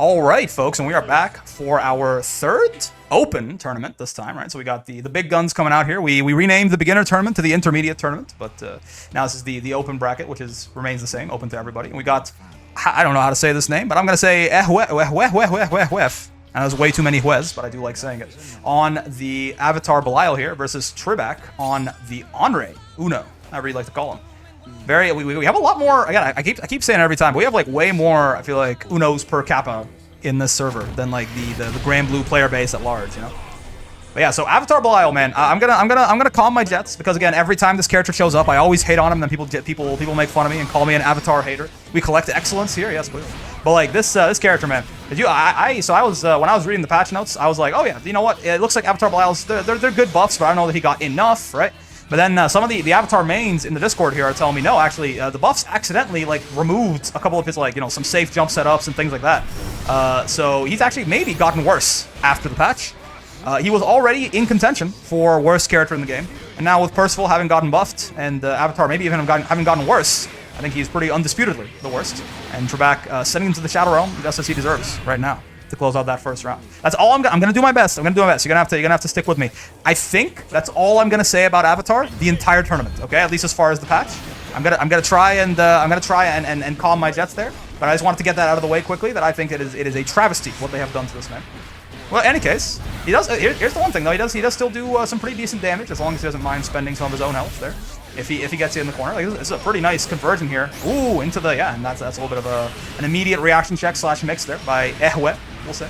All right, folks, and we are back for our third open tournament this time, right? So we got the big guns coming out here. We renamed the beginner tournament to the intermediate tournament, but now this is the open bracket, which remains the same, open to everybody. And we got, I don't know how to say this name, but I'm going to say Ehweh. And there's way too many Hwes, but I do like saying it. On the Avatar Belial here versus Tribak on the Onre Uno, however you like to call him. We have a lot more. Again, I keep saying it every time, but we have like way more. I feel like Unos per kappa in this server than like the Granblue player base at large, you know. But yeah, so Avatar Belial, man, I'm gonna calm my jets because again, every time this character shows up, I always hate on him. Then people make fun of me and call me an Avatar hater. We collect excellence here, yes, clearly. But like this character, man, when I was reading the patch notes, I was like, oh yeah, you know what? It looks like Avatar Belial's they're good buffs, but I don't know that he got enough, right? But then some of the Avatar mains in the Discord here are telling me, no, actually, the buffs accidentally, like, removed a couple of his, like, you know, some safe jump setups and things like that. So he's actually maybe gotten worse after the patch. He was already in contention for worst character in the game. And now with Percival having gotten buffed and Avatar maybe even having gotten worse, I think he's pretty undisputedly the worst. And Trebek sending him to the Shadow Realm just as he deserves right now to close out that first round. That's all I'm gonna do my best. You're gonna have to stick with me. I think that's all I'm gonna say about Avatar the entire tournament. Okay, at least as far as the patch. I'm gonna try and calm my jets there. But I just wanted to get that out of the way quickly. That I think it is a travesty what they have done to this man. Well, in any case, he does. Here's the one thing though. He does still do some pretty decent damage as long as he doesn't mind spending some of his own health there. If he gets you in the corner, like, this is a pretty nice conversion here. Ooh, into the and that's a little bit of an immediate reaction check / mix there by Ehweh, we'll say.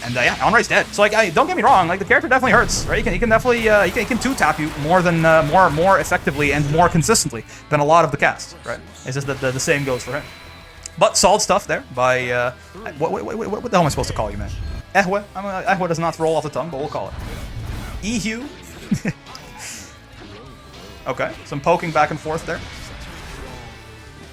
And yeah, Onre's dead. So like, don't get me wrong, like the character definitely hurts, right? He can definitely he can two tap you more than more effectively and more consistently than a lot of the cast, right? It's just that the same goes for him. But solid stuff there by what the hell am I supposed to call you, man? Ehweh. Ehweh does not roll off the tongue, but we'll call it Ehu. Okay, some poking back and forth there.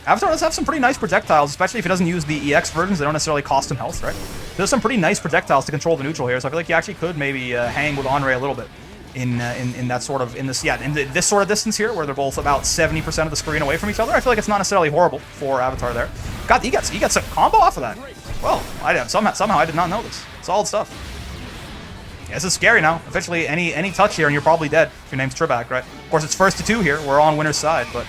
Avatar does have some pretty nice projectiles, especially if he doesn't use the EX versions. They don't necessarily cost him health, right? There's some pretty nice projectiles to control the neutral here, so I feel like he actually could maybe hang with Onre a little bit in that sort of this sort of distance here, where they're both about 70% of the screen away from each other. I feel like it's not necessarily horrible for Avatar there. He gets a combo off of that. Well, somehow I did not know this. Solid stuff. Yeah, this is scary now. Officially, any touch here and you're probably dead if your name's Tribak, right? Of course, it's first to 2 here. We're on winner's side, but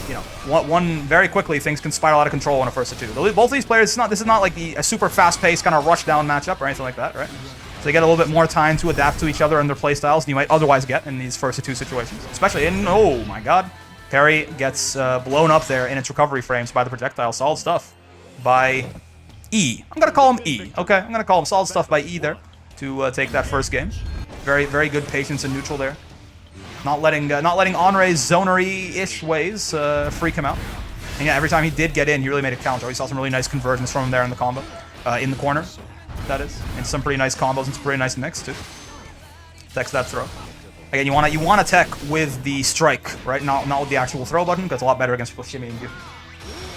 you know, one very quickly things can spiral out of control on a first to 2. Both of these players, this is not like a super fast-paced kind of rush down matchup or anything like that, right? So they get a little bit more time to adapt to each other and their playstyles than you might otherwise get in these first to 2 situations. Especially in, oh my god, parry gets blown up there in its recovery frames by the projectile. Solid stuff by E. I'm gonna call him E. Okay, I'm gonna call him solid stuff by E there to take that first game. Very, very good patience in neutral there. Not letting Onre's zonery-ish ways freak him out. And yeah, every time he did get in, he really made a counter. We saw some really nice conversions from him there in the combo, in the corner, that is, and some pretty nice combos and some pretty nice mix too. Techs that throw. Again, you want to tech with the strike, right? Not with the actual throw button, because it's a lot better against people shimmying you.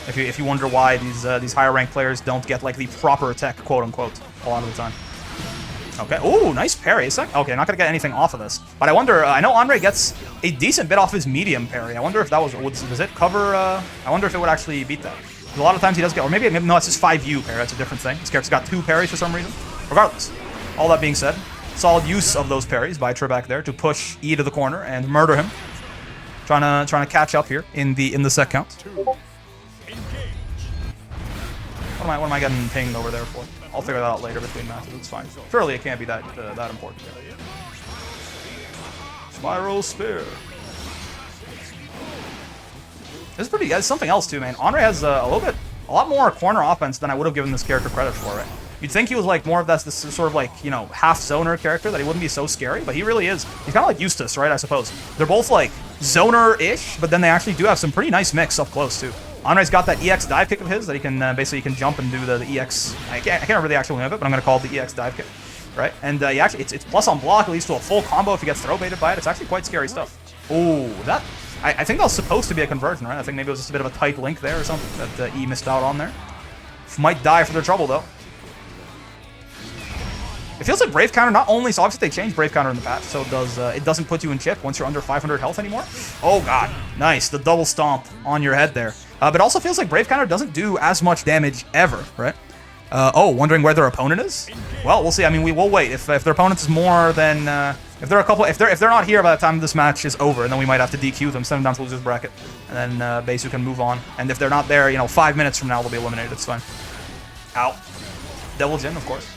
If you wonder why these higher ranked players don't get like the proper tech, quote unquote, a lot of the time. Okay. Ooh, nice parry. Okay, not gonna get anything off of this. But I wonder. I know Onre gets a decent bit off his medium parry. I wonder if that does it cover? I wonder if it would actually beat that. A lot of times he does get, or maybe no, it's just 5U parry. That's a different thing. This character's got 2 parries for some reason. Regardless, all that being said, solid use of those parries by Tribak there to push E to the corner and murder him. Trying to catch up here in the set count. What am I getting pinged over there for? I'll figure that out later between matches. It's fine. Surely it can't be that important. Spiral Spear. This is pretty. Something else too, man. Onre has a lot more corner offense than I would have given this character credit for. Right? You'd think he was like more of this sort of like, you know, half zoner character, that he wouldn't be so scary, but he really is. He's kind of like Eustace, right? I suppose they're both like zoner-ish, but then they actually do have some pretty nice mix up close too. Onre's got that EX dive kick of his that he can basically jump and do the EX. I can't remember the actual name of it, but I'm gonna call it the EX dive kick, right? And yeah, actually, it's plus on block. It leads to a full combo if he gets throw baited by it. It's actually quite scary stuff. Ooh, that I think that was supposed to be a conversion, right? I think maybe it was just a bit of a tight link there or something that E missed out on there. Might die for their trouble though. It feels like Brave Counter not only, so obviously they changed Brave Counter in the patch, so it doesn't put you in chip once you're under 500 health anymore. Oh god, nice, the double stomp on your head there. But it also feels like Brave Counter doesn't do as much damage ever, right? Oh, wondering where their opponent is? Well, we'll see. I mean, we will wait. If their opponent is more than if they're not here by the time this match is over, and then we might have to DQ them, send them down to losers bracket, and then Beisu can move on. And if they're not there, you know, 5 minutes from now they'll be eliminated. It's fine. Ow. Devil Jin, of course.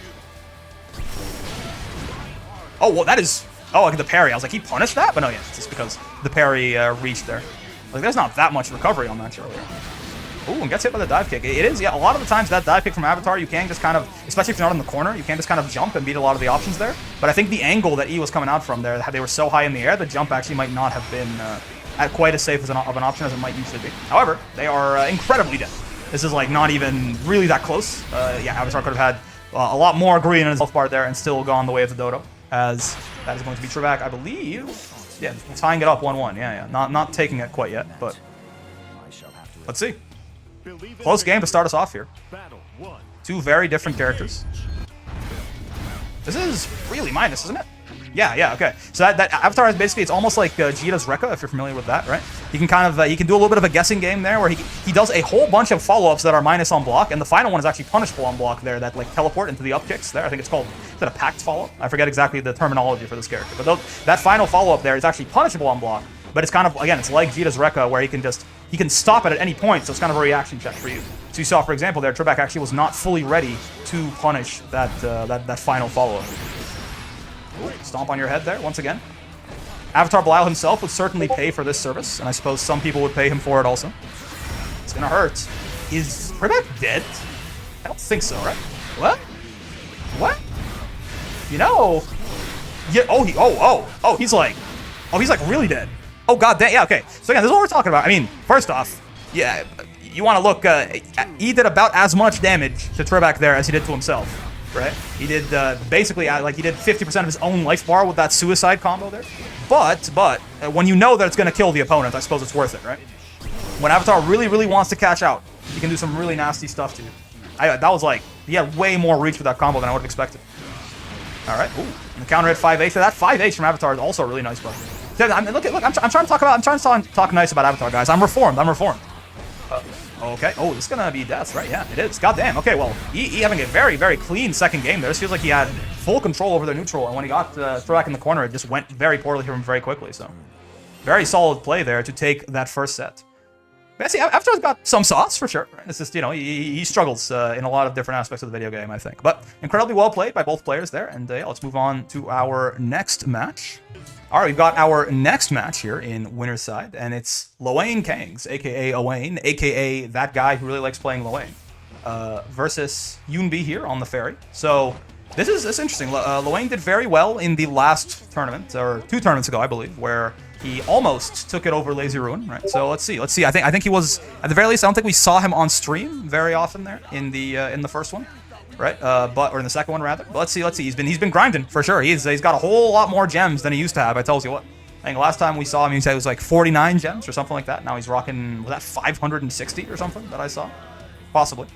Oh, well, that is. Oh, like the parry. I was like, he punished that, but no, yeah, it's just because the parry reached there. Like, there's not that much recovery on that earlier. Ooh, and gets hit by the dive kick. It is, yeah, a lot of the times that dive kick from Avatar, you can just kind of, especially if you're not in the corner, you can just kind of jump and beat a lot of the options there. But I think the angle that E was coming out from there, they were so high in the air, the jump actually might not have been at quite as safe of an option as it might usually be. However, they are incredibly dead. This is like not even really that close. Yeah, Avatar could have had a lot more green in his health bar there and still gone the way of the dodo, as that is going to be Trebek, I believe. Yeah, tying it up 1-1. Yeah, not taking it quite yet, but let's see. Close game to start us off here. Two very different characters. This is really minus, isn't it? Yeah, okay. So that Avatar is basically, it's almost like Jita's Rekka, if you're familiar with that, right? You can kind of, you can do a little bit of a guessing game there, where he does a whole bunch of follow-ups that are minus on block, and the final one is actually punishable on block there, that like teleport into the up kicks there. I think it's called, is it a packed follow-up? I forget exactly the terminology for this character, but that final follow-up there is actually punishable on block, but it's kind of, again, it's like Jita's Rekka, where he can stop it at any point, so it's kind of a reaction check for you. So you saw, for example, there, Trebek actually was not fully ready to punish that final follow-up. Ooh, stomp on your head there, once again. Avatar Belial himself would certainly pay for this service, and I suppose some people would pay him for it also. It's gonna hurt. Is Trebek dead? I don't think so, right? What? What? You know... Yeah, he's like really dead. Oh, god damn, yeah, okay. So again, this is what we're talking about. I mean, first off, yeah, you want to look, he did about as much damage to Trebek there as he did to himself. Right? He did basically like he did 50% of his own life bar with that suicide combo there. But when you know that it's gonna kill the opponent, I suppose it's worth it, right? When Avatar really wants to catch out, he can do some really nasty stuff to you. That was like, he had way more reach with that combo than I would have expected. All right, ooh, and the counter hit 5H. So that 5H from Avatar is also really nice, bro. Look, I'm trying to talk nice about Avatar, guys. I'm reformed. Okay. Oh, this is gonna be death, right? Yeah, it is. Goddamn. Okay, well, he having a very clean second game there. This feels like he had full control over the neutral, and when he got Trebek in the corner, it just went very poorly for him very quickly. So, very solid play there to take that first set. But see, Avatar's got some sauce for sure. Right? It's just, you know, he struggles in a lot of different aspects of the video game, I think. But incredibly well played by both players there. And yeah, let's move on to our next match. All right, we've got our next match here in winner's side, and it's Lowain Kangs, a.k.a. Owain, a.k.a. that guy who really likes playing Lowain, versus Yoonbi here on the ferry. So this is interesting. Lowain did very well in the last tournament, or 2 tournaments ago, I believe, where he almost took it over Lazy Ruin, right? So let's see. I think he was, at the very least, I don't think we saw him on stream very often there in the first one. Right, or in the second one rather. But let's see. He's been grinding for sure. He's got a whole lot more gems than he used to have. I tells you what. I think last time we saw him, he said it was like 49 gems or something like that. Now he's rocking, was that 560 or something that I saw? Possibly.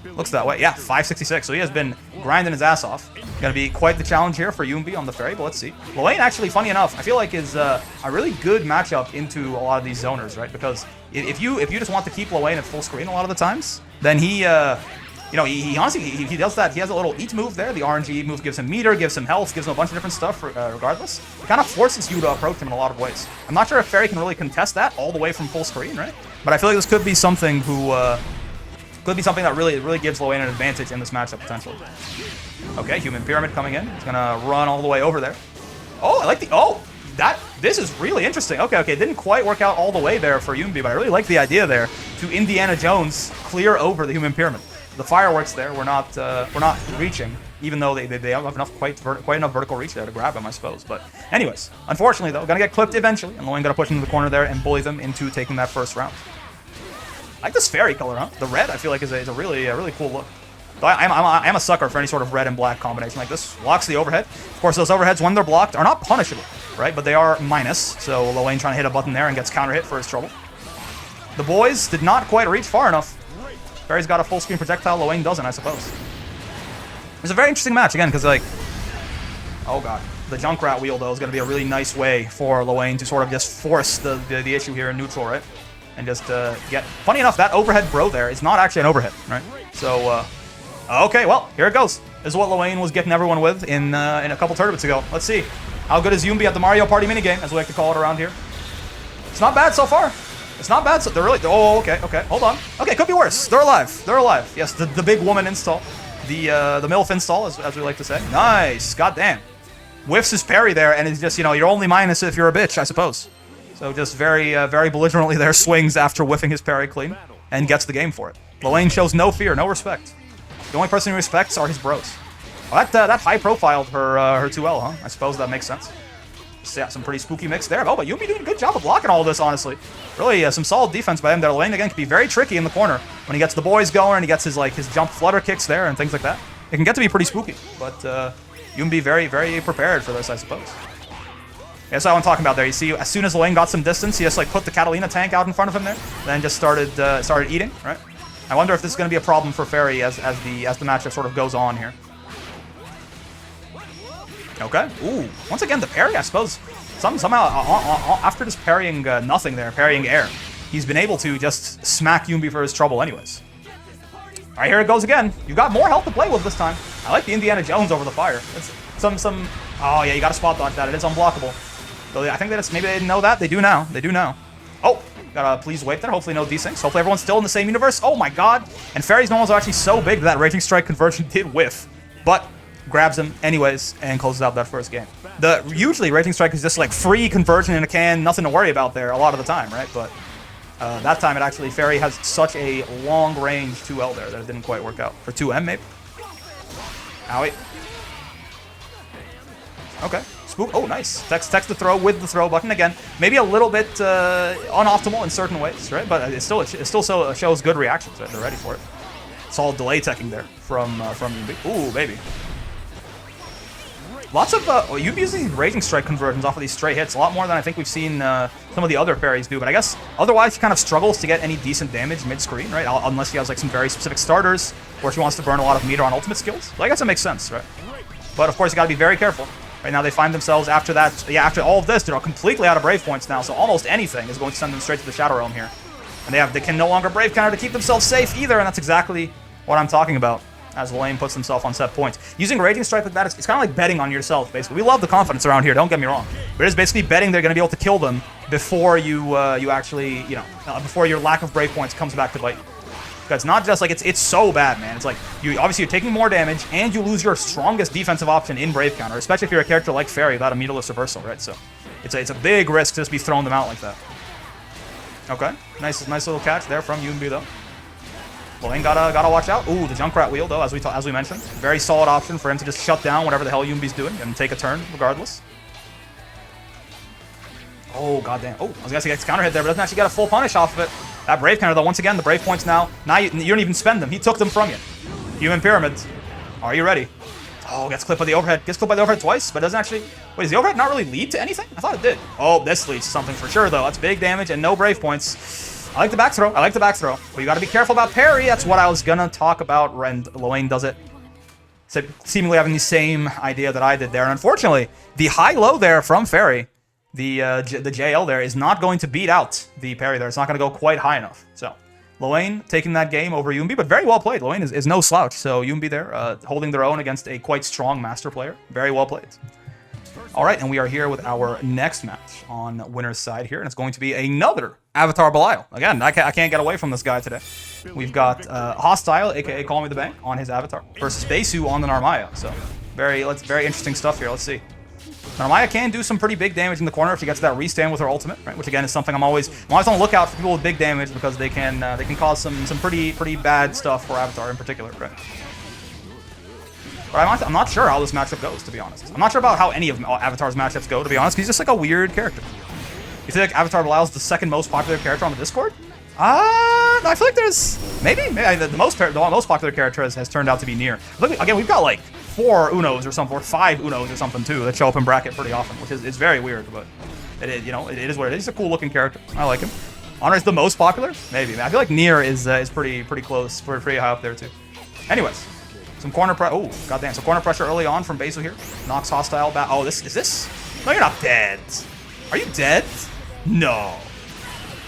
Looks that way. Yeah, 566. So he has been grinding his ass off. Gonna be quite the challenge here for Yoonbi on the ferry, but let's see. Lowain actually, funny enough, I feel like is a really good matchup into a lot of these zoners, right? Because if you just want to keep Lowain at full screen a lot of the times, then he you know, he honestly, he does that. He has a little eat move there. The RNG move gives him meter, gives him health, gives him a bunch of different stuff regardless. It kind of forces you to approach him in a lot of ways. I'm not sure if Ferry can really contest that all the way from full screen, right? But I feel like this could be something that really gives Lowain an advantage in this matchup potentially. Okay, Human Pyramid coming in. He's gonna run all the way over there. Oh, I like this is really interesting. Okay, it didn't quite work out all the way there for Yoonbi, but I really like the idea there to Indiana Jones clear over the Human Pyramid. The fireworks there, we're not reaching, even though they have enough quite enough vertical reach there to grab him, I suppose. But anyways, unfortunately though, gonna get clipped eventually, and Lowain gonna push into the corner there and bully them into taking that first round. I like this fairy color, huh? The red I feel like is a really cool look. So I'm a sucker for any sort of red and black combination like this. Blocks the overhead. Of course, those overheads when they're blocked are not punishable, right? But they are minus. So Lowain trying to hit a button there and gets counter hit for his trouble. The boys did not quite reach far enough. Barry's got a full screen projectile, Lowain doesn't, I suppose. It's a very interesting match, again, because, like... Oh, God. The Junkrat wheel, though, is going to be a really nice way for Lowain to sort of just force the issue here in neutral, right? And just get... Funny enough, that overhead bro there is not actually an overhead, right? So, Okay, well, here it goes. This is what Lwane was getting everyone with in a couple tournaments ago. Let's see. How good is Yumbi at the Mario Party minigame, as we like to call it around here? It's not bad so far. It's not bad. So they're really... Oh, okay, okay. Hold on. Okay, could be worse. They're alive. They're alive. Yes, the big woman install. The MILF install, as we like to say. Nice. Goddamn. Whiffs his parry there, and it's just, you know, you're only minus if you're a bitch, I suppose. So just very, very belligerently there swings after whiffing his parry clean, and gets the game for it. Lwane shows no fear, no respect. The only person he respects are his bros. Well, that high-profiled her 2L, huh? I suppose that makes sense. So, yeah, some pretty spooky mix there. Oh, but Yumbi doing a good job of blocking all this, honestly. Really, some solid defense by him there. Lwane, again, can be very tricky in the corner. When he gets the boys going and he gets his, like, his jump flutter kicks there and things like that. It can get to be pretty spooky. But Yumbi very, very prepared for this, I suppose. Yeah, that's what I'm talking about there. You see, as soon as Lwane got some distance, he just, like, put the Catalina tank out in front of him there. Then just started eating, right? I wonder if this is going to be a problem for Fairy as the matchup sort of goes on here. Okay. Ooh. Once again, the parry, I suppose. Somehow, after just parrying nothing there, parrying air, he's been able to just smack Yumbi for his trouble anyways. All right, here it goes again. You've got more health to play with this time. I like the Indiana Jones over the fire. It's some... Oh, yeah, you got to spot dodge that. It is unblockable. So I think that maybe they didn't know that. They do now. They do now. Oh, gotta please wait there. Hopefully no desyncs. Hopefully everyone's still in the same universe. Oh, my God. And Fairy's normals are actually so big that Raging Strike conversion did whiff. But... grabs him anyways and closes out that first game. Usually Raging Strike is just like free conversion in a can, nothing to worry about there a lot of the time, right? But that time it actually, Fairy has such a long range 2L there that it didn't quite work out. For 2M maybe? Owie. Okay. Spook. Oh, nice. Text the throw with the throw button again. Maybe a little bit unoptimal in certain ways, right? But it still shows good reactions, right? They're ready for it. Solid delay teching there from Yumbi. Ooh, baby. Lots of Yumbi using Raging Strike conversions off of these stray hits, a lot more than I think we've seen some of the other parries do. But I guess otherwise he kind of struggles to get any decent damage mid-screen, right? Unless he has like some very specific starters, or if he wants to burn a lot of meter on ultimate skills. So I guess it makes sense, right? But of course you got to be very careful. Right now they find themselves after that, after all of this, they're completely out of Brave points now. So almost anything is going to send them straight to the Shadow Realm here, and they can no longer Brave counter to keep themselves safe either, and that's exactly what I'm talking about. As Lwane puts himself on set points. Using Raging Strike like that, it's kind of like betting on yourself, basically. We love the confidence around here, don't get me wrong. But it's basically betting they're going to be able to kill them before you actually, before your lack of Brave points comes back to bite you. Because it's not just like, it's so bad, man. It's like, obviously you're taking more damage, and you lose your strongest defensive option in Brave counter, especially if you're a character like Fairy without a meterless reversal, right? So it's a big risk to just be throwing them out like that. Okay, nice little catch there from Yumbi, though. Lwane gotta watch out. Ooh, the Junkrat wheel though, as we mentioned, very solid option for him to just shut down whatever the hell Yumbi's doing and take a turn regardless. Oh goddamn! Oh, I was gonna say gets counter hit there, but doesn't actually get a full punish off of it. That Brave counter though, once again, the Brave points now. Now you don't even spend them. He took them from you. Human Pyramids. Are you ready? Oh, gets clipped by the overhead. Gets clipped by the overhead twice, but doesn't actually. Wait, does the overhead not really lead to anything? I thought it did. Oh, this leads to something for sure though. That's big damage and no Brave points. I like the back throw. I like the back throw. But you got to be careful about parry. That's what I was going to talk about. And Lwane does it. So seemingly having the same idea that I did there. And unfortunately, the high-low there from Fairy, the JL there, is not going to beat out the parry there. It's not going to go quite high enough. So Lwane taking that game over Yumbi, but very well played. Lwane is no slouch. So Yumbi there holding their own against a quite strong master player. Very well played. All right, and we are here with our next match on winner's side here, and it's going to be another Avatar Belial. Again, I can't get away from this guy today. We've got Hostile, aka Call Me the Bank, on his Avatar, versus Besu on the Narmaya. So very interesting stuff here. Let's see. Narmaya can do some pretty big damage in the corner if she gets that restand with her ultimate, right? Which again is something I'm always on the lookout for people with big damage, because they can cause some pretty bad stuff for Avatar in particular, right? But I'm not sure how this matchup goes, to be honest. I'm not sure about how any of Avatar's matchups go, to be honest, because he's just like a weird character. You think like Avatar Belial's the second most popular character on the Discord? I feel like there's maybe the most popular character has turned out to be Nier. Look, again, we've got like 4 Unos or something, or 5 Unos or something too that show up in bracket pretty often, which is very weird, but it is it is what it is. He's a cool looking character. I like him. Honor is the most popular, maybe. I feel like Nier is pretty close, pretty high up there too. Anyways. Some corner pressure. Oh, goddamn. Some corner pressure early on from Besu here. Knocks Hostile back. Oh, is this? No, you're not dead. Are you dead? No.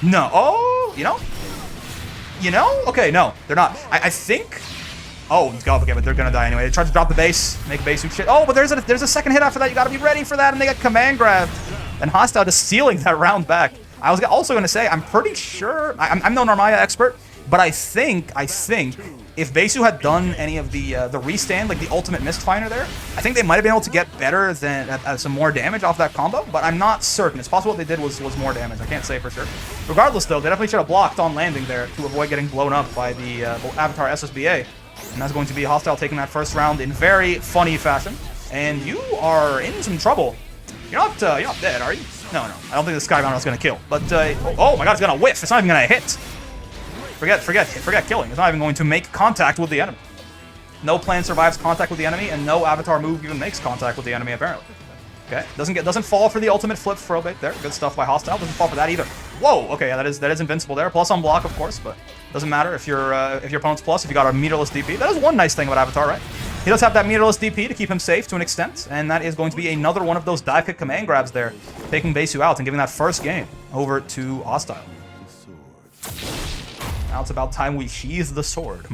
No. Oh, you know? Okay, no, they're not. I think Oh, okay, but they're gonna die anyway. They tried to drop the base, make Besu shit. Oh, but there's a second hit after that. You gotta be ready for that, and they get command grabbed. And Hostile just stealing that round back. I was also gonna say, I'm pretty sure, I'm no Narmaya expert, but I think if Besu had done any of the restand, like the ultimate Mistfinder there, I think they might have been able to get better than some more damage off that combo, but I'm not certain. It's possible what they did was more damage. I can't say for sure. Regardless, though, they definitely should have blocked on landing there to avoid getting blown up by the Avatar SSBA. And that's going to be Hostile taking that first round in very funny fashion. And you are in some trouble. You're not dead, are you? No. I don't think the Skybound is going to kill. But, oh my god, it's going to whiff. It's not even going to hit. Forget killing. It's not even going to make contact with the enemy. No plan survives contact with the enemy, and no Avatar move even makes contact with the enemy, apparently. Okay, doesn't fall for the ultimate flip throwbait there. Good stuff by Hostile. Doesn't fall for that either. Whoa. Okay, yeah, that is invincible there. Plus on block, of course, but doesn't matter if your opponent's plus. If you got a meterless DP, that is one nice thing about Avatar, right? He does have that meterless DP to keep him safe to an extent, and that is going to be another one of those dive kick command grabs there, taking Besu out and giving that first game over to Hostile. Now it's about time we sheathe the sword.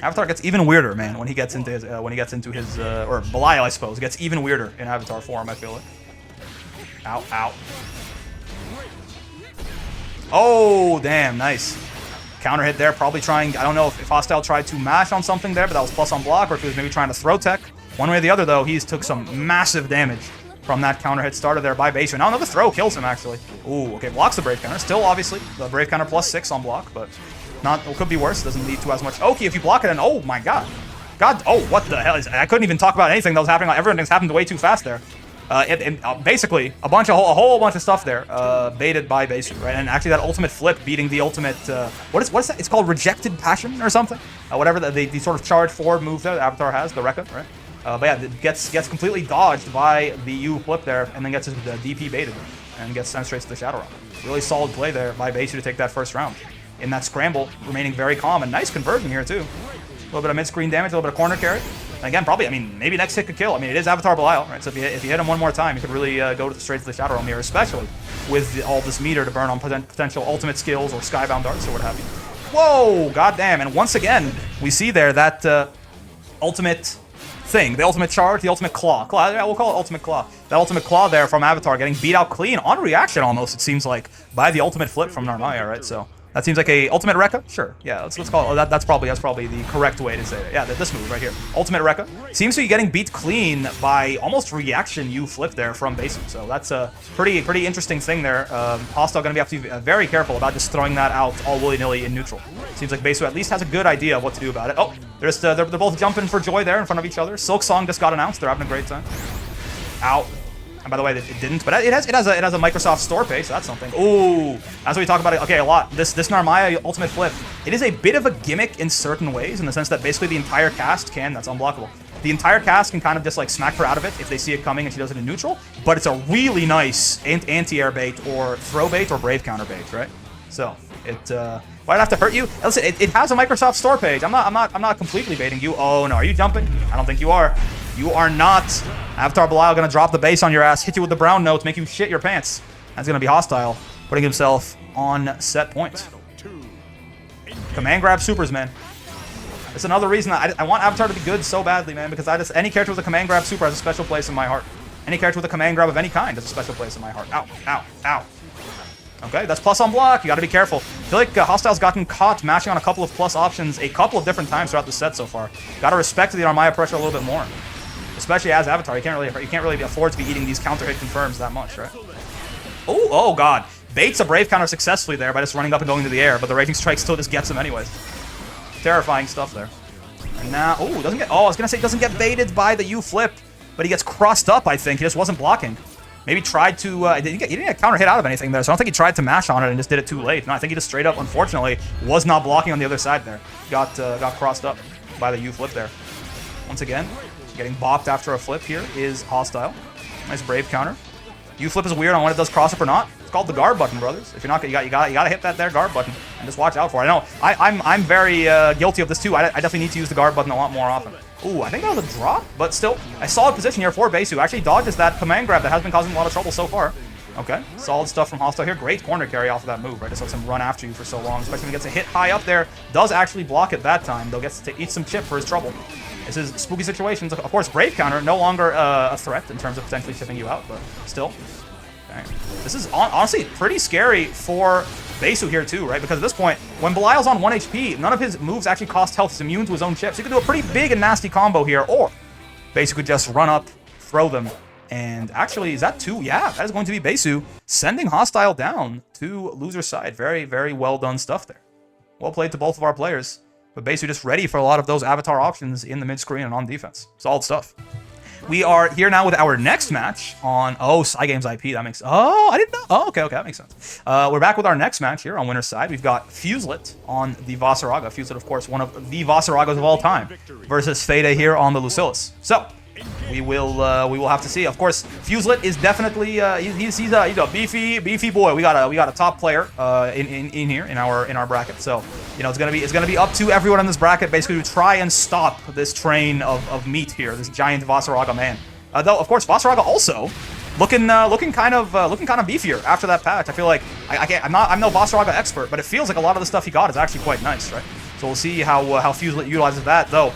Avatar gets even weirder, man, when he gets into his or Belial, I suppose, gets even weirder in Avatar form. I feel like. Ow. Oh, damn, nice. Counter hit there, probably trying. I don't know if Hostile tried to mash on something there, but that was plus on block, or if he was maybe trying to throw tech. One way or the other, though, he's took some massive damage from that counter hit started there by Besu. Now another throw kills him, actually. Ooh, okay, blocks the Brave counter. Still, obviously, the Brave counter plus 6 on block, but not. It could be worse. Doesn't lead to as much. Okay, if you block it, and oh my god. Oh, what the hell is? I couldn't even talk about anything that was happening. Everything's happened way too fast there. Basically, a whole bunch of stuff there, baited by Besu, right? And actually, that ultimate flip beating the ultimate. What is that? It's called Rejected Passion or something. Whatever the sort of charge forward move there the Avatar has, the Rekka, right? But yeah, it gets completely dodged by the U flip there, and then gets his DP baited and gets sent straight to the Shadow Rock. Really solid play there by Besu to take that first round. In that scramble, remaining very calm, and nice conversion here too. A little bit of mid-screen damage, a little bit of corner carry. And again, probably, I mean, maybe next hit could kill. I mean, it is Avatar Belial, right? So if you hit him one more time, you could really go straight to the Shadow Realm here, especially with all this meter to burn on potential ultimate skills or Skybound darts or what have you. Whoa, goddamn! And once again, we see there that ultimate thing, the ultimate charge, the ultimate claw. Yeah, we'll call it ultimate claw. That ultimate claw there from Avatar getting beat out clean on reaction almost, it seems like, by the ultimate flip from Narmaya, right? So that seems like a ultimate Rekka? Sure. Yeah, let's call it that's probably the correct way to say it. Yeah, this move right here. Ultimate Rekka. Seems to be getting beat clean by almost reaction U flip there from Besu. So that's a pretty interesting thing there. Hostile gonna have to be very careful about just throwing that out all willy-nilly in neutral. Seems like Besu at least has a good idea of what to do about it. Oh, they're both jumping for joy there in front of each other. Silk Song just got announced. They're having a great time. Ow. And by the way, it didn't, but it has a Microsoft Store page, so that's something. Ooh, that's what we talk about it. Okay, a lot. This Narmaya ultimate flip, it is a bit of a gimmick in certain ways, in the sense that basically the entire cast that's unblockable. The entire cast can kind of just like smack her out of it if they see it coming and she does it in neutral, but it's a really nice anti-air bait or throw bait or brave counter bait, right? So it why'd it have to hurt you? Listen, it has a Microsoft Store page. I'm not completely baiting you. Oh no, are you jumping? I don't think you are. You are not. Avatar Belial gonna drop the base on your ass, hit you with the brown notes, make you shit your pants. That's gonna be Hostile, putting himself on set point. Command grab supers, man. It's another reason that I want Avatar to be good so badly, man, because any character with a command grab super has a special place in my heart. Any character with a command grab of any kind has a special place in my heart. Ow, ow, ow. Okay, that's plus on block. You gotta be careful. I feel like Hostile's gotten caught mashing on a couple of plus options a couple of different times throughout the set so far. Gotta respect the Narmaya pressure a little bit more. Especially as Avatar, you can't really afford to be eating these counter hit confirms that much, right? Oh god. Baits a brave counter successfully there by just running up and going into the air, but the Raging Strike still just gets him anyways. Terrifying stuff there. And now, I was gonna say doesn't get baited by the U flip, but he gets crossed up, I think. He just wasn't blocking. Maybe tried to, he didn't get counter hit out of anything there, so I don't think he tried to mash on it and just did it too late. No, I think he just straight up, unfortunately, was not blocking on the other side there. Got crossed up by the U flip there. Once again, getting bopped after a flip here is Hostile. Nice brave counter. U flip is weird on when it does cross up or not. It's called the guard button, brothers. If you're not, you gotta hit that there guard button and just watch out for it. I know I'm very guilty of this too. I definitely need to use the guard button a lot more often. Ooh, I think that was a drop, but still a solid position here for Besu. Actually dodges that command grab that has been causing a lot of trouble so far. Okay, solid stuff from Hostile here. Great corner carry off of that move, right? Just lets him run after you for so long, especially when he gets a hit high up there. Does actually block it that time, though gets to eat some chip for his trouble. This is spooky situations. Of course, Brave counter, no longer a threat in terms of potentially shipping you out, but still. Okay. This is honestly pretty scary for Besu here too, right? Because at this point, when Belial's on 1 HP, none of his moves actually cost health. He's immune to his own chips. So you can do a pretty big and nasty combo here, or Besu could just run up, throw them, and actually, is that 2? Yeah, that is going to be Besu sending Hostile down to loser's side. Very, very well done stuff there. Well played to both of our players. But Besu just ready for a lot of those avatar options in the mid-screen and on defense. Solid stuff. We are here now with our next match on... Oh, Cygames IP. That makes... Oh, I didn't know. Oh, okay, that makes sense. We're back with our next match here on winner's side. We've got Fuselet on the Vasaraga. Fuselet, of course, one of the Vasaragas of all time, versus Fede here on the Lucillus. So, we will have to see. Of course, Fuselet is definitely he's a beefy boy. We got a top player in here in our bracket. So you know it's gonna be up to everyone in this bracket basically to try and stop this train of meat here, this giant Vasaraga man. Though of course Vasaraga also looking kind of beefier after that patch. I feel like I'm no Vasaraga expert, but it feels like a lot of the stuff he got is actually quite nice, right? So we'll see how Fuselet utilizes that though.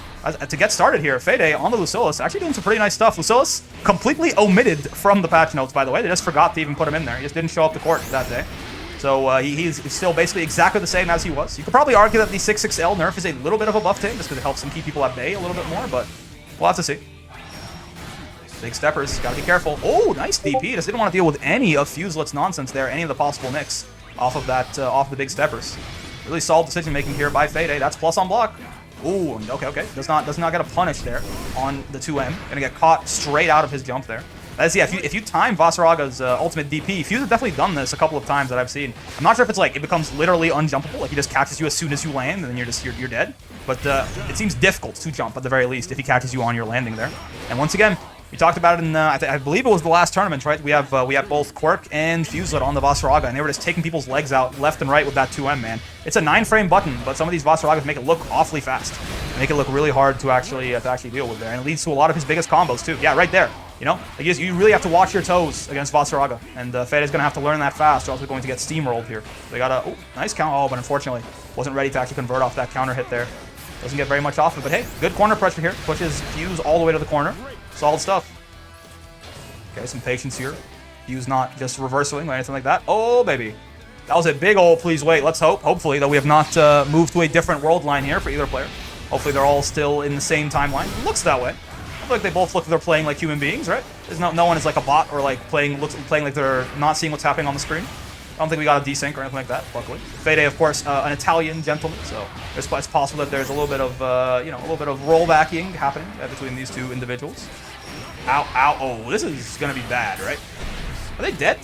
To get started here, Fede on the Lucillus actually doing some pretty nice stuff. Lucillus completely omitted from the patch notes, by the way. They just forgot to even put him in there. He just didn't show up to court that day. So he's still basically exactly the same as he was. You could probably argue that the 6/6L nerf is a little bit of a buff take, just because it helps him keep people at bay a little bit more, but we'll have to see. Big steppers, gotta be careful. Oh, nice DP. Just didn't want to deal with any of Fuselet's nonsense there, any of the possible nicks off of that, off the big steppers. Really solid decision making here by Fede. That's plus on block. Ooh, okay. Does not get a punish there on the 2M. Gonna get caught straight out of his jump there. That's, yeah, if you time Vasaraga's ultimate DP, Fuse has definitely done this a couple of times that I've seen. I'm not sure if it's like it becomes literally unjumpable, like he just catches you as soon as you land, and then you're dead. But it seems difficult to jump at the very least if he catches you on your landing there. And once again, we talked about it in I believe it was the last tournament, right? We have both Quirk and Fuselet on the Vasaraga, and they were just taking people's legs out left and right with that 2M, man. It's a 9-frame button, but some of these Vasaragas make it look awfully fast. Make it look really hard to actually deal with there, and it leads to a lot of his biggest combos too. Yeah, right there. You know, like you really have to watch your toes against Vasaraga, and Fede's gonna have to learn that fast, or else we're going to get steamrolled here. They got a nice counter, but unfortunately wasn't ready to actually convert off that counter hit there. Doesn't get very much off it, but hey, good corner pressure here. Pushes Fuse all the way to the corner. Solid stuff. Okay, some patience here. Fuse not just reversing or anything like that. Oh, baby. That was a big old please wait. Let's hope, hopefully, that we have not moved to a different world line here for either player. Hopefully they're all still in the same timeline. It looks that way. I feel like they both look like they're playing like human beings, right? There's no one is like a bot or like playing like they're not seeing what's happening on the screen. I don't think we got a desync or anything like that, luckily. Fede, of course, an Italian gentleman, so it's possible that there's a little bit of, a little bit of rollbacking happening between these two individuals. Ow, ow, oh, this is gonna be bad, right? Are they dead?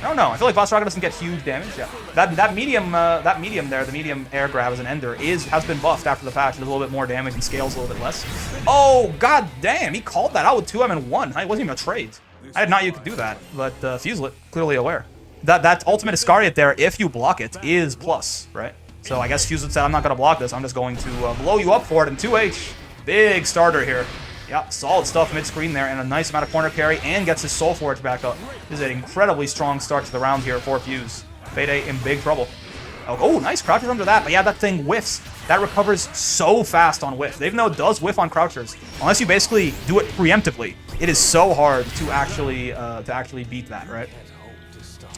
I don't know. I feel like Vasaraga doesn't get huge damage. Yeah, that medium there, the medium air grab as an ender has been buffed after the patch. It does a little bit more damage and scales a little bit less. Oh god damn, he called that out with 2M and 1. It wasn't even a trade. I did not you could do that, but Fuselet clearly aware. That ultimate Iscariot there, if you block it, is plus, right? So I guess Fuselet said, I'm not gonna block this. I'm just going to blow you up for it in 2H. Big starter here. Yeah, solid stuff mid-screen there, and a nice amount of corner carry, and gets his Soul Forge back up. This is an incredibly strong start to the round here for Fuse. Fede in big trouble. Oh, nice crouchers under that, but yeah, that thing whiffs. That recovers so fast on whiff. They've known does whiff on crouchers. Unless you basically do it preemptively, it is so hard to actually beat that, right?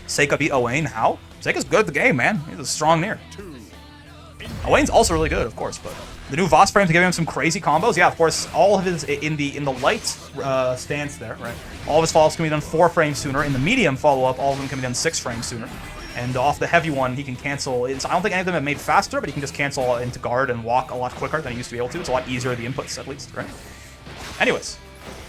Seika beat Owain, how? Seika's good at the game, man. He's a strong near. Owain's also really good, of course, but the new Voss frames are giving him some crazy combos. Yeah, of course, all of his in the light stance there, right? All of his follow-ups can be done 4 frames sooner. In the medium follow-up, all of them can be done 6 frames sooner. And off the heavy one, he can cancel. I don't think any of them have made faster, but he can just cancel into guard and walk a lot quicker than he used to be able to. It's a lot easier, the inputs at least, right? Anyways,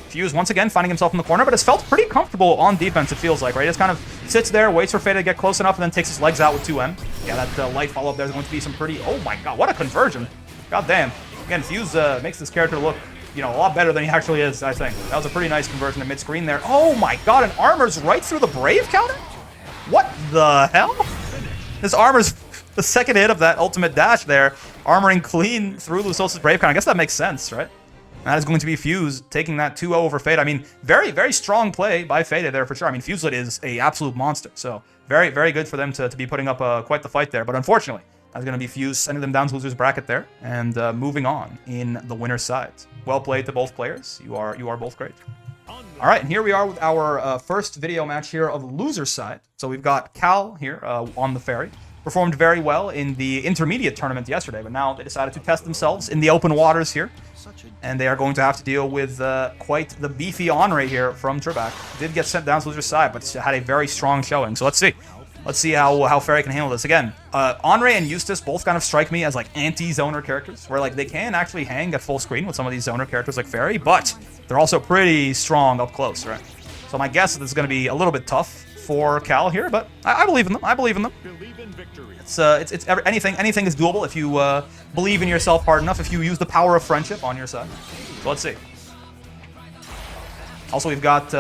Fuse once again finding himself in the corner, but has felt pretty comfortable on defense, it feels like, right? He just kind of sits there, waits for Fede to get close enough, and then takes his legs out with 2M. Yeah, that light follow-up there is going to be some pretty... Oh my god, what a conversion. God damn. Again, Fuse makes this character look, a lot better than he actually is, I think. That was a pretty nice conversion to mid-screen there. Oh my god, and armor's right through the Brave counter? What the hell? This armor's the second hit of that ultimate dash there, armoring clean through Lucillus' Brave counter. I guess that makes sense, right? And that is going to be Fuse taking that 2-0 over Fade. I mean, very, very strong play by Fade there for sure. I mean, Fuselet is a absolute monster. So very, very good for them to be putting up quite the fight there. But unfortunately, that's going to be Fuse sending them down to loser's bracket there and moving on in the winner's side. Well played to both players. You are both great. All right, and here we are with our first video match here of loser's side. So we've got Cal here on the ferry. Performed very well in the intermediate tournament yesterday, but now they decided to test themselves in the open waters here. And they are going to have to deal with quite the beefy Henri here from Trebek. Did get sent down to loser's side, but had a very strong showing. So let's see. Let's see how Ferry can handle this. Again, Henri and Eustace both kind of strike me as like anti-zoner characters, where like they can actually hang at full screen with some of these zoner characters like Ferry, but they're also pretty strong up close, right? So my guess is this is going to be a little bit tough for Cal here, but I believe in them. I believe in them. It's anything is doable if you believe in yourself hard enough. If you use the power of friendship on your side. So let's see. Also, we've got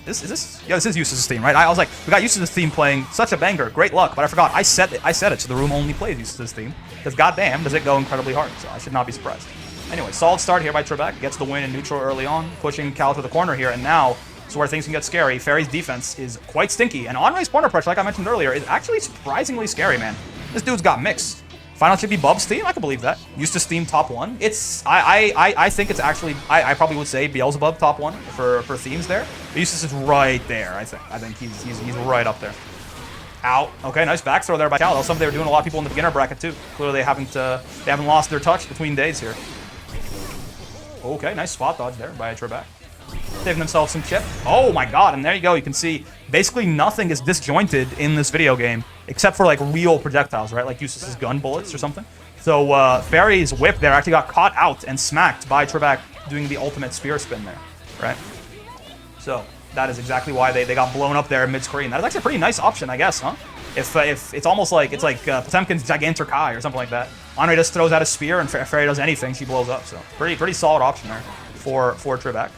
this is Eustace's theme, right? I was like, we got Eustace's theme playing such a banger. Great luck, but I forgot I set it so the room only plays Eustace's theme because goddamn does it go incredibly hard. So I should not be surprised. Anyway, solid start here by Trebek. Gets the win in neutral early on, pushing Cal to the corner here, and now. So where things can get scary. Ferry's defense is quite stinky, and Henri's corner pressure, like I mentioned earlier, is actually surprisingly scary, man. This dude's got mix. Final should be Bub's theme. I can believe that. Eustace theme top 1. It's I think it's actually I probably would say Beelzebub top 1 for themes there. But Eustace is right there. I think he's right up there. Ow. Okay, nice back throw there by Cal. That was something they were doing a lot of people in the beginner bracket too. Clearly they haven't lost their touch between days here. Okay, nice spot dodge there by Trebek. Saving themselves some chip. Oh my god, and there you go. You can see basically nothing is disjointed in this video game except for like real projectiles, right? Like Eustace's gun bullets or something. So Ferry's whip there actually got caught out and smacked by Trebek doing the ultimate spear spin there, right? So that is exactly why they got blown up there mid-screen. That is actually a pretty nice option, I guess, huh? If it's almost like Potemkin's Gigantor Kai or something like that. Henri just throws out a spear and Ferry does anything, she blows up. So pretty solid option there for Trebek.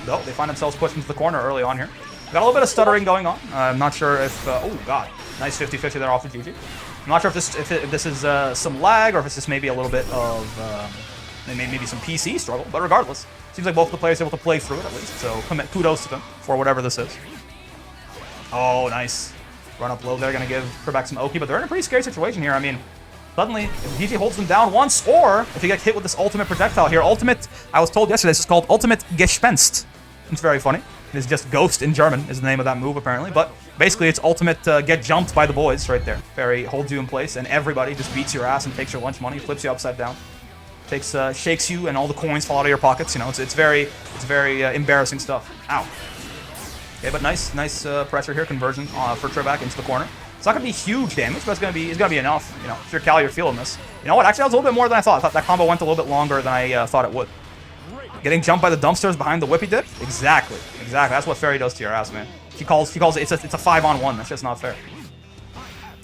Though they find themselves pushed into the corner early on here. Got a little bit of stuttering going on. I'm not sure if... oh, God. Nice 50-50 there off of GG. I'm not sure if this is some lag or if it's just maybe a little bit of... maybe some PC struggle. But regardless, seems like both of the players are able to play through it at least. So kudos to them for whatever this is. Oh, nice. Run up low there. Going to give Trebek some Oki. But they're in a pretty scary situation here. I mean... Suddenly, if GG holds them down once, or if you get hit with this ultimate projectile here, ultimate, I was told yesterday, this is called ultimate Gespenst. It's very funny. It's just ghost in German is the name of that move, apparently. But basically, it's ultimate get jumped by the boys right there. Ferry holds you in place, and everybody just beats your ass and takes your lunch money, flips you upside down, shakes you, and all the coins fall out of your pockets. You know, it's very embarrassing stuff. Ow. Okay, but nice pressure here, conversion for Trebek into the corner. It's not going to be huge damage, but it's going to be enough. You know, if you're Cal, you're feeling this. You know what? Actually, that was a little bit more than I thought. I thought that combo went a little bit longer than I thought it would. Getting jumped by the dumpsters behind the whippy dip? Exactly. That's what Ferry does to your ass, man. She calls it, it's a 5-on-1. That's just not fair.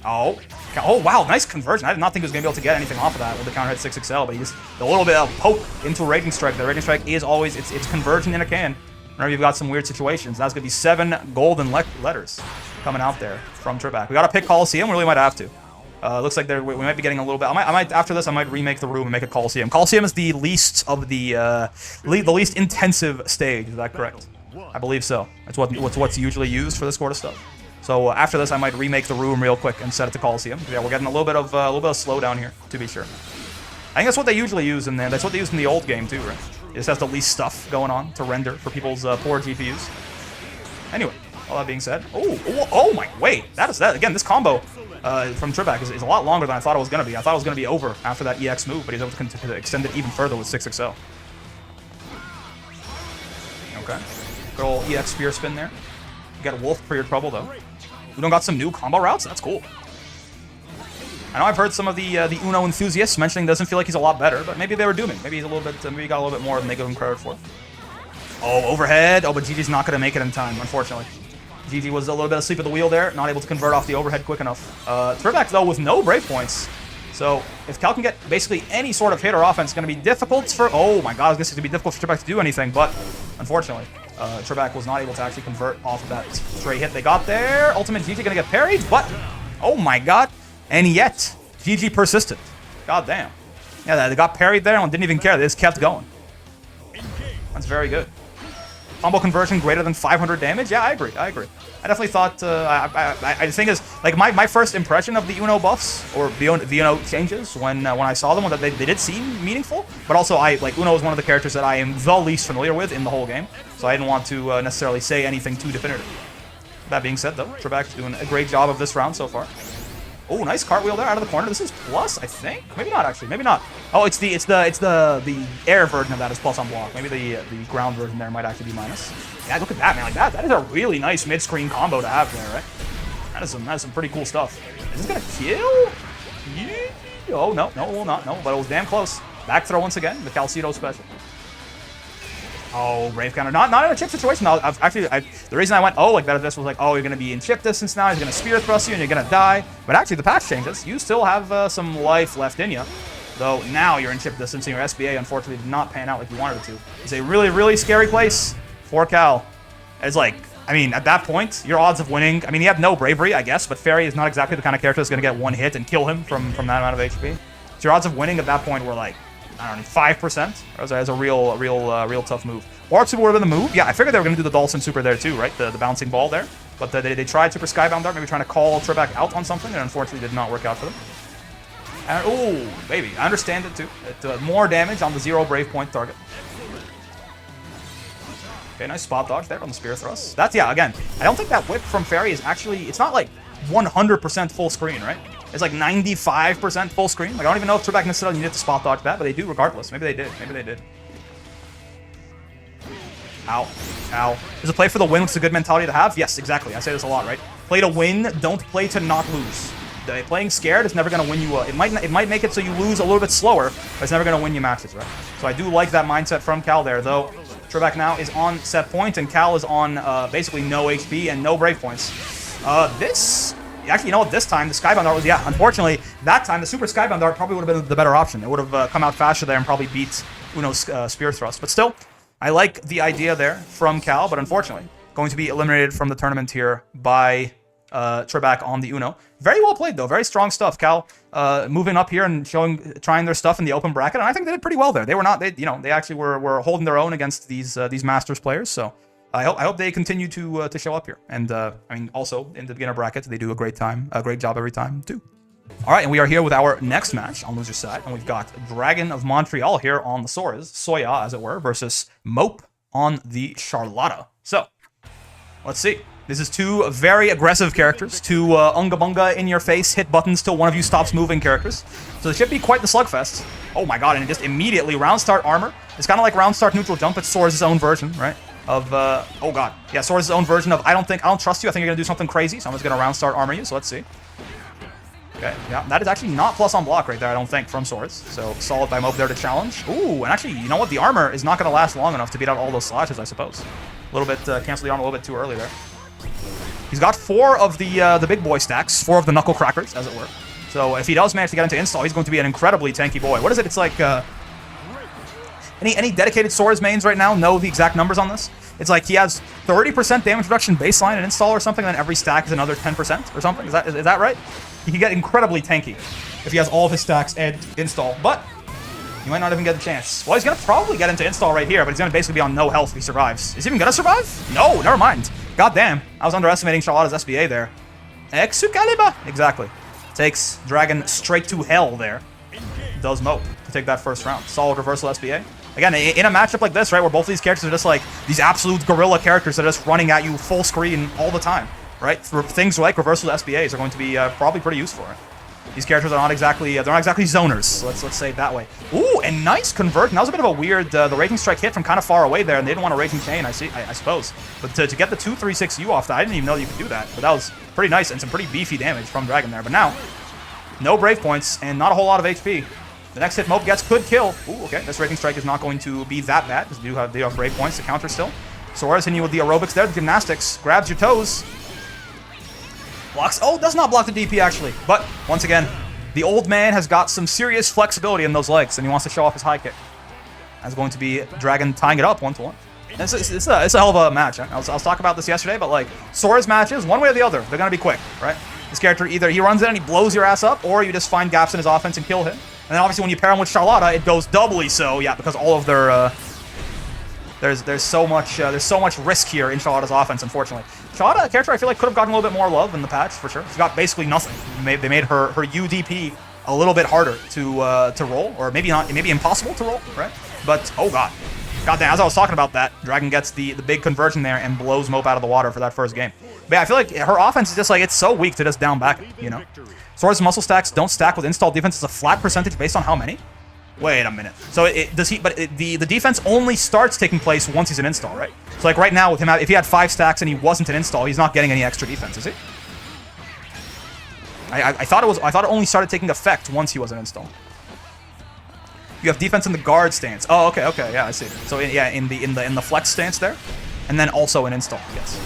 Oh, wow, nice conversion. I did not think he was going to be able to get anything off of that with the counter hit 6XL, but he just, a little bit of poke into a Raging Strike. The Raging Strike is always, it's conversion in a can. Whenever you've got some weird situations. That's going to be 7 golden letters coming out there from Trebek. We got to pick Coliseum. We really might have to. Looks like we might be getting a little bit. I might after this. I might remake the room and make it Coliseum. Coliseum is the least of the least intensive stage. Is that correct? I believe so. That's what's usually used for this sort of stuff. So after this, I might remake the room real quick and set it to Coliseum. Yeah, we're getting a little bit of slowdown here, to be sure. I think that's what they usually use in there. That's what they use in the old game too, right? It just has the least stuff going on to render for people's poor GPUs. Anyway, all that being said, oh my, wait, again, this combo from Trebek is a lot longer than I thought it was going to be. I thought it was going to be over after that EX move, but he's able to extend it even further with 6XL. Okay, good old EX spear spin there. You got a wolf for your trouble though. We don't got some new combo routes. That's cool. I know I've heard some of the Uno enthusiasts mentioning doesn't feel like he's a lot better, but maybe they were dooming. Maybe he's a little bit. Maybe he got a little bit more than they give him credit for. Oh, overhead. Oh, but GG's not going to make it in time, unfortunately. GG was a little bit asleep at the wheel there, not able to convert off the overhead quick enough. Trebek, though, with no brave points. So if Cal can get basically any sort of hit or offense, it's going to be difficult for... Oh my god, I guess it's going to be difficult for Trebek to do anything, but unfortunately, Trebek was not able to actually convert off of that stray hit they got there. Ultimate GG going to get parried, but... Oh my god. And yet, GG persisted. God damn. Yeah, they got parried there and didn't even care. They just kept going. That's very good. Combo conversion greater than 500 damage? Yeah, I agree. I definitely thought, I think is, like, my first impression of the Uno buffs, or the Uno changes, when I saw them, that they did seem meaningful, but also, like, Uno is one of the characters that I am the least familiar with in the whole game, so I didn't want to necessarily say anything too definitive. That being said, though, Trebek is doing a great job of this round so far. Oh, nice cartwheel there out of the corner. This is plus, I think. Maybe not, actually. Maybe not. Oh, it's the air version of that is plus on block. Maybe the ground version there might actually be minus. Yeah, look at that, man. Like that is a really nice mid-screen combo to have there, right? That is some pretty cool stuff. Is this gonna kill? Yeah. Oh no, it will not. No, but it was damn close. Back throw once again. The Calcedo special. Oh, Brave counter. Not in a chip situation. The reason I went, oh, like that, this was like, oh, you're going to be in chip distance now. He's going to spear thrust you and you're going to die. But actually, the patch changes. You still have some life left in you. Though now you're in chip distance and your SBA, unfortunately, did not pan out like you wanted it to. It's a really, really scary place for Cal. It's like, I mean, at that point, your odds of winning, I mean, he had no bravery, I guess, but Fairy is not exactly the kind of character that's going to get one hit and kill him from that amount of HP. So your odds of winning at that point were like, I don't know, 5%. As a real tough move. Warp Super would have been the move. Yeah, I figured they were going to do the Dawson Super there too, right? The bouncing ball there. But they tried Super Skybound Dart, maybe trying to call Trebek out on something, and unfortunately did not work out for them. And, oh, baby, I understand it too. More damage on the 0 Brave Point target. Okay, nice spot dodge there on the Spear Thrust. That's, yeah, again, I don't think that whip from Fairy is actually, it's not like 100% full screen, right? It's like 95% full screen. Like, I don't even know if Trebek necessarily needed to spot dodge that, but they do regardless. Maybe they did. Ow. Ow. Is a play for the win, which is a good mentality to have? Yes, exactly. I say this a lot, right? Play to win, don't play to not lose. Playing scared is never going to win you. It might make it so you lose a little bit slower, but it's never going to win you matches, right? So I do like that mindset from Cal there, though. Trebek now is on set point, and Cal is on basically no HP and no Brave points. Actually, you know what? This time, the Skybound Dart was, yeah, unfortunately, that time, the Super Skybound Dart probably would have been the better option. It would have come out faster there and probably beat Uno's Spear Thrust. But still, I like the idea there from Cal, but unfortunately, going to be eliminated from the tournament here by Trebek on the Uno. Very well played, though. Very strong stuff. Cal moving up here and trying their stuff in the open bracket, and I think they did pretty well there. They were not, they actually were holding their own against these Masters players, so I hope they continue to show up here. And I mean, also in the beginner bracket, they do a great job every time too. All right, and we are here with our next match on loser's side, and we've got Dragon of Montreal here on the Soras, Soya as it were, versus Mope on the Charlotta. So let's see. This is two very aggressive characters, two unga bunga in your face, hit buttons till one of you stops moving characters. So this should be quite the slugfest. Oh my god, and just immediately round start armor. It's kind of like round start neutral jump. It's Sora's own version, right? Of oh god, yeah, Sora's own version of I don't trust you. I think you're gonna do something crazy, so I'm just gonna round start armor you. So let's see. Okay, yeah, that is actually not plus on block right there, I don't think, from Soras. So solid by Mope there to challenge. Ooh, and actually, you know what? The armor is not gonna last long enough to beat out all those slashes, I suppose. A little bit cancel the armor a little bit too early there. He's got 4 of the big boy stacks, 4 of the knuckle crackers, as it were. So if he does manage to get into install, he's going to be an incredibly tanky boy. What is it? It's like any dedicated Soras mains right now know the exact numbers on this. It's like he has 30% damage reduction baseline and install or something, and then every stack is another 10% or something. Is that right? He can get incredibly tanky if he has all of his stacks and install, but he might not even get a chance. Well, he's going to probably get into install right here, but he's going to basically be on no health if he survives. Is he even going to survive? No, never mind. God damn, I was underestimating Charlotta's SBA there. Excalibur! Exactly. Takes Dragon straight to hell there. Does Mope to take that first round. Solid reversal SBA. Again, in a matchup like this, right, where both of these characters are just like these absolute gorilla characters that are just running at you full screen all the time, right? Things like reversal SBAs are going to be probably pretty useful. Right? These characters are not exactly zoners. So let's say it that way. Ooh, and nice convert. And that was a bit of a weird the Raging Strike hit from kind of far away there, and they didn't want a Raging Chain. I suppose. But to get the 2-3-6U off that, I didn't even know you could do that. But that was pretty nice and some pretty beefy damage from Dragon there. But now, no Brave points and not a whole lot of HP. The next hit Mope gets could kill. Ooh, okay. This Raging Strike is not going to be that bad because they have Brave points to counter still. Sora's hitting you with the aerobics there, the gymnastics, grabs your toes. Blocks. Oh, does not block the DP actually. But once again, the old man has got some serious flexibility in those legs, and he wants to show off his high kick. That's going to be Dragon tying it up 1-1. It's a hell of a match. Huh? I was talking about this yesterday, but like Sora's matches, one way or the other, they're gonna be quick, right? This character either he runs in and he blows your ass up, or you just find gaps in his offense and kill him. And then obviously when you pair him with Charlotta, it goes doubly so, yeah, because all of their There's so much risk here in Charlotta's offense, unfortunately. Charlotta, a character I feel like could have gotten a little bit more love in the patch, for sure. She got basically nothing. They made her UDP a little bit harder to roll, or maybe not, maybe impossible to roll, right? But, oh god. Goddamn, as I was talking about that, Dragon gets the big conversion there and blows Mope out of the water for that first game. But yeah, I feel like her offense is just like, it's so weak to just down back it, you know? Swords muscle stacks don't stack with install defense. It's a flat percentage based on how many? Wait a minute. So the defense only starts taking place once he's an install, right? So like right now with him, if he had 5 stacks and he wasn't an install, he's not getting any extra defense, is he? I thought it only started taking effect once he was an install. You have defense in the guard stance. Oh, okay, yeah, I see. So yeah, in the flex stance there, and then also an install. Yes.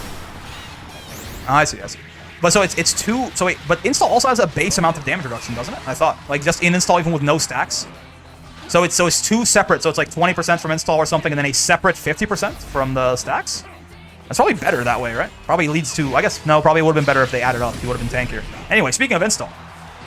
Oh, I see. But so it's two. So wait, but install also has a base amount of damage reduction, doesn't it? I thought like just in install even with no stacks. So it's 2 separate. So it's like 20% from install or something, and then a separate 50% from the stacks. That's probably better that way, right? Probably leads to, I guess, no, probably would have been better if they added up. He would have been tankier. Anyway, speaking of install,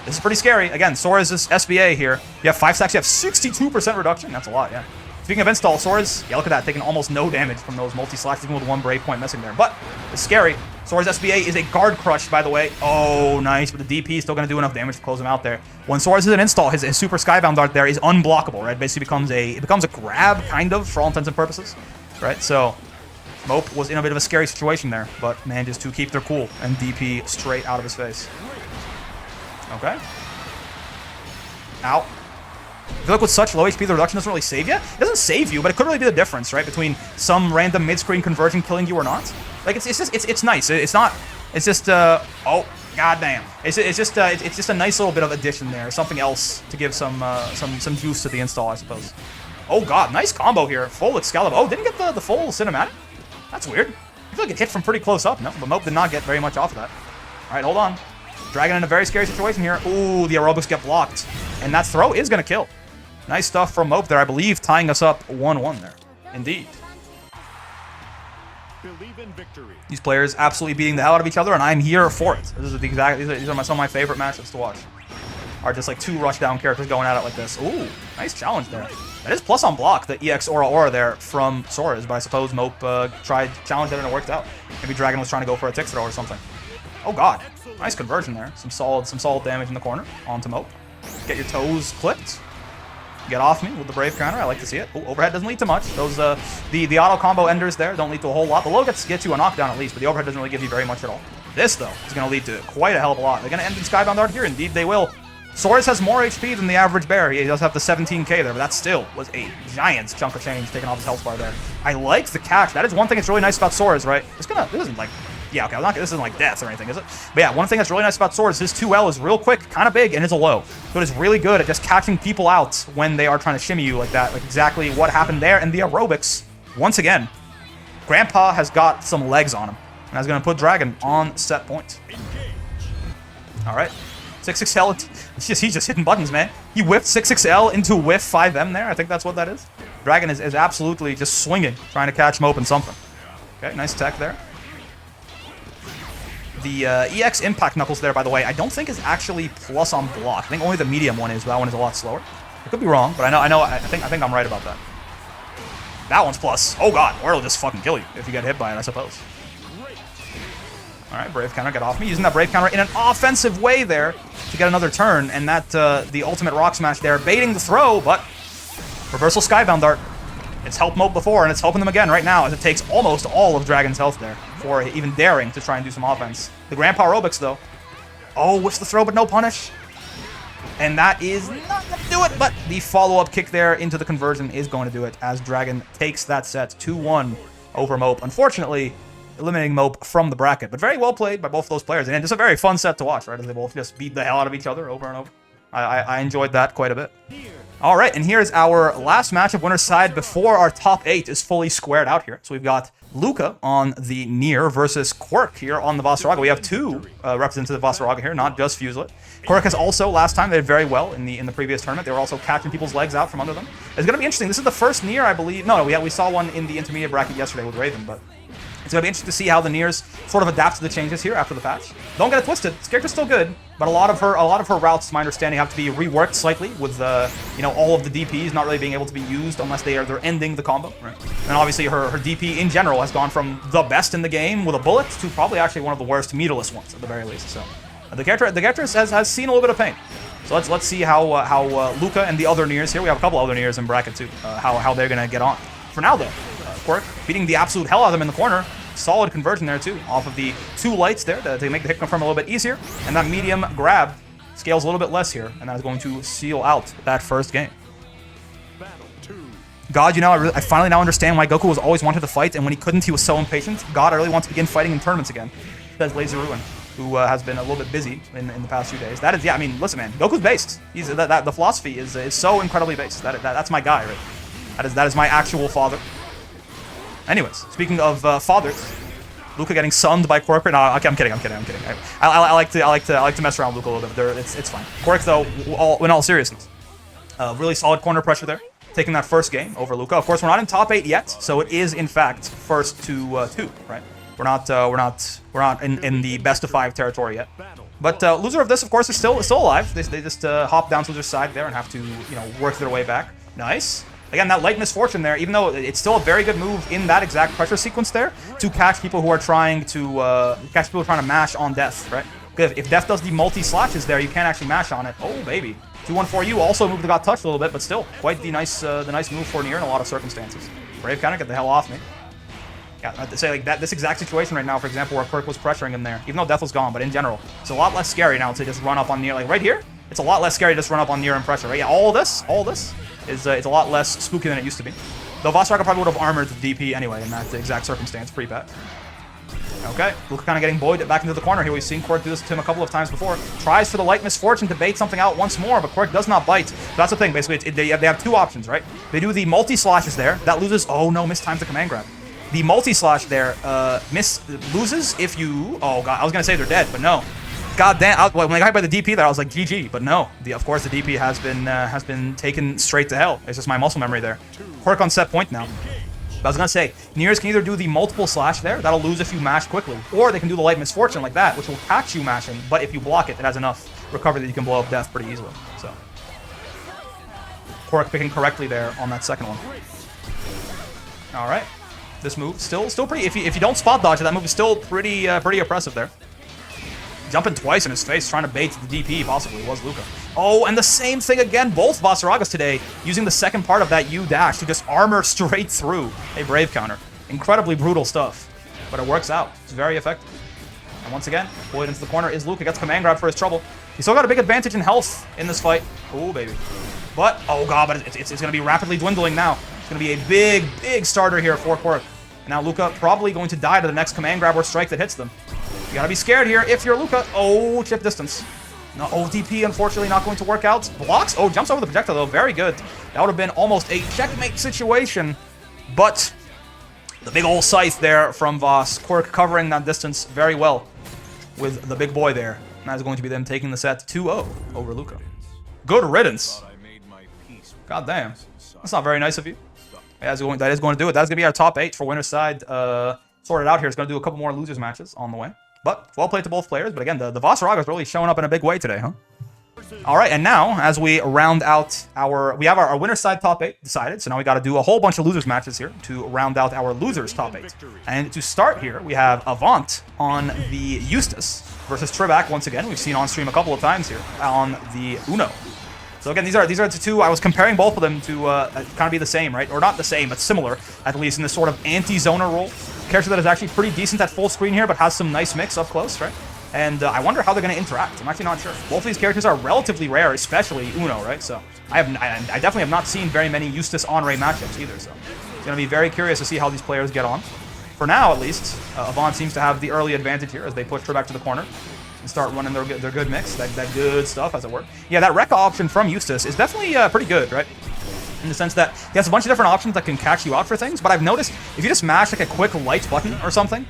this is pretty scary. Again, Sora's is SBA here. You have 5 stacks, you have 62% reduction. That's a lot, yeah. Speaking of install, Sora's, yeah, look at that, taking almost no damage from those multi-slacks, even with 1 brave point missing there. But it's scary. Sora's SBA is a guard crush, by the way. Oh, nice, but the DP is still going to do enough damage to close him out there. When Sora's is an install, his super skybound dart there is unblockable, right? Basically becomes a grab, kind of, for all intents and purposes, right? So Mope was in a bit of a scary situation there, but manages to keep their cool and DP straight out of his face. Okay. Ow. I feel like with such low HP, the reduction doesn't really save you. It doesn't save you, but it could really be the difference, right? Between some random mid-screen conversion killing you or not. Like, it's nice. It's not... It's just, oh, goddamn. It's just a nice little bit of addition there. Something else to give some juice to the install, I suppose. Oh, god. Nice combo here. Full Excalibur. Oh, didn't get the full cinematic? That's weird. I feel like it hit from pretty close up. No, but Mope did not get very much off of that. All right, hold on. Dragon in a very scary situation here. Ooh, the aerobics get blocked. And that throw is going to kill. Nice stuff from Mope there, I believe, tying us up 1-1 there. Indeed. These players absolutely beating the hell out of each other, and I'm here for it. This is these are some of my favorite matchups to watch. Are just like 2 rushdown characters going at it like this. Ooh, nice challenge there. That is plus on block, the EX Aura there from Sora's, but I suppose Mope tried challenge it and it worked out. Maybe Dragon was trying to go for a tick throw or something. Oh god, nice conversion there. Some solid damage in the corner onto Mope. Get your toes clipped. Get off me with the Brave counter. I like to see it. Ooh, overhead doesn't lead to much. Those the auto combo enders there don't lead to a whole lot. The low gets you a knockdown at least, but the overhead doesn't really give you very much at all. This though is going to lead to quite a hell of a lot. They're going to end in Skybound Art here. Indeed, they will. Sora's has more HP than the average bear. He does have the 17k there, but that still was a giant chunk of change taking off his health bar there. I like the catch. That is one thing that's really nice about Sora's, right? This isn't like... Yeah, okay, this isn't like death or anything, is it? But yeah, one thing that's really nice about Sora's, his 2L is real quick, kind of big, and is a low. So it is really good at just catching people out when they are trying to shimmy you like that. Like exactly what happened there. And the aerobics, once again, Grandpa has got some legs on him. And that's going to put Dragon on set point. All right. 6XL, he's just hitting buttons, man. He whiffed 6XL into whiff 5M there. I think that's what that is. Dragon is absolutely just swinging, trying to catch Mope in something. Okay, nice tech there. The EX Impact Knuckles there, by the way, I don't think is actually plus on block. I think only the medium one is, but that one is a lot slower. I could be wrong, but I think I'm right about that. That one's plus. Oh god, or it'll just fucking kill you if you get hit by it, I suppose. Alright, Brave Counter, get off me. Using that Brave Counter in an offensive way there to get another turn, and that, the ultimate Rock Smash there, baiting the throw, but Reversal Skybound Dart. It's helped Mope before, and it's helping them again right now, as it takes almost all of Dragon's health there, for even daring to try and do some offense. The Grandpa aerobics, though. Oh, whiffs the throw, but no punish. And that is not going to do it, but the follow-up kick there into the conversion is going to do it, as Dragon takes that set 2-1 over Mope. Unfortunately, eliminating Mope from the bracket, but very well played by both of those players, and just a very fun set to watch, right, as they both just beat the hell out of each other over and over. I enjoyed that quite a bit. All right, and here's our last match of winner's side before our top 8 is fully squared out here. So we've got Luca on the Nier versus Quirk here on the Vasaraga. We have 2 representatives of the Vasaraga here, not just Fuselet. Quirk has also, last time, they did very well in the previous tournament. They were also catching people's legs out from under them. It's going to be interesting. This is the first Nier, I believe. No, we saw one in the intermediate bracket yesterday with Raven, but It's going to be interesting to see how the Niers sort of adapt to the changes here after the patch. Don't get it twisted. This character's still good, but a lot of her routes, my understanding, have to be reworked slightly with you know, all of the DPs not really being able to be used unless they're ending the combo. Right. And obviously her DP in general has gone from the best in the game with a bullet to probably actually one of the worst meterless ones at the very least. So the character has seen a little bit of pain. So let's see how Luca and the other Niers here, we have a couple other Niers in bracket too, how they're gonna get on. For now though, Quirk beating the absolute hell out of them in the corner. Solid conversion there too, off of the 2 lights there to make the hit confirm a little bit easier. And that medium grab scales a little bit less here, and that is going to seal out that first game. God, you know, I finally now understand why Goku was always wanted to fight, and when he couldn't, he was so impatient. God, I really want to begin fighting in tournaments again. Says Lazy Ruin, who has been a little bit busy in the past few days. That is, yeah, I mean, listen, man, Goku's based. The philosophy is so incredibly based. That's my guy, right? That is my actual father. Anyways, speaking of fathers, Luca getting sunned by Quirk. No, okay, I'm kidding. I like to mess around with Luca a little bit. It's fine. Quirk, though, in all seriousness, really solid corner pressure there, taking that first game over Luca. Of course, we're not in top 8 yet, so it is in fact first to 2, right? We're not in the best of 5 territory yet. But loser of this, of course, is still alive. They just hop down to loser's side there and have to, you know, work their way back. Nice. Again, that light misfortune there, even though it's still a very good move in that exact pressure sequence there, to catch people who are trying to mash on Death, right? Because if Death does the multi-slashes there, you can't actually mash on it. Oh, baby. 2-1-4U, also a move that got touched a little bit, but still, quite the nice move for Nier in a lot of circumstances. Brave counter, get the hell off me. Yeah, I have to say, like, this exact situation right now, for example, where Quirk was pressuring him there, even though Death was gone, but in general, it's a lot less scary now to just run up on Nier. Like, right here, it's a lot less scary to just run up on Nier and pressure, right? Yeah, all this is it's a lot less spooky than it used to be. Though Vasaraga probably would have armored the DP anyway in that exact circumstance pre-patch. Okay, Luca kind of getting buoyed back into the corner here. We've seen Quirk do this to him a couple of times before. Tries for the light misfortune to bait something out once more, but Quirk does not bite. So that's the thing, basically. They have 2 options, right? They do the multi-slashes there. That loses. Oh no, mistimes the command grab. The multi-slash there loses if you... Oh god, I was going to say they're dead, but no. God damn, when I got by the DP there, I was like, GG, but no. Of course, the DP has been taken straight to hell. It's just my muscle memory there. Quirk on set point now. But I was going to say, Niers can either do the multiple slash there, that'll lose if you mash quickly, or they can do the light misfortune like that, which will catch you mashing, but if you block it, it has enough recovery that you can blow up Death pretty easily. So, Quirk picking correctly there on that second one. All right. This move still pretty. If you don't spot dodge it, that move is still pretty oppressive there. Jumping twice in his face, trying to bait the DP, possibly, was Luca. Oh, and the same thing again, both Vasaragas today, using the second part of that U dash to just armor straight through a Brave counter. Incredibly brutal stuff, but it works out. It's very effective. And once again, pulled into the corner is Luca, gets command grab for his trouble. He's still got a big advantage in health in this fight. Oh, baby. But, oh god, but it's going to be rapidly dwindling now. It's going to be a big starter here for Quirk. And now Luca probably going to die to the next command grab or strike that hits them. You gotta be scared here if you're Luca. Oh, chip distance. No, DP, unfortunately, not going to work out. Blocks. Oh, jumps over the projectile, though. Very good. That would have been almost a checkmate situation. But the big old scythe there from Voss. Quirk covering that distance very well with the big boy there. And that is going to be them taking the set 2-0 over Luca. Good riddance. God damn. That's not very nice of you. Yeah, that is going to do it. That's going to be our top 8 for winner's side. Sorted out here. It's going to do a couple more losers matches on the way. But well played to both players. But again, the Vasaraga is really showing up in a big way today, huh? All right, and now as we round out we have our winner's side top 8 decided. So now we got to do a whole bunch of losers matches here to round out our losers top 8. And to start here, we have Avant on the Eustace versus Tribak once again. We've seen on stream a couple of times here on the Uno. So again, these are the 2. I was comparing both of them to kind of be the same, right? Or not the same, but similar, at least in this sort of anti-zoner role. Character that is actually pretty decent at full screen here, but has some nice mix up close, right? And I wonder how they're going to interact. I'm actually not sure. Both of these characters are relatively rare, especially Uno, right? So I definitely have not seen very many Eustace on-ray matchups either. So it's going to be very curious to see how these players get on. For now, at least, Avant seems to have the early advantage here as they push her back to the corner and start running their good mix, that good stuff, as it were. Yeah, that Rekka option from Eustace is definitely pretty good, right? in the sense that he has a bunch of different options that can catch you out for things, but I've noticed if you just mash like a quick light button or something,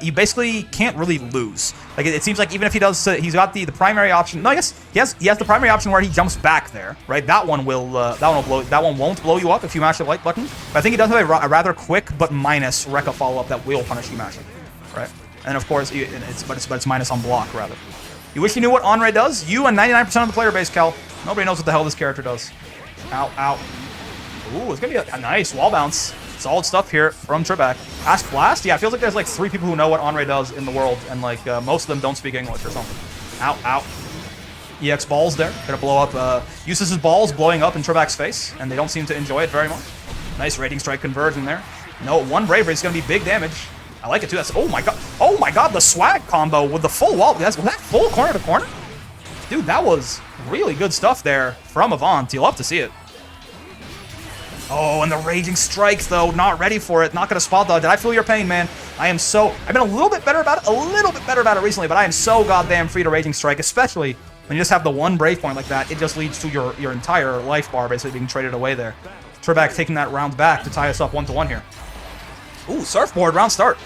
you basically can't really lose. Like it seems like even if he does, he's got the primary option. No, I guess he has the primary option where he jumps back there, right? That one won't blow you up if you mash the light button. But I think he does have a rather quick but minus Rekka follow-up that will punish you mashing, right? And of course, it's minus on block rather. You wish you knew what Andre does? You and 99% of the player base, Kel. Nobody knows what the hell this character does. Ow, ow. Ooh, it's gonna be a nice wall bounce. Solid stuff here from Trebek. Ask Blast? Yeah, it feels like there's like 3 people who know what Andre does in the world, and like most of them don't speak English or something. Ow, ow. EX balls there. Gonna blow up Eustace's balls blowing up in Trebek's face, and they don't seem to enjoy it very much. Nice rating strike conversion there. No, 1 bravery is gonna be big damage. I like it too. That's oh my god, the swag combo with the full wall. Was that full corner to corner? Dude, that was really good stuff there from Avant. You love to see it. Oh, and the raging strike though, not ready for it. Not gonna spot dodge. Did I feel your pain, man? I've been a little bit better about it, recently, but I am so goddamn free to raging strike, especially when you just have the 1 brave point like that. It just leads to your entire life bar basically being traded away there. Trebek taking that round back to tie us up 1-1 here. Ooh, surfboard round start.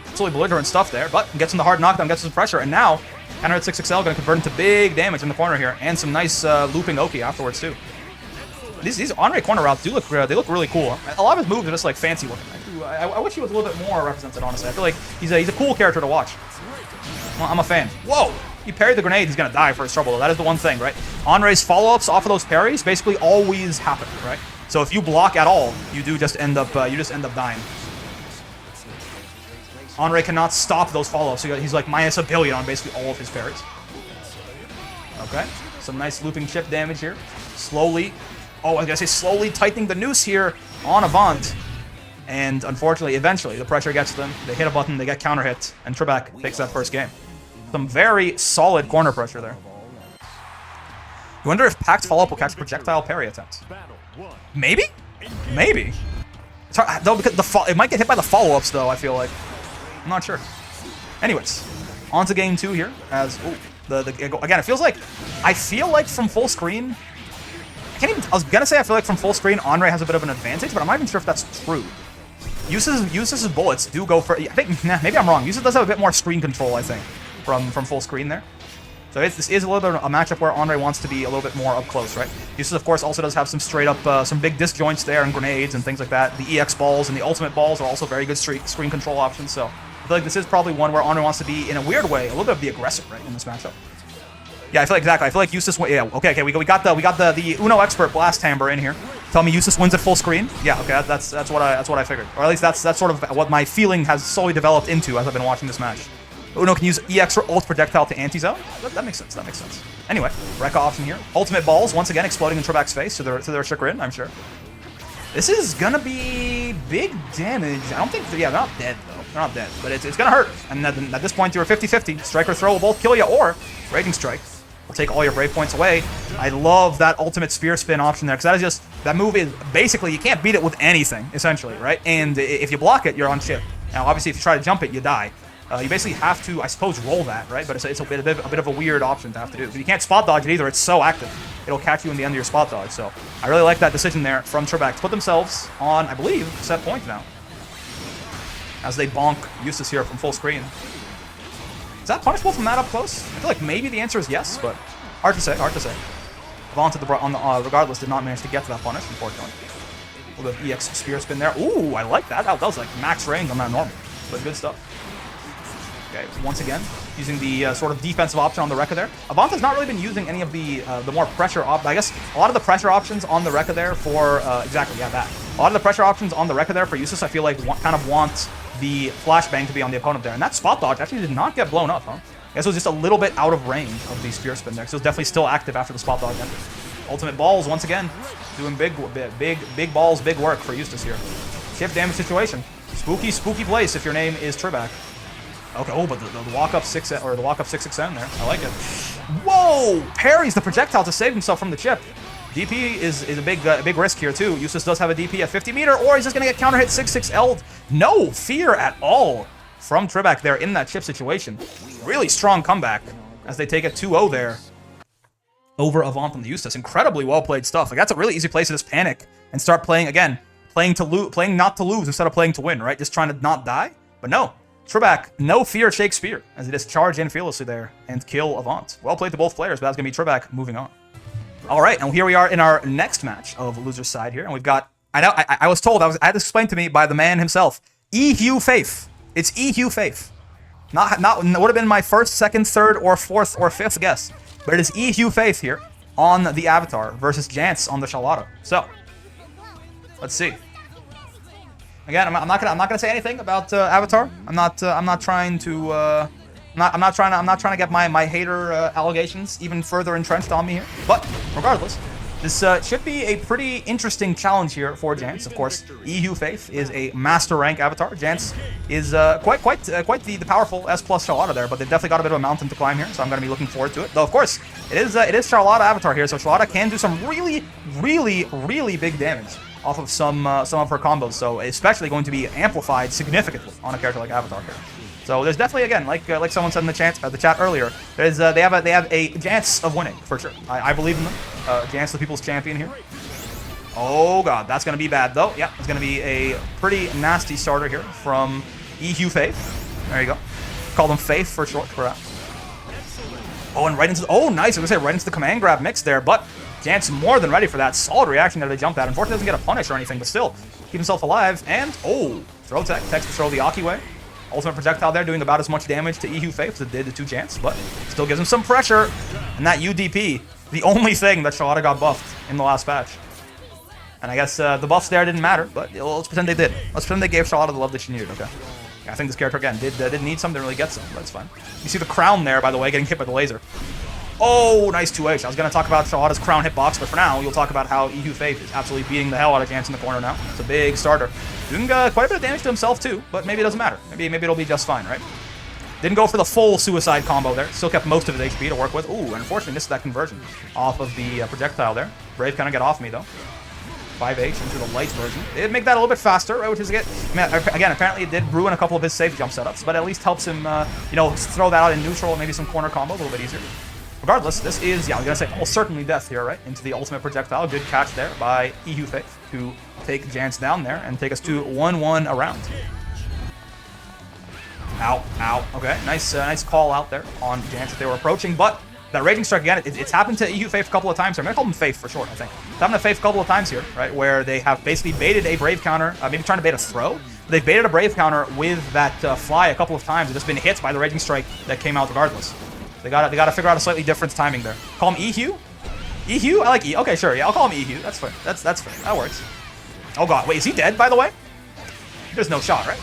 Absolutely belligerent stuff there, but gets in the hard knockdown, gets some pressure, and now counter at 6XL going to convert into big damage in the corner here, and some nice looping Oki afterwards too. These Andre corner routes do look really cool. A lot of his moves are just like fancy looking. I wish he was a little bit more represented, honestly. I feel like he's a cool character to watch. I'm a fan. Whoa! He parried the grenade, he's gonna die for his trouble though. That is the one thing, right? Andre's follow-ups off of those parries basically always happen, right? So if you block at all, you just end up dying. Andre cannot stop those follow-ups, so he's like minus -1 billion on basically all of his parries. Okay, some nice looping chip damage here. Slowly, I was gonna say slowly tightening the noose here on Avant. And unfortunately, eventually, the pressure gets to them. They hit a button, they get counter hit, and Trebek takes that first game. Some very solid corner pressure there. You wonder if Pact follow-up will catch projectile parry attempts. Maybe? Maybe. It's hard, though, because it might get hit by the follow-ups, though, I feel like. I'm not sure. Anyways, on to game 2 here. As again, it feels like I feel like from full screen. I was gonna say I feel like from full screen, Andre has a bit of an advantage, but I'm not even sure if that's true. Eustace's bullets do go for. I think maybe I'm wrong. Eustace does have a bit more screen control, I think, from full screen there. So this is a little bit of a matchup where Andre wants to be a little bit more up close, right? Eustace, of course, also does have some straight up, some big disjoints there and grenades and things like that. The EX balls and the ultimate balls are also very good screen control options. So I feel like this is probably one where Andre wants to be, in a weird way, a little bit of the aggressor, right, in this matchup. Yeah, I feel like exactly. I feel like Eustace. Yeah, okay. We got the Uno expert Blast Timbre in here. Tell me Eustace wins at full screen. Yeah, okay. That's what I figured, or at least that's sort of what my feeling has slowly developed into as I've been watching this match. Uno can use EX or ult projectile to anti-zone. That makes sense. That makes sense. Anyway, Rekka option here. Ultimate balls once again exploding in Trebek's face to their chagrin, I'm sure. This is gonna be big damage. I don't think. Yeah, they're not dead though. They're not dead, but it's gonna hurt. And at this point, you're 50-50. Strike or throw will both kill you, or Raging Strike will take all your brave points away. I love that ultimate spear spin option there, because that move is basically, you can't beat it with anything, essentially, right? And if you block it, you're on chip. Now, obviously, if you try to jump it, you die. You basically have to, I suppose, roll that, right? But it's a bit of a weird option to have to do. Because you can't spot dodge it either. It's so active. It'll catch you in the end of your spot dodge. So I really like that decision there from Trebek to put themselves on, I believe, set point now. As they bonk Eustace here from full screen. Is that punishable from that up close? I feel like maybe the answer is yes, but hard to say, hard to say. Avant regardless did not manage to get to that punish, unfortunately. A little bit of EX spear spin there. Ooh, I like that. That was like max range on that normal, but good stuff. Okay, once again, using the sort of defensive option on the Rekka there. Avant has not really been using any of the more pressure I guess a lot of the pressure options on the Rekka there for, exactly, yeah, that. A lot of the pressure options on the Rekka there for Eustace, I feel like kind of want the flashbang to be on the opponent there. And that spot dodge actually did not get blown up, huh? I guess it was just a little bit out of range of the spear spin there. So it was definitely still active after the spot dodge ended. Ultimate balls, once again, doing big balls, big work for Eustace here. Chip damage situation. Spooky, spooky place if your name is Trebek. Okay, oh, but the walk-up 6XN there. I like it. Whoa! Parries the projectile to save himself from the chip. DP is a big risk here, too. Eustace does have a DP at 50 meter, or he's just going to get counter-hit 6-6L'd. No fear at all from Trebek there in that chip situation. Really strong comeback as they take it 2-0 there. over Avant on the UPSETS. Incredibly well played stuff. Like, that's a really easy place to just panic and start playing again, playing not to lose instead of playing to win, right? Just trying to not die. But no, Trebek, no fear Shakespeare, as he just charge in fearlessly there and kill Avant. Well played to both players, but that's gonna be Trebek moving on. All right, and here we are in our next match of loser's side here, and we've got. I was told, I had this explained to me by the man himself. E-Hugh Faith. It's E-Hugh Faith. Not would have been my first, second, third, or fourth, or fifth guess. But it is E-Hugh Faith here on the Avatar versus Jance on the Charlotta. So, let's see. Again, I'm not gonna say anything about Avatar. I'm not trying to get my hater allegations even further entrenched on me here. But regardless, this should be a pretty interesting challenge here for Jance. Of course, E-Hugh Faith is a master rank Avatar. Jance is quite the powerful S+ Charlotta there, but they've definitely got a bit of a mountain to climb here, so I'm going to be looking forward to it. Though, of course, it is Charlotta Avatar here, so Charlotta can do some really big damage off of some of her combos, so especially going to be amplified significantly on a character like Avatar here. So there's definitely, again, like someone said in the chat earlier, there's they have a chance of winning for sure. I believe in them. Jance, the people's champion here. Oh god, that's gonna be bad though. Yeah, it's gonna be a pretty nasty starter here from E-Hugh Faith. There you go. Call them Faith for short, perhaps. Oh, and right into nice. I was gonna say right into the command grab mix there, but Jance more than ready for that. Solid reaction that they jumped at. Unfortunately, doesn't get a punish or anything, but still keep himself alive. And throw tech to throw the Aki way. Ultimate projectile there doing about as much damage to E-Hugh Faith as it did to Jance, but still gives him some pressure. And that UDP, the only thing that Charlotta got buffed in the last patch. And I guess the buffs there didn't matter, but let's pretend they did. Let's pretend they gave Charlotta the love that she needed, okay? Yeah, I think this character, again, did need some, didn't really get some, but it's fine. You see the crown there, by the way, getting hit by the laser. Oh, nice 2H. I was going to talk about Charlotta's crown hitbox, but for now, you'll talk about how E-Hugh Faith is absolutely beating the hell out of Jance in the corner now. It's a big starter. Doing quite a bit of damage to himself, too, but maybe it doesn't matter. Maybe it'll be just fine, right? Didn't go for the full suicide combo there. Still kept most of his HP to work with. Ooh, and unfortunately missed that conversion off of the projectile there. Brave kind of get off me, though. 5H into the light version. It did make that a little bit faster, right? Which is, again, apparently it did ruin a couple of his safe jump setups, but at least helps him, throw that out in neutral, maybe some corner combo, a little bit easier. Regardless, this is, I was going to say, almost certainly death here, right? Into the ultimate projectile. Good catch there by E-Hugh Faith to take Jance down there and take us to 1-1 around. Ow. Okay, nice call out there on Jance that they were approaching, but that Raging Strike, again, it's happened to E-Hugh Faith a couple of times here. I'm going to call them Faith for short, I think. It's happened to Faith a couple of times here, right, where they have basically baited a Brave counter, maybe trying to bait a throw. They've baited a Brave counter with that fly a couple of times and just been hit by the Raging Strike that came out regardless. They gotta figure out a slightly different timing there. Call him E-Hugh? E-Hugh? I like E. Okay, sure, yeah, I'll call him E-Hugh. That's fair. That's fair. That works. Oh god, wait, is he dead, by the way? There's no shot, right?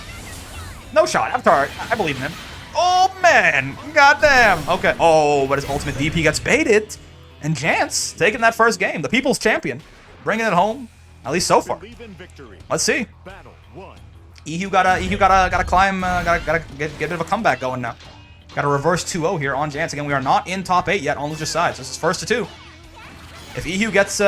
No shot. Avatar, I believe in him. Oh, man. Goddamn. Okay. Oh, but his ultimate DP gets baited. And Jance taking that first game. The people's champion. Bringing it home. At least so far. Let's see. E-Hugh gotta climb. Gotta get a bit of a comeback going now. Got a reverse 2-0 here on Jance. Again, we are not in top 8 yet on loser's side. So this is first to 2. If E-Hugh gets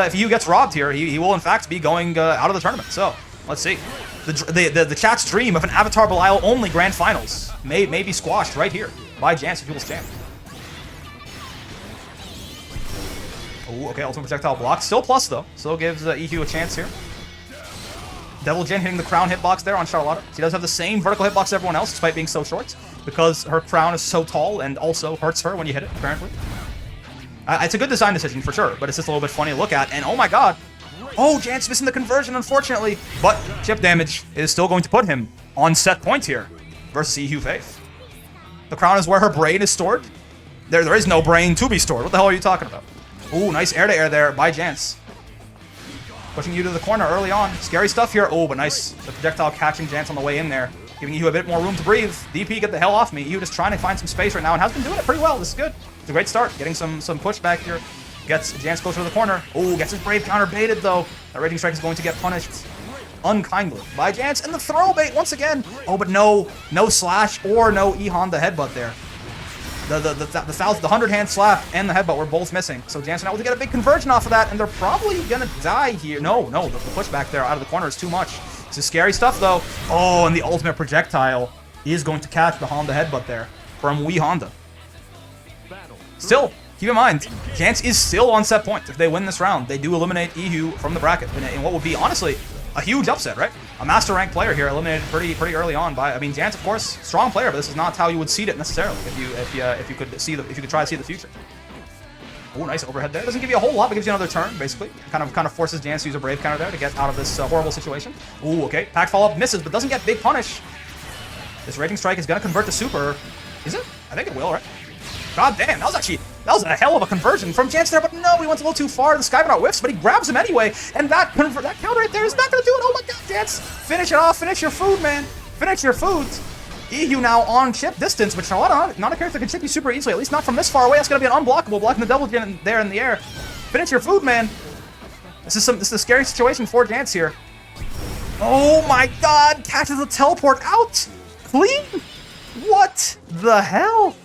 robbed here, he will in fact be going out of the tournament. So let's see. The chat's dream of an Avatar Belial only grand finals may be squashed right here by Jance, the people's champ. Oh, okay, ultimate projectile block. Still plus though. Still gives E-Hugh a chance here. Devil Jin hitting the crown hitbox there on Charlotta. She does have the same vertical hitbox as everyone else, despite being so short, because her crown is so tall and also hurts her when you hit it, apparently. It's a good design decision for sure, but it's just a little bit funny to look at. And oh my god. Oh, Jance missing the conversion, unfortunately. But chip damage is still going to put him on set point here versus E-Hugh Faith. The crown is where her brain is stored. There is no brain to be stored. What the hell are you talking about? Ooh, nice air-to-air there by Jance. Pushing you to the corner early on. Scary stuff here. Oh, but nice. The projectile catching Jance on the way in there. Giving you a bit more room to breathe. DP, get the hell off me. You just trying to find some space right now and has been doing it pretty well. This is good. It's a great start. Getting some pushback here. Gets Jance closer to the corner. Oh, gets his Brave counter baited though. That Raging Strike is going to get punished unkindly by Jance. And the throw bait once again. Oh, but no slash or no E-Honda headbutt there. The 100-hand slap and the headbutt were both missing. So Jance now able to get a big conversion off of that, and they're probably gonna die here. No, the pushback there out of the corner is too much. This is scary stuff though. Oh, and the ultimate projectile is going to catch the Honda headbutt there from Wii Honda. Still Keep in mind, Jance is still on set point. If they win this round, they do eliminate EU from the bracket in what would be, honestly, a huge upset, right? A master rank player here eliminated pretty early on by, I mean, Jance, of course, strong player, but this is not how you would seed it necessarily if you could try to see the future. Oh, nice overhead there. Doesn't give you a whole lot, but gives you another turn, basically. Kind of forces Jance to use a Brave counter there to get out of this horrible situation. Ooh, okay. Pack follow-up misses, but doesn't get big punish. This Raging Strike is going to convert to super. Is it? I think it will, right? God damn, that was a hell of a conversion from Jance there, but no, he went a little too far. The Skybound whiffs, but he grabs him anyway, and that counter right there is not going to do it. Oh my god, Jance. Finish it off. Finish your food, man. Finish your food. EU now on chip distance, which not a character can chip you super easily, at least not from this far away. That's going to be an unblockable, blocking the double gen there in the air. Finish your food, man. This is a scary situation for Jance here. Oh my god, catches the teleport out. Clean? What the hell?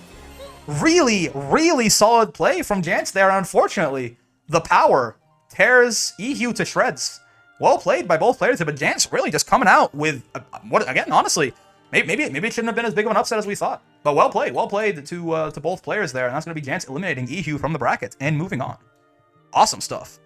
Really solid play from Jance there. Unfortunately, the power tears EU to shreds. Well played by both players, but Jance really just coming out with, what again, honestly, maybe it shouldn't have been as big of an upset as we thought. But well played to both players there, and that's going to be Jance eliminating EU from the bracket and moving on. Awesome stuff.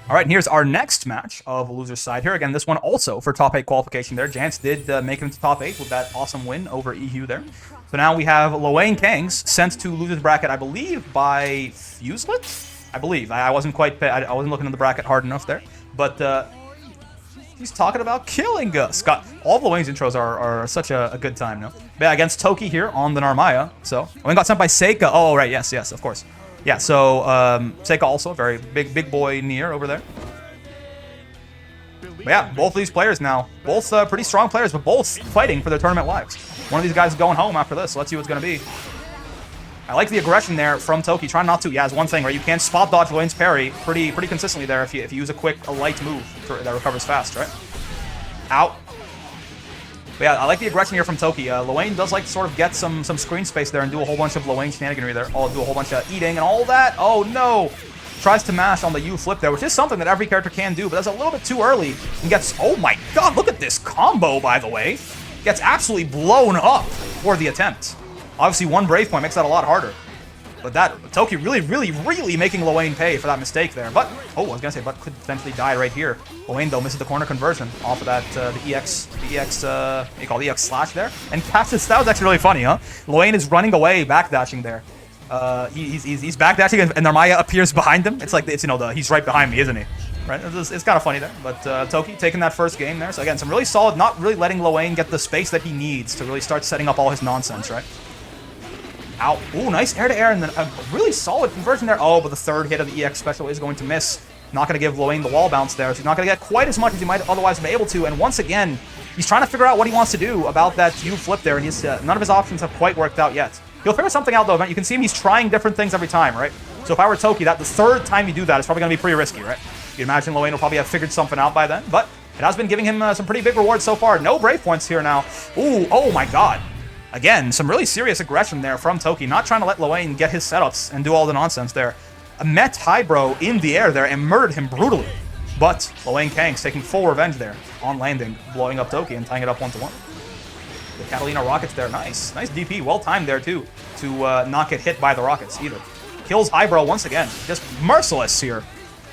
All right, and here's our next match of the loser's side here. Again, this one also for top 8 qualification there. Jance did make him to top 8 with that awesome win over EU there. So now we have Loane Kangs sent to loser's bracket, I believe, by Fuselet? I believe. I wasn't looking at the bracket hard enough there. But he's talking about killing us. God, all of Loane's intros are such a good time, no? But yeah, against Toki here on the Narmaya. So, Loane got sent by Seika. Oh, right, yes, of course. Yeah, so Seika also, very big boy near over there. But yeah, both of these players now, both pretty strong players, but both fighting for their tournament lives. One of these guys is going home after this, so let's see what it's going to be. I like the aggression there from Toki, trying not to. Yeah, it's one thing, right? You can spot dodge Loane's parry pretty consistently there if you use a light move that recovers fast, right? Out. But yeah, I like the aggression here from Toki. Loane does like to sort of get some screen space there and do a whole bunch of Loane shenaniganry there. Oh, do a whole bunch of eating and all that. Oh no! Tries to mash on the U flip there, which is something that every character can do, but that's a little bit too early. And gets, oh my god, look at this combo, by the way. Gets absolutely blown up for the attempt. Obviously, one Brave point makes that a lot harder. But that, Toki really making Loane pay for that mistake there. But, oh, I was gonna say, but could potentially die right here. Loane, though, misses the corner conversion off of that, the EX slash there. And catches, that was actually really funny, huh? Loane is running away, backdashing there. He's backdashing, and Narmaya appears behind him. It's like, he's right behind me, isn't he? Right? It's kind of funny there. But Toki taking that first game there. So again, some really solid, not really letting Loane get the space that he needs to really start setting up all his nonsense, right? Out. Ooh, nice air-to-air, and then a really solid conversion there. Oh, but the third hit of the EX special is going to miss. Not going to give Loane the wall bounce there, so he's not going to get quite as much as he might otherwise be able to. And once again, he's trying to figure out what he wants to do about that U flip there, and none of his options have quite worked out yet. He'll figure something out, though. You can see him, he's trying different things every time, right? So if I were Toki, the third time you do that is probably going to be pretty risky, right? You'd imagine Loane will probably have figured something out by then, but it has been giving him some pretty big rewards so far. No Brave points here now. Ooh, oh my god. Again, some really serious aggression there from Toki, not trying to let Loane get his setups and do all the nonsense there. Met Hybro in the air there and murdered him brutally. But Loane Kangs taking full revenge there on landing, blowing up Toki and tying it up 1-1. The Catalina rockets there, nice DP, well timed there too, to not get hit by the rockets either. Kills Hybro once again, just merciless here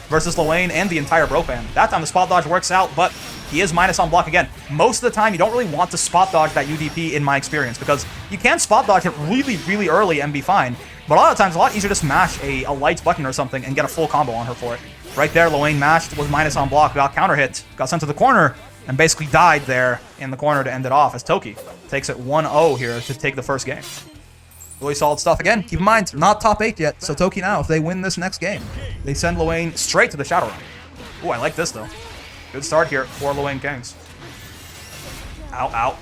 versus Loane and the entire Bro fan. That time the spot dodge works out, but he is minus on block again. Most of the time, you don't really want to spot dodge that UDP in my experience, because you can spot dodge it really early and be fine, but a lot of times, a lot easier to smash a light button or something and get a full combo on her for it. Right there, Loane mashed, was minus on block, got counter hit, got sent to the corner, and basically died there in the corner to end it off as Toki takes it 1-0 here to take the first game. Really solid stuff. Again, keep in mind, not top 8 yet, so Toki now, if they win this next game, they send Loane straight to the Shadow Realm. Ooh, I like this, though. Good start here for Loane Kangs. Ow.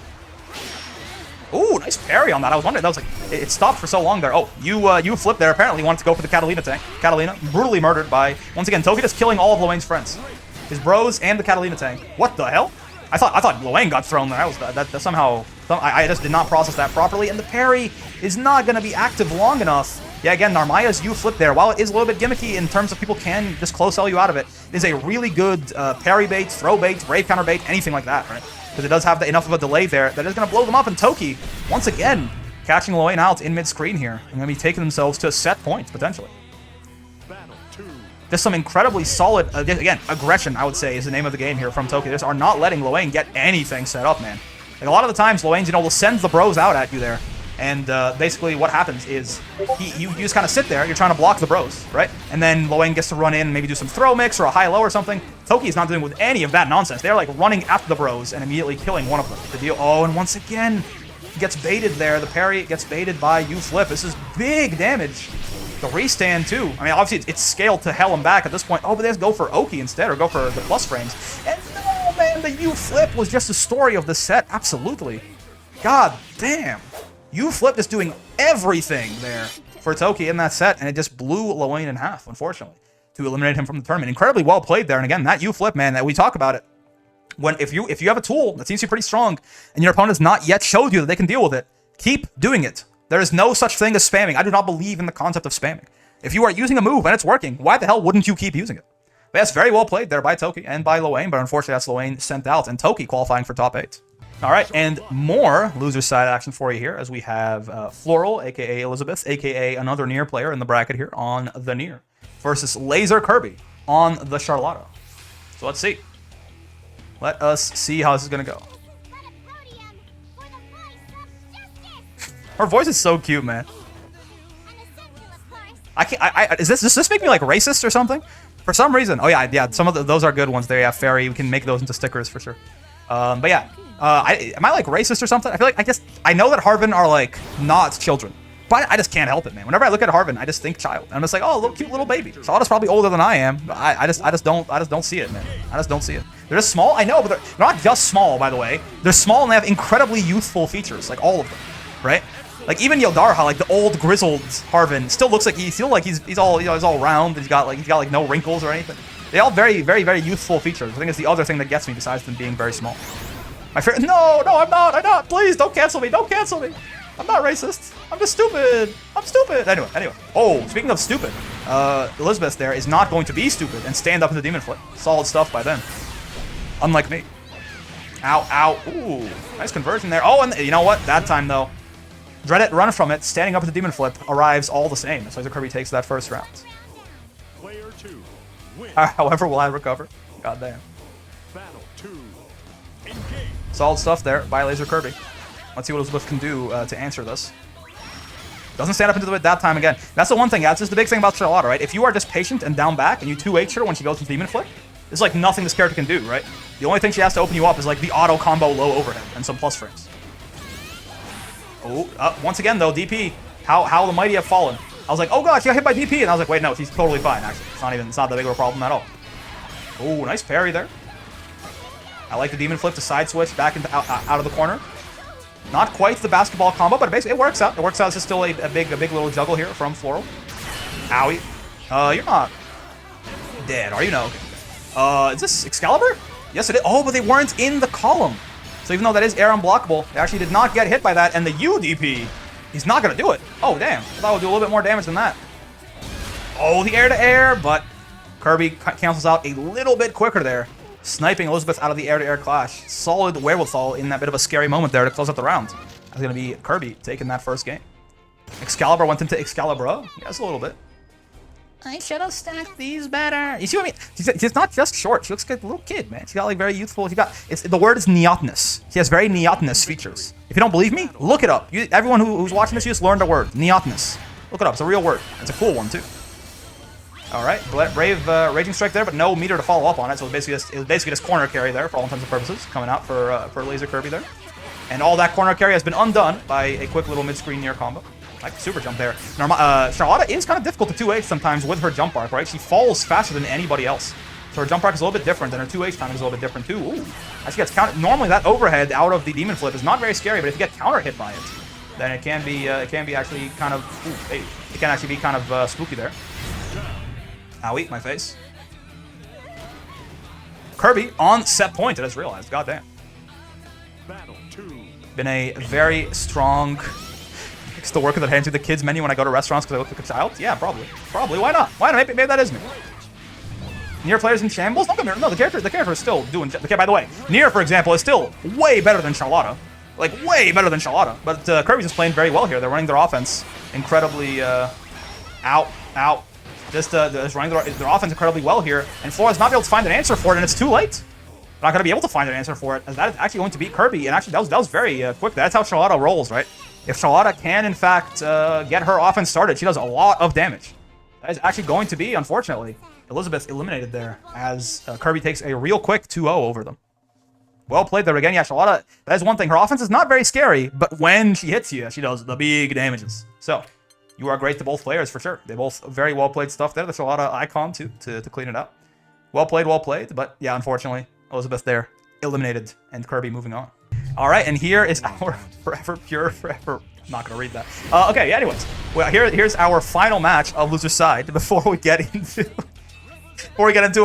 Ooh, nice parry on that. I was wondering, that was like, it stopped for so long there. Oh, you flipped there. Apparently wanted to go for the Catalina tank. Catalina, brutally murdered by, once again, Toki just killing all of Loane's friends. His bros and the Catalina tank. What the hell? I thought Loane got thrown there. That somehow, I just did not process that properly. And the parry is not going to be active long enough. Yeah, again, Narmaya's U flip there, while it is a little bit gimmicky in terms of people can just close sell you out of it, is a really good parry bait, throw bait, brave counter bait, anything like that, right? Because it does have enough of a delay there that is going to blow them up. And Toki, once again, catching Loane out in mid-screen here, and going to be taking themselves to a set point, potentially. Just some incredibly solid, again, aggression, I would say, is the name of the game here from Toki. They just are not letting Loane get anything set up, man. Like, a lot of the times, Loane's, will send the bros out at you there. And basically what happens is you just kind of sit there, you're trying to block the bros, right? And then Loane gets to run in and maybe do some throw mix or a high-low or something. Toki is not dealing with any of that nonsense. They're like running after the bros and immediately killing one of them. The deal. Oh, and once again, he gets baited there. The parry gets baited by U-Flip. This is big damage. The restand too. I mean, obviously it's scaled to hell and back at this point. Oh, but they just go for Oki instead, or go for the plus frames. And no, man, the U-Flip was just the story of the set. Absolutely. God damn. U-Flip is doing everything there for Toki in that set, and it just blew Loane in half, unfortunately, to eliminate him from the tournament. Incredibly well played there, and again, that U-Flip, man, that we talk about it. If you have a tool that seems to be pretty strong, and your opponent has not yet showed you that they can deal with it, keep doing it. There is no such thing as spamming. I do not believe in the concept of spamming. If you are using a move and it's working, why the hell wouldn't you keep using it? But that's very well played there by Toki and by Loane, but unfortunately that's Loane sent out, and Toki qualifying for top 8. All right, and more loser side action for you here as we have Floral, a.k.a. Elizabeth, a.k.a. another Nier player in the bracket here on the Nier, versus Laser Kirby on the Charlotta. So let's see. Let us see how this is going to go. Her voice is so cute, man. Does this make me like racist or something? For some reason. Oh yeah, some of those are good ones there. Yeah, Fairy, we can make those into stickers for sure. But yeah. Am I like racist or something? I feel like I know that Harvin are like not children, but I just can't help it, man. Whenever I look at Harvin, I just think child. And I'm just like, oh, little cute little baby. Charlotta's probably older than I am. But I just don't see it, man. I just don't see it. They're just small. I know, but they're not just small, by the way. They're small and they have incredibly youthful features, like all of them, right? Like even Yodarha, like the old grizzled Harvin, still looks like he's all round. He's got like no wrinkles or anything. They all very, very, very youthful features. I think it's the other thing that gets me besides them being very small. My favorite. No, I'm not. Please don't cancel me. Don't cancel me. I'm not racist. I'm just stupid. I'm stupid. Anyway. Oh, speaking of stupid, Elizabeth there is not going to be stupid and stand up in the demon flip. Solid stuff by them. Unlike me. Ow. Ooh, nice conversion there. Oh, and you know what? That time though, dread it, run from it. Standing up at the demon flip arrives all the same. So Kirby takes that first round. Player 2 win. However, will I recover? God damn. Battle 2. Engage. Solid stuff there by Laser Kirby. Let's see what Elizabeth can do to answer this. Doesn't stand up into it that time again. That's the one thing. That's just the big thing about Charlotta, right? If you are just patient and down back and you 2H her when she goes into Demon Flip, it's like nothing this character can do, right? The only thing she has to open you up is like the auto combo low overhead and some plus frames. Oh, once again though, DP, how the mighty have fallen. I was like, oh god, she got hit by DP, and I was like, wait, no, she's totally fine, actually. It's not that big of a problem at all. Oh, nice parry there. I like the Demon Flip to side switch back into out of the corner. Not quite the basketball combo, but basically it works out. It works out. It's just still a big little juggle here from Floral. Owie. You're not dead, are you? No. Is this Excalibur? Yes, it is. Oh, but they weren't in the column. So even though that is air unblockable, they actually did not get hit by that. And the UDP, he's not going to do it. Oh, damn. I thought it would do a little bit more damage than that. Oh, the air-to-air, but Kirby cancels out a little bit quicker there. Sniping Elizabeth out of the air-to-air clash. Solid wherewithal in that bit of a scary moment there to close out the round. That's going to be Kirby taking that first game. Excalibur went into Excalibur. Yes, a little bit. I should have stacked these better. You see what I mean? She's not just short. She looks like a little kid, man. She got like very youthful. The word is neotness. She has very neotness features. If you don't believe me, look it up. Everyone who's watching this, you just learned a word. Neotness. Look it up. It's a real word. It's a cool one too. All right, brave Raging Strike there, but no meter to follow up on it. So it was basically just corner carry there for all intents and purposes, coming out for Laser Kirby there. And all that corner carry has been undone by a quick little mid-screen near combo. Like super jump there. Charlotta is kind of difficult to 2H sometimes with her jump arc, right? She falls faster than anybody else. So her jump arc is a little bit different, and her 2H timing is a little bit different too. Ooh, she gets counter. Normally that overhead out of the Demon Flip is not very scary, but if you get counter hit by it, then it can be actually kind of it can actually be kind of spooky there. Owie, my face. Kirby on set point, I just realized. Goddamn. Battle 2. Been a very strong. Still working that hand through the kids menu when I go to restaurants because I look like a child? Yeah, probably. Probably. Why not? Why not? Maybe that is me. Nier players in shambles? Don't get me wrong. No, the character is still doing. Okay, by the way, Nier, for example, is still way better than Charlotta. Like, way better than Charlotta. But Kirby's just playing very well here. They're running their offense incredibly. Out. just running their offense incredibly well here. And Flores not be able to find an answer for it, and it's too late. Not going to be able to find an answer for it, as that is actually going to beat Kirby. And actually, that was very quick. That's how Charlotta rolls, right? If Charlotta can, in fact, get her offense started, she does a lot of damage. That is actually going to be, unfortunately, Elizabeth eliminated there, as Kirby takes a real quick 2-0 over them. Well played there again. Yeah, Charlotta, that is one thing. Her offense is not very scary, but when she hits you, she does the big damages. So, you are great to both players, for sure. They both very well played stuff there. The Charlotta icon, too, to clean it up. Well played, but yeah, unfortunately, Elizabeth there eliminated, and Kirby moving on. All right, and here is our forever I'm not gonna read that. Okay, yeah, anyways, well, here's our final match of loser side before we get into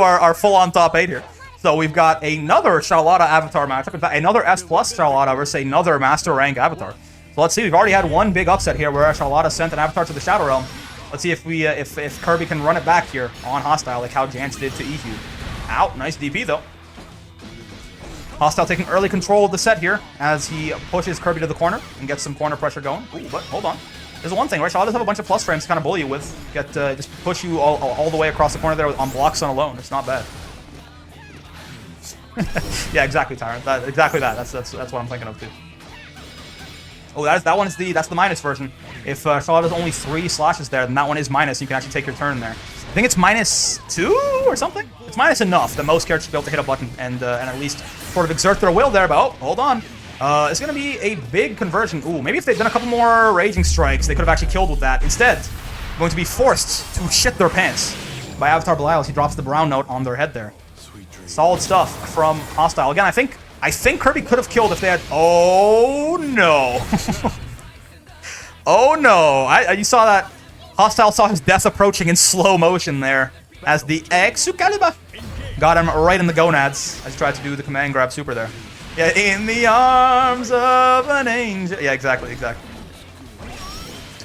our full-on top 8 here. So we've got another Charlotta avatar matchup. In fact, another S+ Charlotta versus another master rank avatar. So let's see. We've already had one big upset here where Charlotta sent an avatar to the Shadow Realm. Let's see if we if Kirby can run it back here on Hostile, like how Jance did to EQ. Ow, nice DP though. Hostile taking early control of the set here as he pushes Kirby to the corner and gets some corner pressure going. Ooh, but hold on. There's one thing, right? Charlotte does have a bunch of plus frames to kind of bully you with. Just push you all the way across the corner there on block stun alone. It's not bad. Yeah, exactly, Tyrant. Exactly that. That's what I'm thinking of too. Oh, that's the minus version. If Charlotte has only 3 slashes there, then that one is minus. You can actually take your turn there. I think it's -2 or something. It's minus enough that most characters should be able to hit a button and at least sort of exert their will there. But oh, hold on. It's going to be a big conversion. Ooh, maybe if they'd done a couple more Raging Strikes, they could have actually killed with that. Instead, going to be forced to shit their pants by Avatar Belial as he drops the brown note on their head there. Solid stuff from Hostile. Again, I think Kirby could have killed if they had... Oh, no. Oh, no. You saw that. Hostile saw his death approaching in slow motion there as the Excalibur got him right in the gonads as he tried to do the command grab super there. Yeah, in the arms of an angel. Yeah, exactly.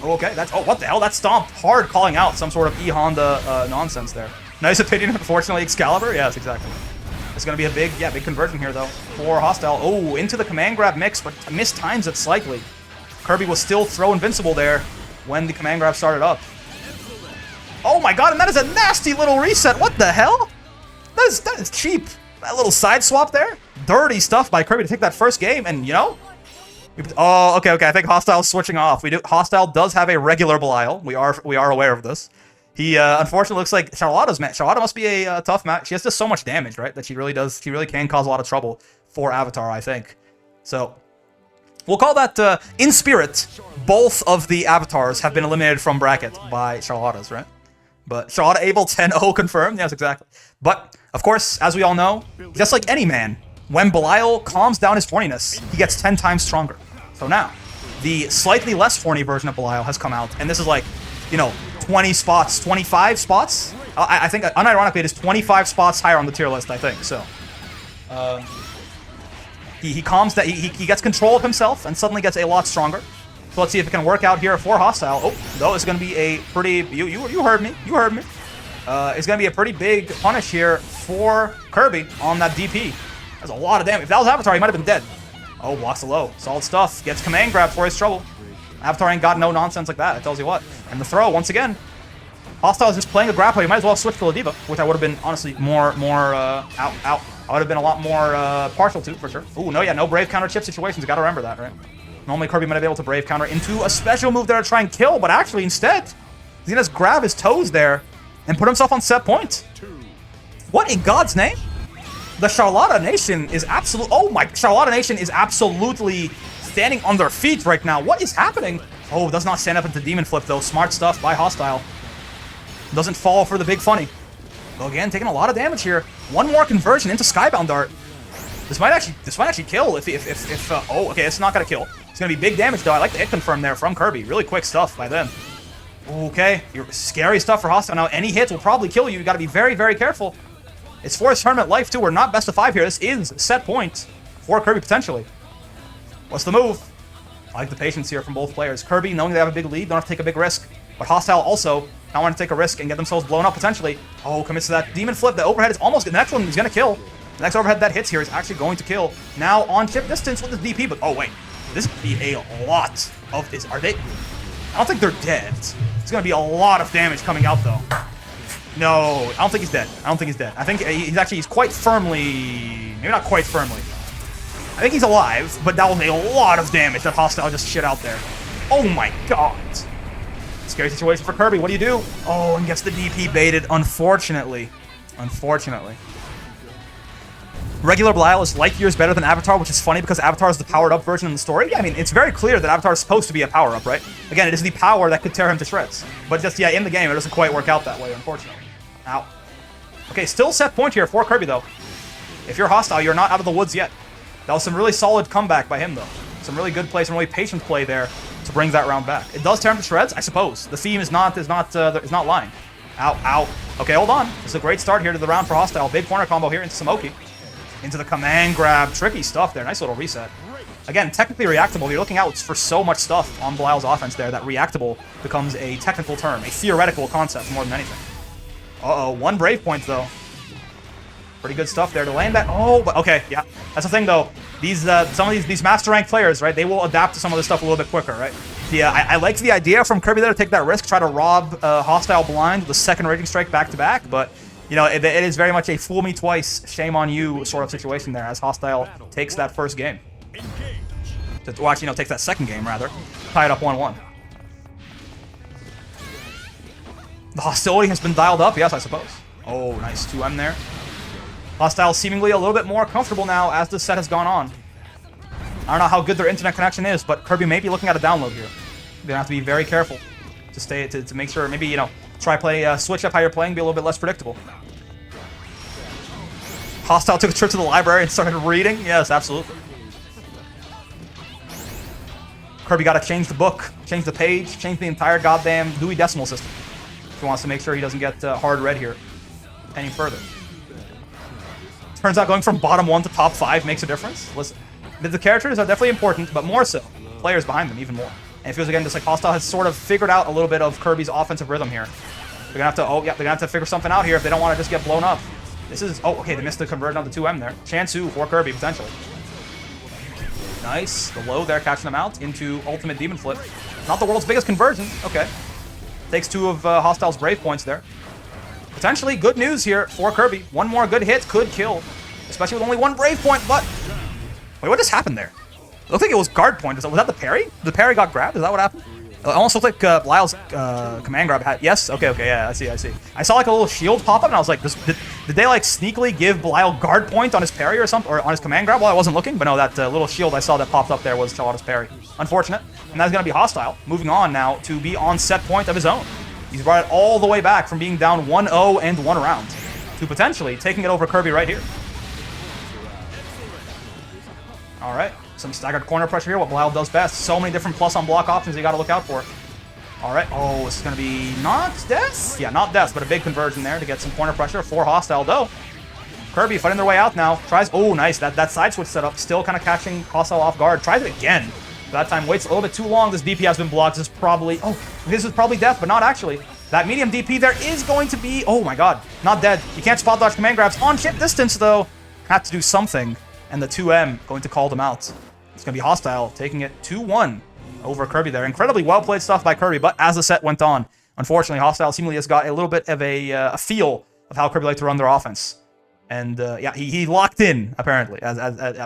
Okay, that's... Oh, what the hell? That stomped hard, calling out some sort of E-Honda nonsense there. Nice opinion, unfortunately, Excalibur. Yes, exactly. It's going to be a big conversion here, though, for Hostile. Oh, into the command grab mix, but mistimes it slightly. Kirby will still throw Invincible there when the command grab started up. Oh my god, and that is a nasty little reset. What the hell? That is cheap. That little side swap there. Dirty stuff by Kirby to take that first game, and you know? Oh, okay. I think Hostile's switching off. Hostile does have a regular Belial. We are aware of this. He unfortunately looks like Charlotta's match. Charlotta must be a tough match. She has just so much damage, right? That she really can cause a lot of trouble for Avatar, I think. So we'll call that in spirit. Both of the avatars have been eliminated from bracket by Charlotta's, right? But Charlotta able 10-0 confirmed. Yes, exactly. But of course, as we all know, just like any man, when Belial calms down his horniness, he gets 10 times stronger. So now, the slightly less horny version of Belial has come out, and this is like, you know, 20 spots, 25 spots? I think, unironically, it is 25 spots higher on the tier list, I think, so. He calms that, he gets control of himself and suddenly gets a lot stronger. So let's see if it can work out here for Hostile. Oh, though it's going to be a pretty, you heard me, it's going to be a pretty big punish here for Kirby on that DP. That's a lot of damage. If that was Avatar, he might have been dead. Oh, blocks the low. Solid stuff. Gets command grab for his trouble. Avatar ain't got no nonsense like that, that tells you what. And the throw, once again. Hostile is just playing a grapple. You might as well switch to Ladiva, which I would have been, honestly, more out. I would have been a lot more partial to, for sure. Ooh, no, yeah, no Brave counter chip situations. You gotta remember that, right? Normally, Kirby might have been able to Brave counter into a special move there to try and kill, but actually, instead, he's gonna just grab his toes there and put himself on set point. What in God's name? The Charlotta Nation is absolute. Oh my! Charlotta Nation is absolutely standing on their feet right now. What is happening? Oh, does not stand up into Demon Flip though. Smart stuff by Hostile. Doesn't fall for the big funny. Well, again, taking a lot of damage here. One more conversion into Skybound Dart. This might actually kill if oh, okay, it's not gonna kill. It's gonna be big damage though. I like the hit confirm there from Kirby. Really quick stuff by them. Okay, scary stuff for Hostile. Now, any hits will probably kill you. You gotta be very, very careful. It's for his tournament life, too. We're not best of 5 here. This is set point for Kirby, potentially. What's the move? I like the patience here from both players. Kirby, knowing they have a big lead, don't have to take a big risk. But Hostile also not want to take a risk and get themselves blown up, potentially. Oh, commits to that Demon Flip. The overhead is almost... The next one is going to kill. The next overhead that hits here is actually going to kill. Now on chip distance with the DP, but... Oh, wait. This could be a lot of this. Are they... I don't think they're dead. It's going to be a lot of damage coming out, though. No, I don't think he's dead. I don't think he's dead. I think he's quite firmly, maybe not quite firmly. I think he's alive, but that was a lot of damage that Hostile just shit out there. Oh my god. Scary situation for Kirby. What do you do? Oh, and gets the DP baited, unfortunately. Unfortunately. Regular Belial is light years better than Avatar, which is funny because Avatar is the powered-up version in the story. Yeah, I mean, it's very clear that Avatar is supposed to be a power-up, right? Again, it is the power that could tear him to shreds. But just, yeah, in the game, it doesn't quite work out that way, unfortunately. Ow. Okay, still set point here for Kirby, though. If you're Hostile, you're not out of the woods yet. That was some really solid comeback by him, though. Some really good play, some really patient play there to bring that round back. It does tear him to shreds, I suppose. The theme is not lying. Ow, ow. Okay, hold on. This is a great start here to the round for Hostile. Big corner combo here into Samoki. Into the command grab. Tricky stuff there. Nice little reset. Again, technically reactable. You're looking out for so much stuff on Belial's offense there that reactable becomes a technical term, a theoretical concept more than anything. Uh-oh, one Brave point, though. Pretty good stuff there to land that. Oh, but okay, yeah. That's the thing, though. These some of these master rank players, right? They will adapt to some of this stuff a little bit quicker, right? Yeah, I like the idea from Kirby there to take that risk, try to rob Hostile blind with a second Raging Strike back-to-back, but you know, it is very much a fool me twice, shame on you sort of situation there as Hostile takes that first game. Well, actually, no, takes that second game, rather. Tie it up 1-1. The hostility has been dialed up, yes, I suppose. Oh, nice 2M there. Hostile seemingly a little bit more comfortable now as this set has gone on. I don't know how good their internet connection is, but Kirby may be looking at a download here. You're gonna have to be very careful to make sure, maybe, you know, try play, switch up how you're playing, be a little bit less predictable. Hostile took a trip to the library and started reading. Yes, absolutely. Kirby got to change the book, change the page, change the entire goddamn Dewey Decimal System if he wants to make sure he doesn't get hard red here any further. Turns out going from bottom 1 to top 5 makes a difference. Listen, the characters are definitely important, but more so, players behind them even more. And it feels, again, just like Hostile has sort of figured out a little bit of Kirby's offensive rhythm here. They're gonna have to, they're gonna have to figure something out here if they don't want to just get blown up. This is, okay, they missed the conversion on the 2M there. Chansu for Kirby, potentially. Nice, the low there, catching them out into ultimate demon flip. Not the world's biggest conversion, okay. Takes 2 of Hostile's Brave points there. Potentially good news here for Kirby. One more good hit could kill, especially with only 1 Brave point, but... Wait, what just happened there? It looked like it was guard point. Was that the parry? The parry got grabbed? Is that what happened? It almost looked like Belial's command grab had... Yes? Okay, yeah, I see. I saw like a little shield pop up, and I was like, did they like sneakily give Belial guard point on his parry or something? Or on his command grab while I wasn't looking? But no, that little shield I saw that popped up there was Charlotta's parry. Unfortunate. And that's going to be Hostile. Moving on now to be on set point of his own. He's brought it all the way back from being down 1-0 and 1 round to potentially taking it over Kirby right here. All right. Some staggered corner pressure here, what Belial does best. So many different plus on block options you got to look out for. All right. Oh, this is going to be not death? Yeah, not death, but a big conversion there to get some corner pressure for Hostile, though. Kirby fighting their way out now. Tries, oh, nice. That side switch setup, still kind of catching Hostile off guard. Tries it again. That time waits a little bit too long. This DP has been blocked. This is probably death, but not actually. That medium DP there is going to be, oh my god, not dead. You can't spot dodge command grabs on hit distance, though. Have to do something. And the 2M going to call them out. It's going to be Hostile taking it 2-1 over Kirby there. Incredibly well-played stuff by Kirby, but as the set went on, unfortunately, Hostile seemingly has got a little bit of a feel of how Kirby like to run their offense. And yeah, he locked in, apparently, as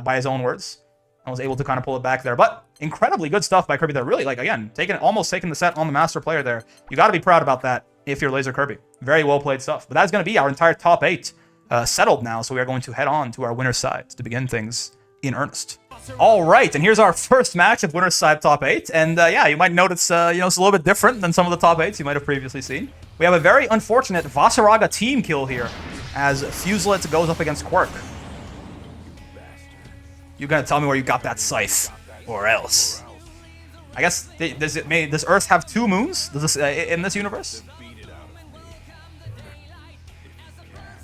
by his own words, and was able to kind of pull it back there. But incredibly good stuff by Kirby there. Really, like, again, almost taking the set on the master player there. You got to be proud about that if you're Laser Kirby. Very well-played stuff. But that's going to be our entire top 8 settled now, so we are going to head on to our winner's side to begin things in earnest. All right, and here's our first match of winner's side top 8, and yeah, you might notice, you know, it's a little bit different than some of the top 8s you might have previously seen. We have a very unfortunate Vasaraga team kill here, as Fuselet goes up against Quirk. You're gonna tell me where you got that scythe, or else. I guess, does Earth have 2 moons? Does this, in this universe?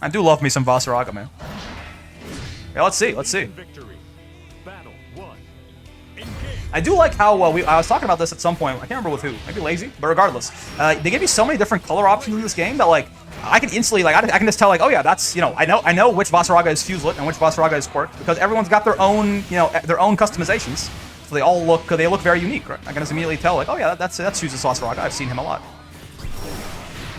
I do love me some Vasaraga, man. Yeah, let's see. I do like how I was talking about this at some point. I can't remember with who. Maybe Lazy, but regardless, they give you so many different color options in this game that like I can instantly I can just tell like, oh yeah, that's, you know, I know which Vasaraga is Fuselet and which Vasaraga is Quirk because everyone's got their own, you know, their own customizations. So they all look very unique, right? I can just immediately tell like, oh yeah, that's Fuselet's Vasaraga. I've seen him a lot.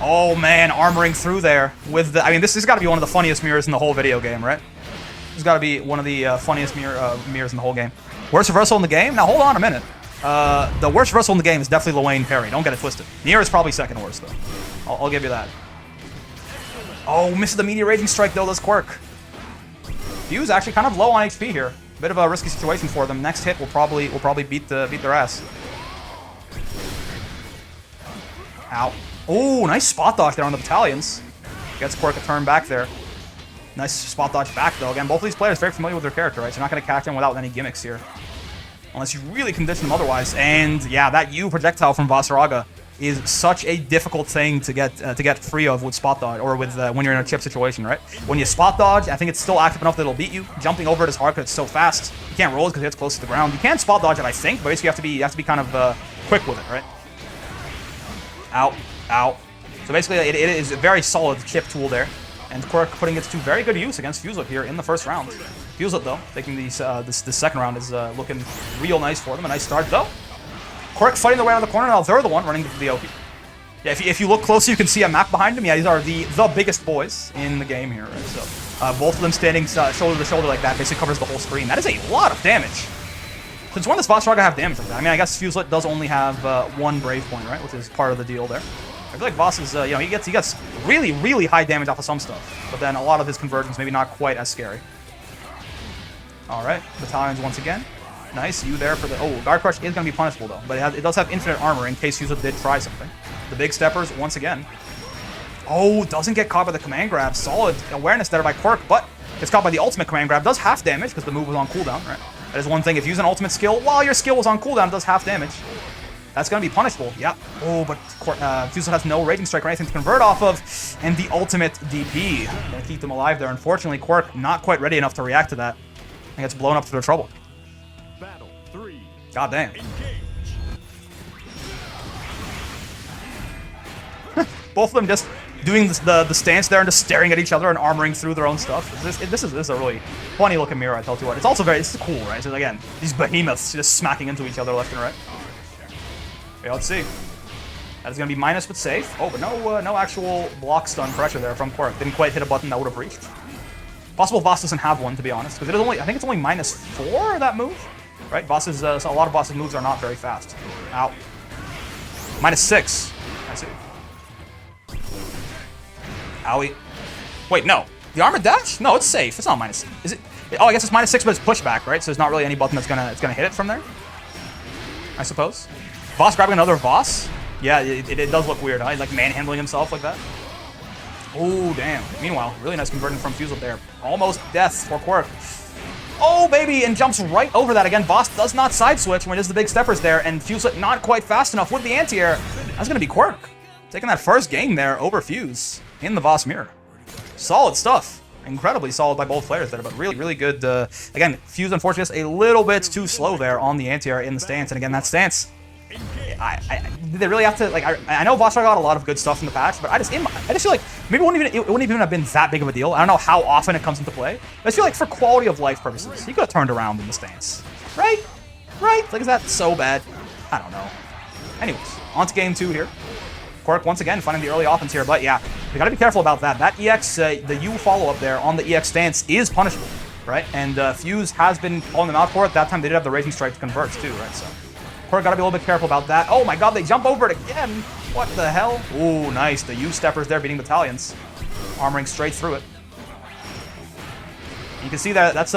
Oh man, armoring through there with the. I mean, this has got to be one of the funniest mirrors in the whole video game, right? This has got to be one of the funniest mirrors in the whole game. Worst reversal in the game? Now hold on a minute. The worst reversal in the game is definitely Luane parry. Don't get it twisted. Nier is probably second worst though. I'll give you that. Oh, misses the media raging strike though. Does Quirk. Fuse actually kind of low on HP here. Bit of a risky situation for them. Next hit will probably beat their ass. Ow. Oh, nice spot dodge there on the battalions. Gets Quirk a turn back there. Nice spot dodge back though. Again, both of these players are very familiar with their character, right? So you're not going to catch them without any gimmicks here. Unless you really condition them otherwise. And yeah, that U projectile from Vasaraga is such a difficult thing to get free of with spot dodge, or with when you're in a chip situation, right? When you spot dodge, I think it's still active enough that it'll beat you. Jumping over it is hard because it's so fast. You can't roll it because it gets close to the ground. You can spot dodge it, I think, but basically you have to be kind of quick with it, right? Ow, ow. So basically, it is a very solid chip tool there, and Quirk putting it to very good use against Fuselit here in the first round. Fuselit though, taking this second round is looking real nice for them. A nice start though. Quirk fighting their way out of the corner. Now they're the one running to the Oki. Yeah, if you look closer, you can see a map behind them. Yeah, these are the biggest boys in the game here. Right? So both of them standing shoulder to shoulder like that basically covers the whole screen. That is a lot of damage. Since when does Vasaraga have damage like that? I mean, I guess Fuselit does only have one Brave Point, right? Which is part of the deal there. I feel like Voss is, he gets really, really high damage off of some stuff, but then a lot of his conversions maybe not quite as scary. All right, battalions once again. Nice, you there for the... Oh, Guard Crush is going to be punishable, though. But it does have infinite armor in case Fuselit did try something. The big steppers, once again. Oh, doesn't get caught by the command grab. Solid awareness there by Quirk, but gets caught by the ultimate command grab. Does half damage, because the move was on cooldown, right? That is one thing. If you use an ultimate skill while your skill was on cooldown, it does half damage. That's going to be punishable. Yeah. Oh, but Fuselit has no Raging Strike or anything to convert off of. And the ultimate DP. Going to keep them alive there. Unfortunately, Quirk not quite ready enough to react to that. And gets blown up to their trouble. Battle 3. God damn. Both of them just doing the stance there and just staring at each other and armoring through their own stuff. This is a really funny looking mirror, I tell you what. It's also this is cool, right? So again, these behemoths just smacking into each other left and right. Okay, let's see. That is going to be minus but safe. Oh, but no actual block stun pressure there from Quirk. Didn't quite hit a button that would have reached. Possible Voss doesn't have one, to be honest, because I think it's only -4 that move, right? Voss's so a lot of Voss's moves are not very fast. Ow. -6. I see. Owie. Wait, no. The armored dash? No, it's safe. It's not minus. Is it? Oh, I guess it's -6, but it's pushback, right? So there's not really any button that's gonna hit it from there. I suppose. Voss grabbing another Voss? Yeah, it does look weird, huh? He's like manhandling himself like that. Oh, damn. Meanwhile, really nice converting from Fuselit there. Almost death for Quirk. Oh, baby, and jumps right over that again. Voss does not side switch when it is the big steppers there, and Fuselit not quite fast enough with the anti-air. That's going to be Quirk. Taking that first game there over Fuse in the Voss mirror. Solid stuff. Incredibly solid by both players there, but really, really good. Again, Fuse, unfortunately, just a little bit too slow there on the anti-air in the stance, and again, that stance... did they really have to, like, I know Vasaraga got a lot of good stuff in the patch, but I just feel like maybe it wouldn't even have been that big of a deal. I don't know how often it comes into play, but I just feel like for quality of life purposes, he could have turned around in the stance. Right? Right? Like, is that so bad? I don't know. Anyways, on to game 2 here. Quirk once again finding the early offense here, but yeah, you gotta be careful about that. That EX, the U follow-up there on the EX stance is punishable, right? And Fuse has been calling them out for it. That time they did have the Raging Strike to convert too, right? So Quirk gotta be a little bit careful about that. Oh my god, they jump over it again! What the hell? Ooh, nice. The U-steppers there beating battalions. Armoring straight through it. You can see that that's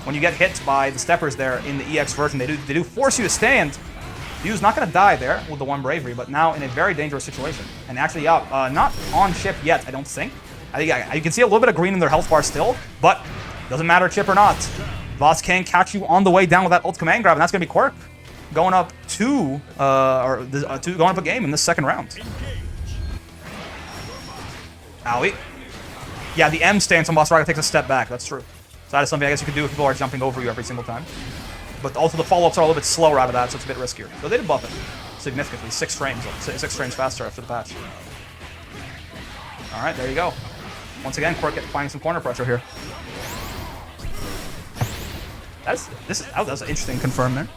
when you get hit by the steppers there in the EX version, they do force you to stand. Fu's not gonna die there with the 1 bravery, but now in a very dangerous situation. And actually, yeah, not on chip yet, I don't think. I think you can see a little bit of green in their health bar still, but doesn't matter chip or not. Voss can catch you on the way down with that ult command grab, and that's gonna be Quirk. Going up going up a game in this second round. Owie. Yeah, the M stance on Vasaraga takes a step back. That's true. So that is something I guess you could do if people are jumping over you every single time. But also the follow-ups are a little bit slower out of that, so it's a bit riskier. So they did buff it significantly. 6 frames faster after the patch. All right, there you go. Once again, Quirk finding some corner pressure here. That was an interesting confirm there.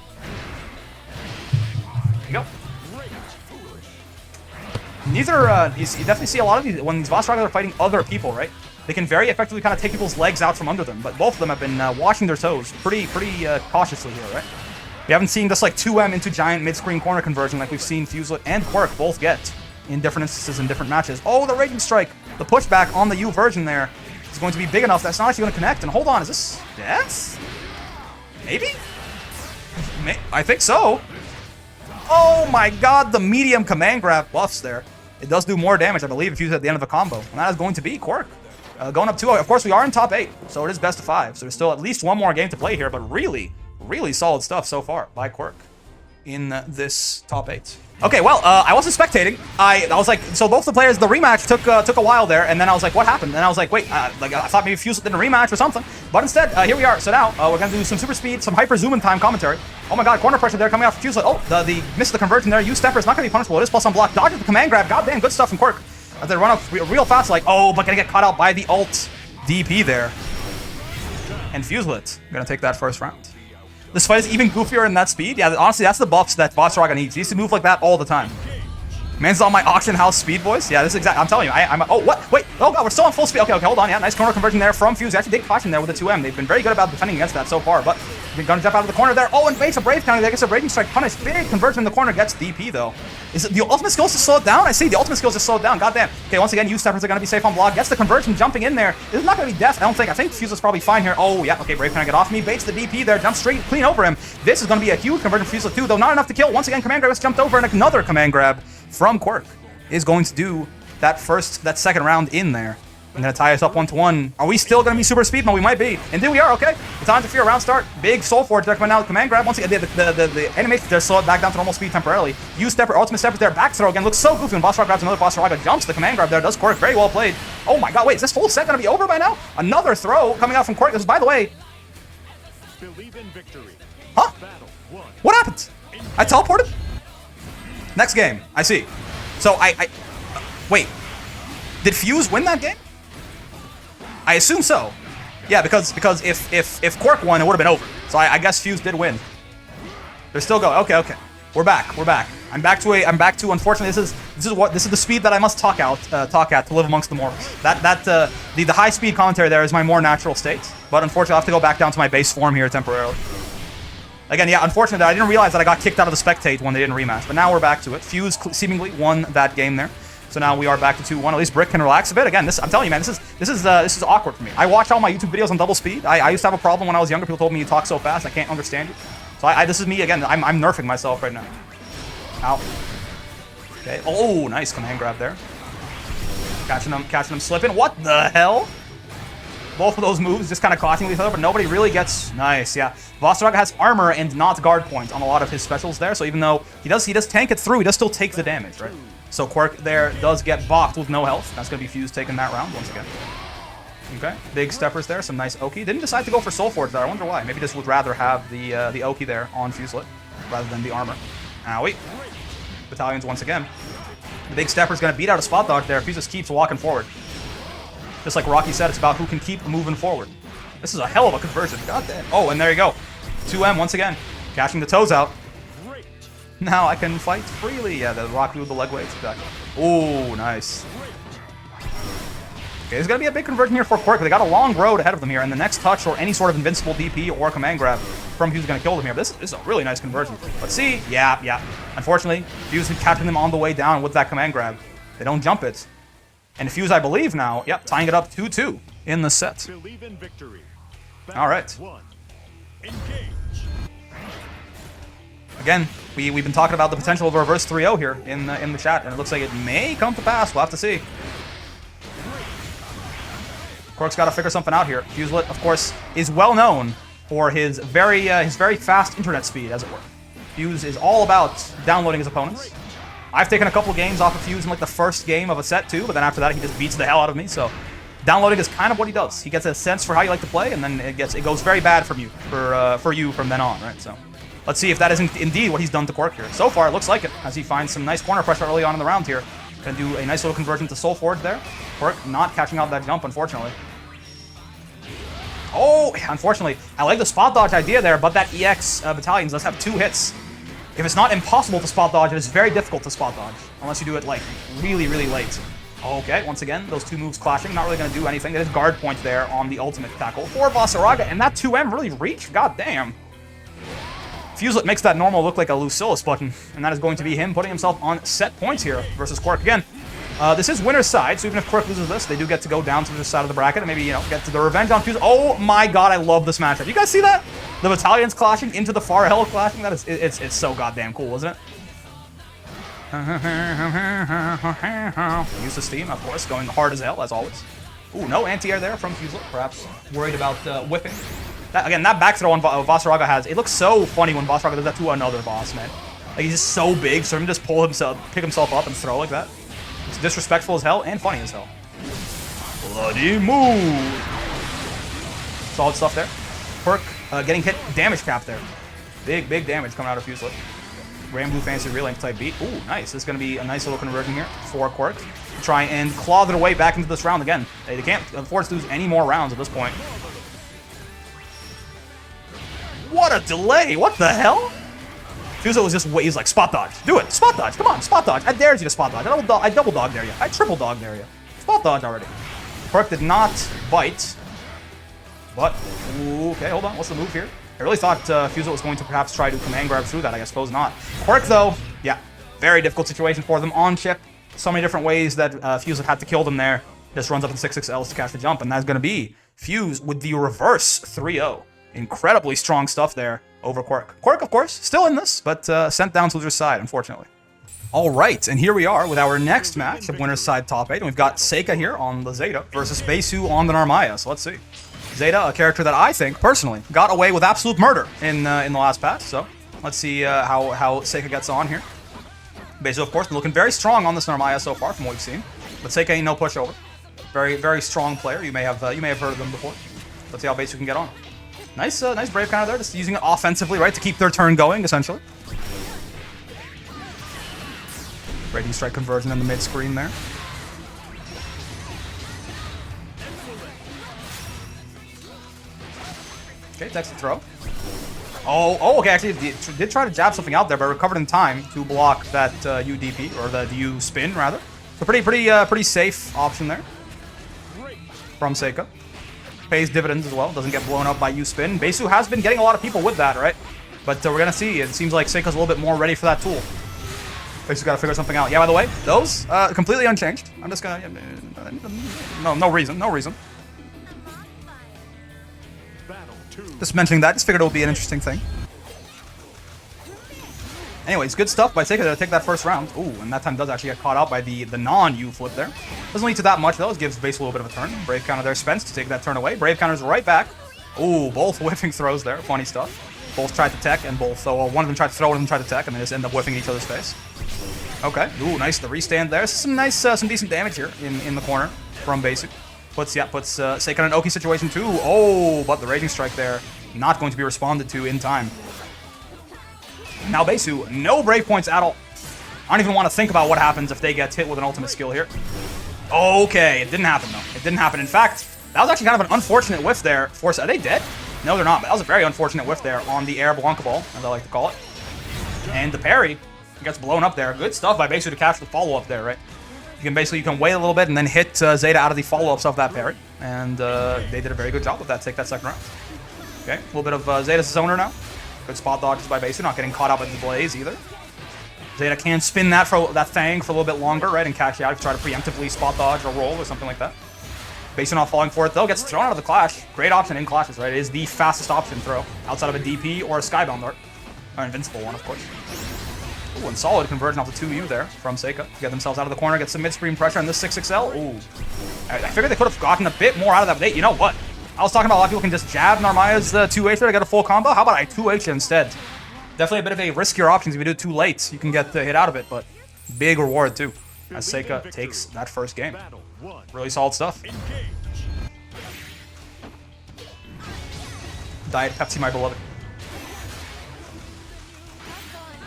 There you go. neither, you definitely see a lot of these, when these boss dragons are fighting other people, right? They can very effectively kind of take people's legs out from under them, but both of them have been washing their toes pretty cautiously here, right? We haven't seen this like 2M into giant mid-screen corner conversion like we've seen Fuselet and Quirk both get in different instances in different matches. Oh, the Raging Strike! The pushback on the U version there is going to be big enough that's not actually going to connect. And hold on, is this death? Maybe? I think so. Oh my god, the medium command grab buffs there. It does do more damage, I believe, if used at the end of a combo. And that is going to be Quirk. Going up 2-0. Of course, we are in top 8, so it is best of 5. So there's still at least one more game to play here, but really solid stuff so far by Quirk in this top 8. Okay, well, I wasn't spectating. I was like, so both the players, the rematch took a while there, and then I was like, what happened? And I was like, wait, like I thought maybe Fuse did a rematch or something, but instead, here we are. So now we're gonna do some super speed, some hyper zoom in time commentary. Oh my god, corner pressure there coming off Fuse. Oh, the miss the conversion there. U-stepper is not gonna be punishable. It is plus on block. Dodges the command grab. Goddamn, good stuff from Quirk. They run up real fast, like, oh, but gonna get caught out by the ult DP there. And Fuselet gonna take that first round. This fight is even goofier in that speed. Yeah, honestly, that's the buffs that Bossraga needs. He needs to move like that all the time. Man's on my auction house speed, boys. Yeah, this is exact. I'm telling you, I'm. Oh, what? Wait. Oh god, we're still on full speed. Okay, hold on. Yeah, nice corner conversion there from Fuse. Actually, did caution there with the 2M. They've been very good about defending against that so far, but they're gonna jump out of the corner there. Oh, and makes a brave counter. They gets a Raging Strike punish. Big conversion in the corner gets DP though. Is it the ultimate skills to slow it down? I see the ultimate skills to slow it down. Goddamn. Okay, once again, U-steppers are gonna be safe on block. Gets the conversion, jumping in there. This is not gonna be death. I don't think. I think Fuse is probably fine here. Oh yeah. Okay, brave can get off me. Baits the DP there. Jumps straight clean over him. This is gonna be a huge conversion for Fuse too, though not enough to kill. Once again, command grab is jumped over, and another command grab from Quirk is going to do that second round in there. I'm gonna tie us up 1-1. Are we still gonna be super speed? No, we might be. And then we are, okay. The time to fear round start. Big Soul Forge there coming out. Command grab. Once again, the animations there slow it back down to normal speed temporarily. U-stepper, ultimate stepper there. Back throw again. Looks so goofy when Bossraga grabs another Bossraga. Jumps the command grab there. Does Quirk. Very well played. Oh my god, wait, is this full set gonna be over by now? Another throw coming out from Quirk. This is, by the way... Believe in victory. Huh? Battle 1. What happened? I teleported? Next game. I see. So wait, did Fuse win that game? I assume so. Yeah, because if Quirk won, it would have been over. So I guess Fuse did win. They're still going. Okay. We're back. I'm back to. Unfortunately, this is the speed that I must talk at to live amongst the mortals. The high speed commentary there is my more natural state. But unfortunately, I have to go back down to my base form here temporarily. Again, yeah, unfortunately, I didn't realize that I got kicked out of the spectate when they didn't rematch. But now we're back to it. Fuse seemingly won that game there. So now we are back to 2-1. At least Brick can relax a bit. Again, I'm telling you, man, this is awkward for me. I watch all my YouTube videos on double speed. I used to have a problem when I was younger. People told me you talk so fast, I can't understand you. So this is me again. I'm nerfing myself right now. Ow. Okay. Oh, nice command grab there. Catching him slipping. What the hell? Both of those moves just kind of clashing with each other, but nobody really gets... Nice, yeah. Vostoraga has armor and not guard points on a lot of his specials there, so even though he does tank it through, he does still take the damage, right? So Quirk there does get bopped with no health. That's going to be Fuse taking that round once again. Okay, big steppers there, some nice Oki. Didn't decide to go for Soul Forge there, I wonder why. Maybe just would rather have the Oki there on Fuselet rather than the armor. Owie. Battalions once again. The big stepper's going to beat out a spot dodge there. Fuse just keeps walking forward. Just like Rocky said, it's about who can keep moving forward. This is a hell of a conversion. God damn. Oh, and there you go. 2M once again. Cashing the toes out. Now I can fight freely. Yeah, the rock with the leg weights. Exactly. Oh, nice. Okay, there's going to be a big conversion here for Quirk. They got a long road ahead of them here, and the next touch or any sort of invincible DP or command grab from Fuse is going to kill them here. This is a really nice conversion. Let's see. Yeah. Unfortunately, Fuse is catching them on the way down with that command grab. They don't jump it. And Fuse, I believe now, yep, tying it up 2-2 in the set. Believe in victory. All right. 1. Engage. Again, we've been talking about the potential of a reverse 3-0 here in the chat, and it looks like it may come to pass. We'll have to see. Quirk's got to figure something out here. Fuselet, of course, is well known for his very fast internet speed, as it were. Fuse is all about downloading his opponents. I've taken a couple games off of Fuse in like the first game of a set too, but then after that he just beats the hell out of me. So downloading is kind of what he does. He gets a sense for how you like to play, and then it goes very bad for you from then on, right? So let's see if that is indeed what he's done to Quirk here. So far, it looks like it, as he finds some nice corner pressure early on in the round here. Can do a nice little conversion to Soul Forge there. Quirk not catching out that jump, unfortunately. Oh, unfortunately, I like the spot dodge idea there, but that EX battalions does have 2 hits. if it's not impossible to spot dodge, it is very difficult to spot dodge. Unless you do it, like, really, really late. Okay, once again, those two moves clashing. Not really going to do anything. There's guard point there on the ultimate tackle for Vasaraga. And that 2M really reached? God damn. Fuselet makes that normal look like a Lucillus button. And that is going to be him putting himself on set points here versus Quirk again. This is winner's side, so even if Quirk loses this, they do get to go down to the side of the bracket and maybe, you know, get to the revenge on Fuse. Oh my god, I love this matchup. You guys see that? The battalions clashing into the far hell clashing. That is, it's so goddamn cool, isn't it? Use the steam, of course, going hard as hell, as always. Ooh, no anti-air there from Fuselet, perhaps worried about whipping. Again, that back throw on Vasaraga has, it looks so funny when Vasaraga does that to another boss, man. Like, he's just so big, so him just pull himself, pick himself up and throw like that. It's disrespectful as hell and funny as hell. Bloody move! Solid stuff there. Quirk getting hit, damage cap there. Big damage coming out of Fuselet. Granblue fancy real length type beat. Ooh, nice. This is going to be a nice little conversion here for Quirk to try and claw their way back into this round again. They can't afford to lose any more rounds at this point. What a delay! What the hell? Fuselet was just, he's like, spot dodge. Do it. Spot dodge. Come on, spot dodge. I dare you to spot dodge. I double dog dare you. I triple dog dare you. Spot dodge already. Quirk did not bite. But, ooh, okay, hold on. What's the move here? I really thought Fuselet was going to perhaps try to command grab through that. I suppose not. Quirk, though, yeah, very difficult situation for them on chip. So many different ways that Fuselet had to kill them there. Just runs up in 6-6Ls to catch the jump, and that's going to be Fuse with the reverse 3-0. Incredibly strong stuff there over Quirk. Quirk, of course, still in this, but sent down to loser's side, unfortunately. All right, and here we are with our next match of winner's side top 8. And we've got Seika here on the Zeta versus Besu on the Narmaya. So let's see. Zeta, a character that I think, personally, got away with absolute murder in the last patch. So let's see how Seika gets on here. Besu, of course, been looking very strong on this Narmaya so far from what we've seen. But Seika ain't no pushover. Very strong player. You may have heard of them before. Let's see how Besu can get on. Nice Brave counter there, just using it offensively, right, to keep their turn going, essentially. Raging Strike conversion in the mid-screen there. Okay, takes the throw. Oh, okay, actually, did try to jab something out there, but recovered in time to block that UDP, or the U-spin, rather. So pretty safe option there from Seika. Pays dividends as well, doesn't get blown up by U-spin. Besu has been getting a lot of people with that, right? But we're going to see. It seems like Seika's a little bit more ready for that tool. Besu's got to figure something out. Yeah, by the way, those, completely unchanged. I'm just going to... No reason. Just mentioning that, just figured it would be an interesting thing. Anyways, good stuff by Seika to take that first round. Ooh, and that time does actually get caught out by the non-U flip there. Doesn't lead to that much, though. It gives Besu a little bit of a turn. Brave counter there, Spence to take that turn away. Brave counter's right back. Ooh, both whiffing throws there. Funny stuff. Both tried to tech, and both... So one of them tried to throw, one of them tried to tech, and they just end up whiffing each other's face. Okay. Ooh, nice. The restand there. Some nice, some decent damage here in the corner from Besu. Puts Seika in an Oki situation, too. Oh, but the Raging Strike there not going to be responded to in time. Now Besu, no Brave points at all. I don't even want to think about what happens if they get hit with an ultimate skill here. Okay, it didn't happen though. It didn't happen. In fact, that was actually kind of an unfortunate whiff there. Are they dead? No, they're not. But that was a very unfortunate whiff there on the air Blanca ball, as I like to call it. And the parry gets blown up there. Good stuff by Besu to catch the follow-up there, right? You can wait a little bit and then hit Zeta out of the follow-ups of that parry. And they did a very good job with that. Take that second round. Okay, a little bit of Zeta's zoner now. Good spot dodges by Besu, not getting caught out by the blaze either. Zeta can spin that Fang for a little bit longer, right, and catch you out if you try to preemptively spot dodge or roll or something like that. Besu not falling for it, though, gets thrown out of the clash. Great option in clashes, right? It is the fastest option throw outside of a DP or a Skybound Dart. Or an invincible one, of course. Ooh, and solid conversion off the 2U there from Seika. Get themselves out of the corner, get some mid-screen pressure on this 6XL. Ooh. I figured they could have gotten a bit more out of that. You know what? I was talking about a lot of people can just jab Narmaya's 2H there to get a full combo. How about I 2H instead? Definitely a bit of a riskier option. If you do it too late, you can get hit out of it, but big reward too, as Seika takes that first game. Really solid stuff. Diet Pepsi, my beloved.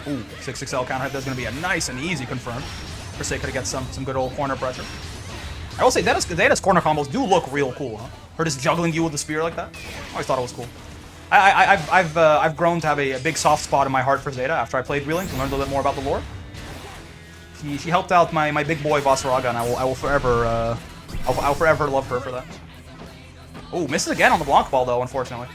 Ooh, 6XL counter hit. That's going to be a nice and easy confirm for Seika to get some good old corner pressure. I will say, Zeta's corner combos do look real cool, huh? Her just juggling you with the spear like that. I always thought it was cool. I've grown to have a big soft spot in my heart for Zeta after I played Relink and learned a little bit more about the lore. She helped out my big boy Vasaraga, and I will forever I'll forever love her for that. Oh, misses again on the block ball though, unfortunately.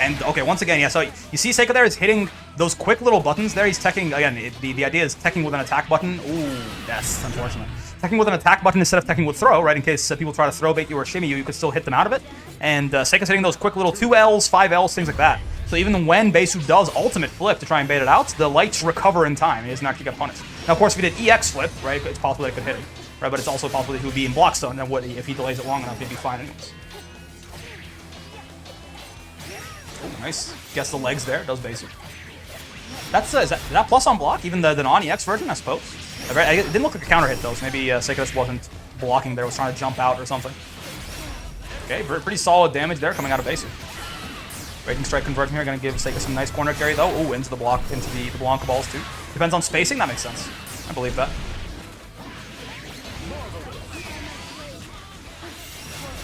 And okay, once again, yeah. So you see, Seika there is hitting those quick little buttons there. He's teching again. The idea is teching with an attack button. Ooh, that's unfortunate. Teching with an attack button instead of teching with throw, right? In case people try to throw bait you or shimmy you, you could still hit them out of it. And Seika's hitting those quick little 2Ls, 5Ls, things like that. So even when Besu does ultimate flip to try and bait it out, the lights recover in time. He doesn't actually get punished. Now, of course, if he did EX flip, right, it's possible that it could hit him, right? But it's also possible that he would be in block stun, and if he delays it long enough, he'd be fine anyways. Ooh, nice. Gets the legs there. Does Besu. That's is that plus on block? Even the non-EX version, I suppose. It didn't look like a counter hit though. So maybe Seika just wasn't blocking there. Was trying to jump out or something. Okay, pretty solid damage there coming out of Besu. Raging Strike conversion here, gonna give Seika some nice corner carry though. Ooh, into the block, into the Blanca balls too. Depends on spacing. That makes sense. I believe that.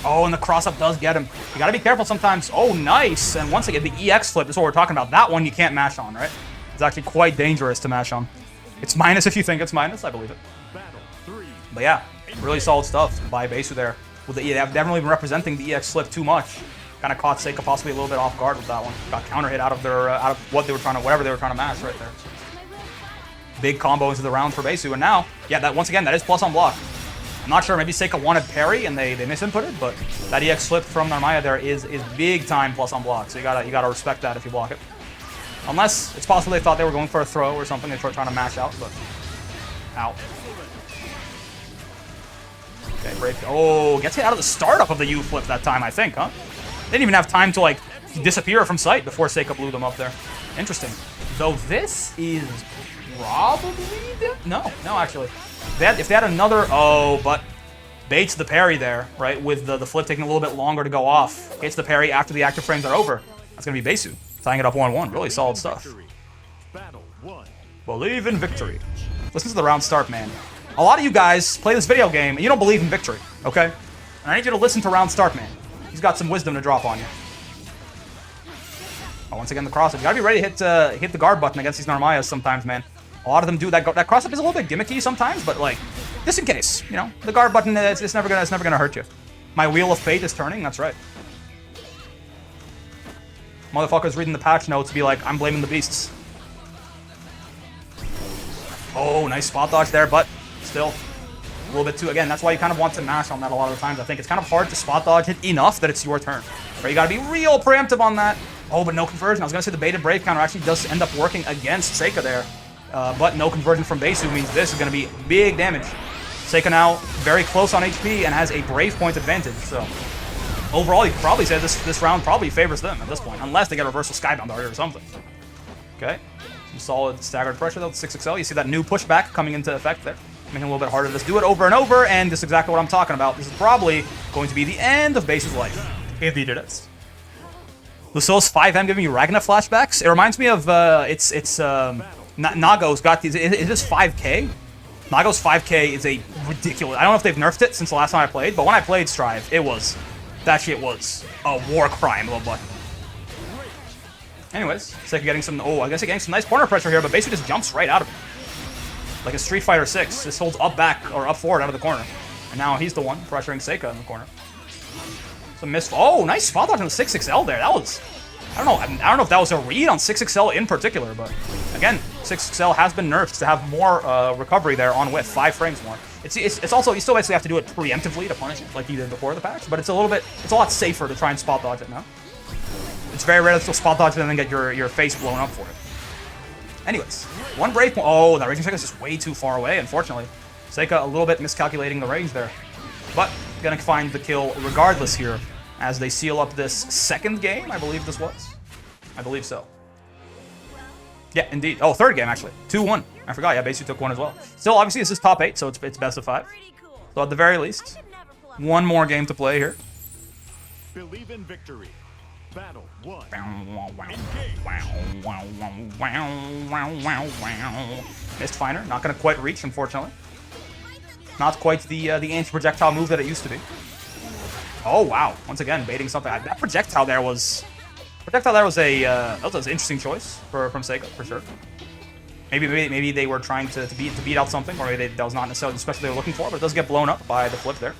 Oh, and the cross-up does get him. You gotta be careful sometimes. Oh, nice. And once again, the EX flip is what we're talking about. That one you can't mash on, right? It's actually quite dangerous to mash on. It's minus if you think it's minus. I believe it. But yeah, really solid stuff by Besu there. With they haven't really been representing the EX flip too much. Kind of caught Seika possibly a little bit off guard with that one. Got counter hit out of their what they were trying to, whatever they were trying to mash right there. Big combo into the round for Besu, and now, yeah, that once again that is plus on block. I'm not sure, maybe Seika wanted parry and they misinputted, but that EX flip from Narmaya there is big time plus on block, so you gotta respect that if you block it. Unless it's possible they thought they were going for a throw or something, they were trying to mash out, but out. Okay, break. Oh, gets hit out of the startup of the U flip that time, I think, huh? They didn't even have time to like disappear from sight before Seika blew them up there. Interesting. Though this is probably no, actually. If they had another, but baits the parry there, right? With the flip taking a little bit longer to go off. Hits the parry after the active frames are over. That's going to be Besu. Tying it up 1-1. Really solid stuff. Believe in victory. Listen to the round start, man. A lot of you guys play this video game and you don't believe in victory, okay? And I need you to listen to round start, man. He's got some wisdom to drop on you. Oh, once again, the cross-up. You got to be ready to hit the guard button against these Narmayas sometimes, man. A lot of them do that. That cross-up is a little bit gimmicky sometimes, but like, just in case, you know, the guard button it's never gonna hurt you. My wheel of fate is turning. That's right. Motherfuckers reading the patch notes be like, I'm blaming the beasts. Oh, nice spot dodge there, but still a little bit too. Again, that's why you kind of want to mash on that a lot of the times. I think it's kind of hard to spot dodge it enough that it's your turn. Right? You got to be real preemptive on that. Oh, but no conversion. I was gonna say the baited brave counter actually does end up working against Seika there. But no conversion from Besu means this is going to be big damage. Seika now very close on HP and has a Brave Point advantage. So overall, you could probably say this round probably favors them at this point, unless they get a reversal Skybound Dart or something. Okay, some solid staggered pressure though. 6XL. You see that new pushback coming into effect there, making it a little bit harder to just do it over and over. And this is exactly what I'm talking about. This is probably going to be the end of Besu's life. Indeed it is. Lucille's 5M giving you Ragna flashbacks. It reminds me of Nago's got these. Is this 5K? Nago's 5K is a ridiculous. I don't know if they've nerfed it since the last time I played, but when I played Strive, that shit was a war crime, little boy. Anyways, Seika getting some. Oh, I guess he's getting some nice corner pressure here, but basically just jumps right out of it, like a Street Fighter 6. Just holds up back or up forward out of the corner, and now he's the one pressuring Seika in the corner. Some missed. Oh, nice spot dodge on the 6XL there. That was. I don't know if that was a read on 6XL in particular, but again, 6XL has been nerfed to have more recovery there on width, 5 frames more. It's also, you still basically have to do it preemptively to punish it, like you did before the patch, but it's a lot safer to try and spot dodge it now. It's very rare to still spot dodge it and then get your face blown up for it. Anyways, one break. Oh, that Raging Strike is just way too far away, unfortunately. Seika a little bit miscalculating the range there, but gonna find the kill regardless here, as they seal up this second game, I believe this was. I believe so. Yeah, indeed. Oh, third game, actually. 2-1. I forgot. Yeah, Besu took one as well. Still, obviously, this is top 8, so it's best of 5. So at the very least, one more game to play here. Believe in victory. Battle 1. Missed Finer. Not going to quite reach, unfortunately. Not quite the anti-projectile move that it used to be. Oh, wow. Once again, baiting something. That projectile there was... that was an interesting choice from Seika, for sure. Maybe they were trying to beat out something, or maybe that was not necessarily the special they were looking for, but it does get blown up by the flip there.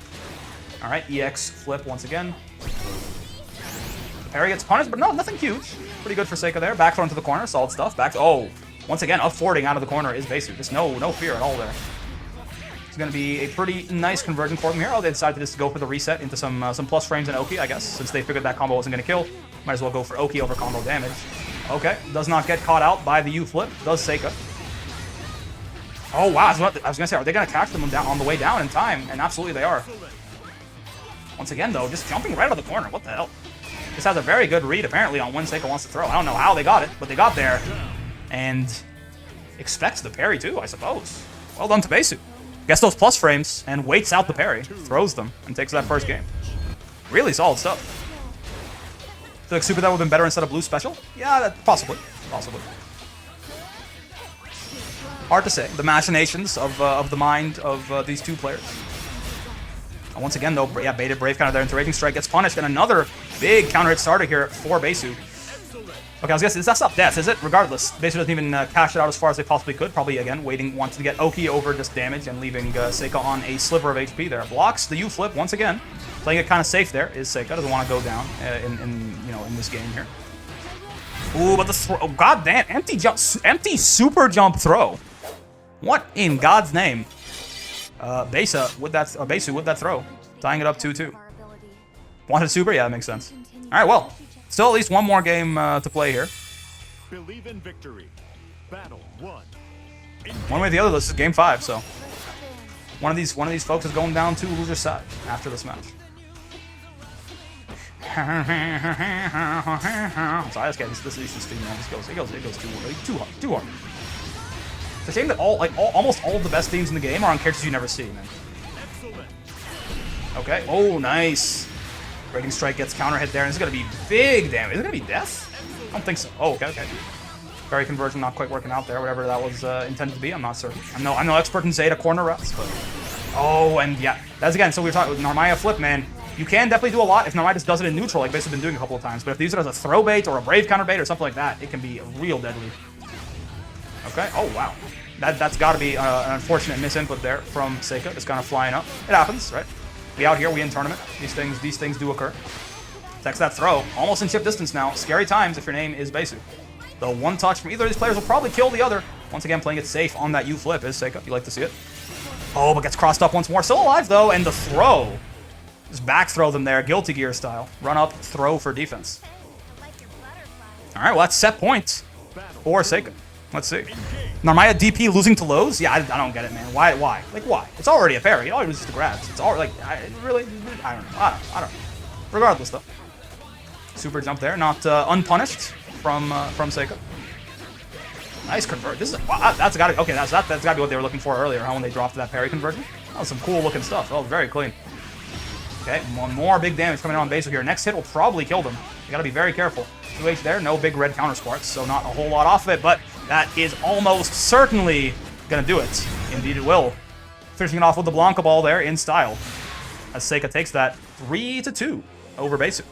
All right, EX flip once again. The parry gets punished, but no, nothing huge. Pretty good for Seika there. Back throw into the corner, solid stuff. Back, oh, once again, up forwarding out of the corner is Besu. Just no fear at all there. It's going to be a pretty nice conversion for them here. Oh, they decided to just go for the reset into some plus frames in Oki, I guess, since they figured that combo wasn't going to kill. Might as well go for Oki over combo damage. Okay, does not get caught out by the U flip. Does Seika. Oh, wow. I was going to say, are they going to catch them down on the way down in time? And absolutely they are. Once again, though, just jumping right out of the corner. What the hell? This has a very good read, apparently, on when Seika wants to throw. I don't know how they got it, but they got there. And expects the parry, too, I suppose. Well done to Besu. Gets those plus frames and waits out the parry. Throws them and takes that first game. Really solid stuff. Feel like Super that would have been better instead of blue special? Yeah, possibly. Possibly. Hard to say. The machinations of the mind of these two players. And once again, though, yeah, baited Brave counter there into Raging Strike gets punished, and another big counter hit starter here for Besu. Okay, I was guessing that's not death, is it? Regardless, Besu doesn't even cash it out as far as they possibly could. Probably, again, wanting to get Oki over just damage and leaving Seika on a sliver of HP there. Blocks the U flip once again. Playing it kind of safe there is Seika. Doesn't want to go down in this game here. Ooh, but the throw, oh, god damn, empty super jump throw. What in God's name? Besu with that throw, tying it up 2-2. Wanted super? Yeah, that makes sense. All right, well, still at least one more game to play here. Believe in victory. Battle 1. One way or the other, this is game 5, so one of these folks is going down to loser's side after this match. So I just get this thing, man. It goes too hard. It's a shame that almost all of the best themes in the game are on characters you never see, man. Okay. Oh, nice. Raging Strike gets counter hit there, and it's gonna be big damage. Is it gonna be death? I don't think so. Oh, okay. Parry conversion not quite working out there. Whatever that was intended to be, I'm not certain. I'm no expert in Zeta corner routes, but oh, and yeah, that's again. So we were talking with Narmaya flip, man. You can definitely do a lot if Narmaya just does it in neutral, like Base has been doing a couple of times. But if they use it as a throw bait or a Brave counter bait or something like that, it can be real deadly. Okay. Oh wow. That's got to be an unfortunate misinput there from Seika. Just kind of flying up. It happens, right? We out here, we in tournament. These things do occur. Takes that throw. Almost in chip distance now. Scary times if your name is Besu. The one touch from either of these players will probably kill the other. Once again, playing it safe on that U flip is Seika. You like to see it. Oh, but gets crossed up once more. Still alive though, and the throw. Just back throw them there, Guilty Gear style. Run up, throw for defense. All right, well that's set point for Seika. Let's see. Narmaya DP losing to lows? Yeah, I don't get it, man. Why? Like, why? It's already a parry. It already loses to grabs. It's all like, I don't know. Regardless, though. Super jump there, not unpunished from Seika. Nice convert. This is wow, that's gotta okay. That's gotta be what they were looking for earlier. How when they dropped that parry conversion. That was some cool looking stuff. That was very clean. Okay, one more big damage coming in on Besu here. Next hit will probably kill them. You gotta be very careful. 2H there, no big red counter sparks, so not a whole lot off of it, but that is almost certainly gonna do it. Indeed it will. Finishing it off with the Blanca ball there in style. As Seika takes that 3-2 over Besu.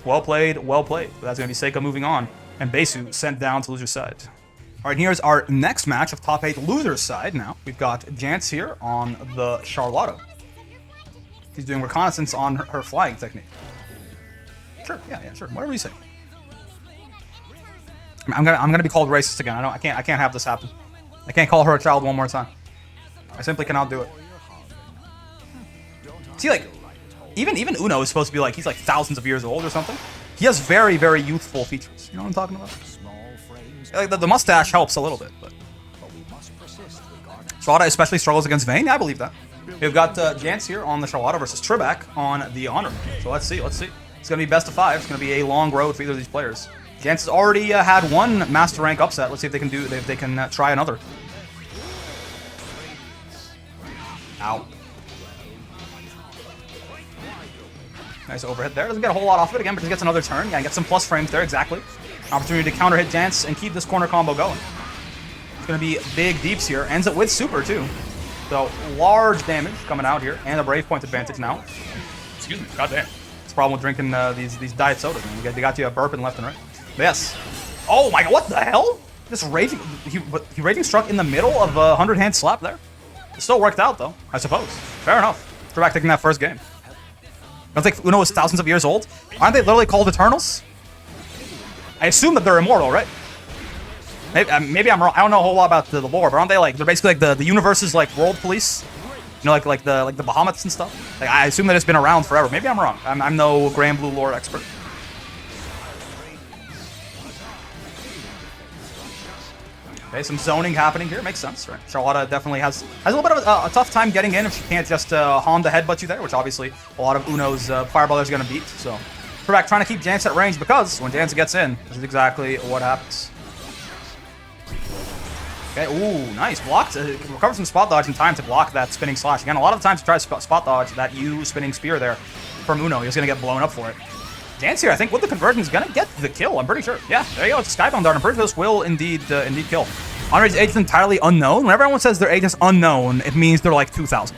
Well played, well played. But that's gonna be Seika moving on, and Besu sent down to loser's side. All right, here's our next match of top 8 loser's side now. We've got Jance here on the Charlotta. She's doing reconnaissance on her flying technique. Sure, yeah, sure. Whatever you say. I'm gonna be called racist again. I can't have this happen. I can't call her a child one more time. I simply cannot do it. See, like, even Uno is supposed to be like he's like thousands of years old or something. He has very, very youthful features. You know what I'm talking about? Like the mustache helps a little bit, but Charlotta especially struggles against Vayne. Yeah, I believe that. We've got Jance here on the Charlotta versus Trebek on the Honor. So let's see. It's gonna be best of 5. It's gonna be a long road for either of these players. Jance has already had one master rank upset. Let's see if they can try another. Ow. Nice overhead there. Doesn't get a whole lot off of it again, but just gets another turn. Yeah, gets some plus frames there, exactly. Opportunity to counter hit Jance and keep this corner combo going. It's going to be big deeps here. Ends it with super, too. So, large damage coming out here. And a Brave Point advantage now. Excuse me, goddamn. the problem with drinking these diet sodas, man. They got you burping left and right. But yes. Oh my god, what the hell? This raging, he raging struck in the middle of a 100-hand slap there. It still worked out though, I suppose. Fair enough. Trebek taking that first game. I don't think Uno is thousands of years old. Aren't they literally called Eternals? I assume that they're immortal, right? Maybe I'm wrong. I don't know a whole lot about the lore, but aren't they like, they're basically like the universe's like world police? You know, like the Bahamut's and stuff. Like I assume that it's been around forever. Maybe I'm wrong. I'm no Granblue lore expert. Okay, some zoning happening here. Makes sense, right? Charlotta definitely has a little bit of a tough time getting in if she can't just Honda headbutt you there, which obviously a lot of Uno's fireballers are going to beat. So, Trebek trying to keep Jance at range because when Jance gets in, this is exactly what happens. Okay, ooh, nice. Blocked. Recovers some spot dodge in time to block that spinning slash. Again, a lot of the times he tries to spot dodge that U spinning spear there from Uno. He's going to get blown up for it. Jance here, I think, with the conversion is going to get the kill. I'm pretty sure. Yeah, there you go. It's a Skybound Dart. I'm pretty sure this will indeed kill. Andre's age is entirely unknown. Whenever everyone says their age is unknown, it means they're like 2,000.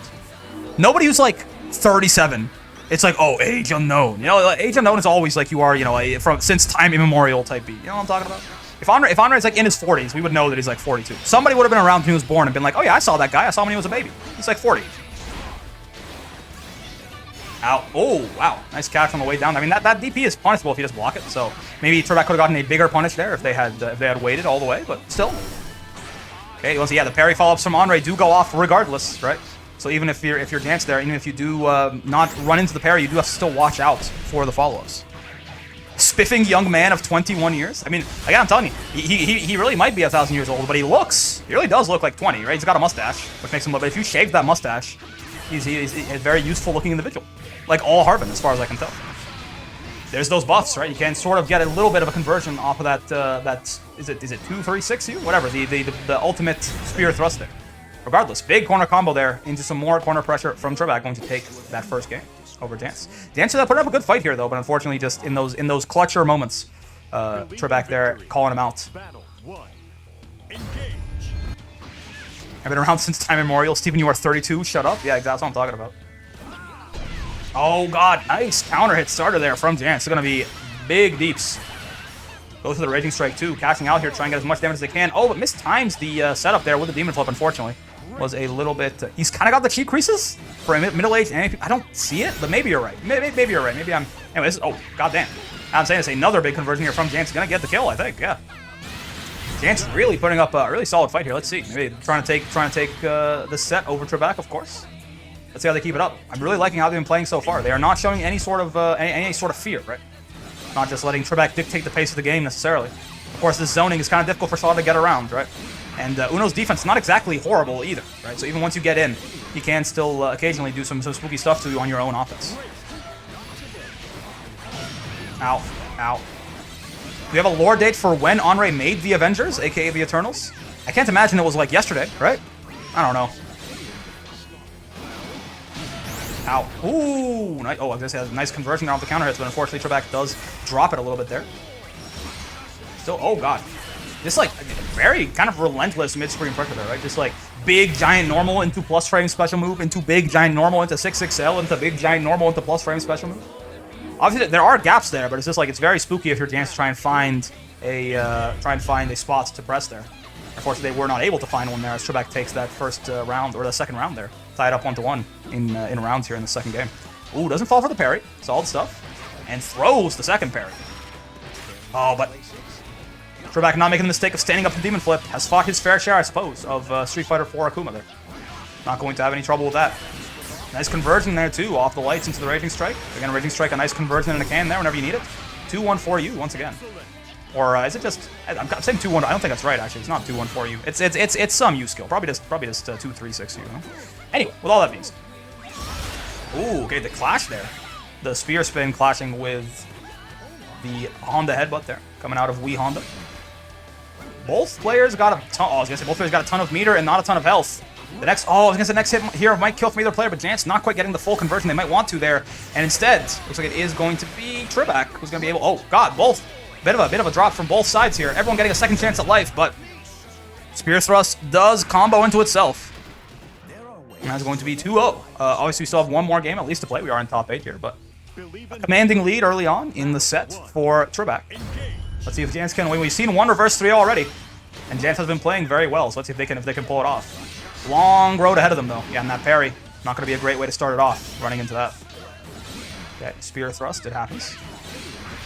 Nobody who's like 37, it's like, oh, age unknown. You know, like, age unknown is always like you are, you know, from since time immemorial type beat. You know what I'm talking about? If Andre's like in his 40s, we would know that he's like 42. Somebody would have been around when he was born and been like, oh yeah, I saw that guy. I saw him when he was a baby. He's like 40. Ow. Oh, wow. Nice catch on the way down. I mean, that DP is punishable if you just block it. So maybe Trebek could have gotten a bigger punish there if they had waited all the way, but still. Okay, well, so yeah, the parry follow-ups from Andre do go off regardless, right? So even if you're Jance there, even if you do not run into the parry, you do have to still watch out for the follow-ups. Spiffing young man of 21 years. I mean, again, I'm telling you, he really might be 1,000 years old, but he really does look like 20, right? He's got a mustache, which makes him look. But if you shave that mustache, he's a very useful-looking individual, like all Harbin, as far as I can tell. There's those buffs, right? You can sort of get a little bit of a conversion off of that. Is it 2-3-6 whatever, the ultimate spear thrust there. Regardless, big corner combo there into some more corner pressure from Trebek, going to take that first game over Jance. Jance putting up a good fight here though, but unfortunately just in those clutcher moments, Trebek there calling him out. I've been around since time immemorial. Steven, you are 32. Shut up. Yeah, that's what I'm talking about. Oh god, nice counter hit starter there from Jance. It's gonna be big deeps. Goes for the Raging Strike too, cashing out here, trying to get as much damage as they can. Oh, but mistimes the setup there with the Demon Flip, unfortunately. Was a little bit... he's kind of got the cheek creases for a middle-aged... I don't see it, but maybe you're right. Maybe you're right. Maybe I'm... Anyway, this is... Oh, goddamn. I'm saying it's another big conversion here from Jance. He's going to get the kill, I think. Yeah. Jance really putting up a really solid fight here. Let's see. Maybe trying to take the set over Trebek, of course. Let's see how they keep it up. I'm really liking how they've been playing so far. They are not showing any sort of fear, right? Not just letting Trebek dictate the pace of the game necessarily. Of course, this zoning is kind of difficult for Saw to get around, right? And Uno's defense is not exactly horrible either, right? So even once you get in, you can still occasionally do some spooky stuff to you on your own offense. Ow. Ow. Do we have a lore date for when Andre made the Avengers, aka the Eternals? I can't imagine it was like yesterday, right? I don't know. Ow. Ooh. Nice. Oh, I was gonna say a nice conversion off the counter hits, but unfortunately Trebek does drop it a little bit there. Still, oh god. This like very kind of relentless mid-screen pressure there, right? Just like big giant normal into plus frame special move, into big giant normal into 6-6L, into big giant normal into plus frame special move. Obviously there are gaps there, but it's just like it's very spooky if you're Jance to try and find a spot to press there. Unfortunately, they were not able to find one there as Trebek takes that first round, or the second round there. Tied up 1-1 in rounds here in the second game. Ooh, doesn't fall for the parry. Solid stuff. And throws the second parry. Oh, but Trebek not making the mistake of standing up the Demon Flip. Has fought his fair share, I suppose, of Street Fighter 4 Akuma there. Not going to have any trouble with that. Nice conversion there, too, off the lights into the Raging Strike. Again, Raging Strike, a nice conversion in a can there whenever you need it. 2-1 for you, once again. Or is it just... I'm saying 2-1. I don't think that's right, actually. It's not 2-1 for you. It's some U skill. Probably just 2-3-6 you, huh? Anyway, with all that being said. Ooh, okay, the clash there. The spear spin clashing with the Honda headbutt there. Coming out of Wii Honda. Both players got a ton... Oh, I was going to say both players got a ton of meter and not a ton of health. The next... Oh, I was going to say the next hit here might kill from either player, but Jance not quite getting the full conversion they might want to there. And instead, looks like it is going to be Trebek who's going to be able... Oh, God, both... Bit of a drop from both sides here. Everyone getting a second chance at life, but Spear Thrust does combo into itself. And that's going to be 2-0. Obviously, we still have one more game at least to play. We are in top 8 here, but Believe in Commanding lead early on in the set for Trebek. Let's see if Jance can win. We've seen one reverse 3 already, and Jance has been playing very well. So let's see if they can pull it off. Long road ahead of them though. Yeah, and that parry not going to be a great way to start it off. Running into that. Okay, spear thrust. It happens.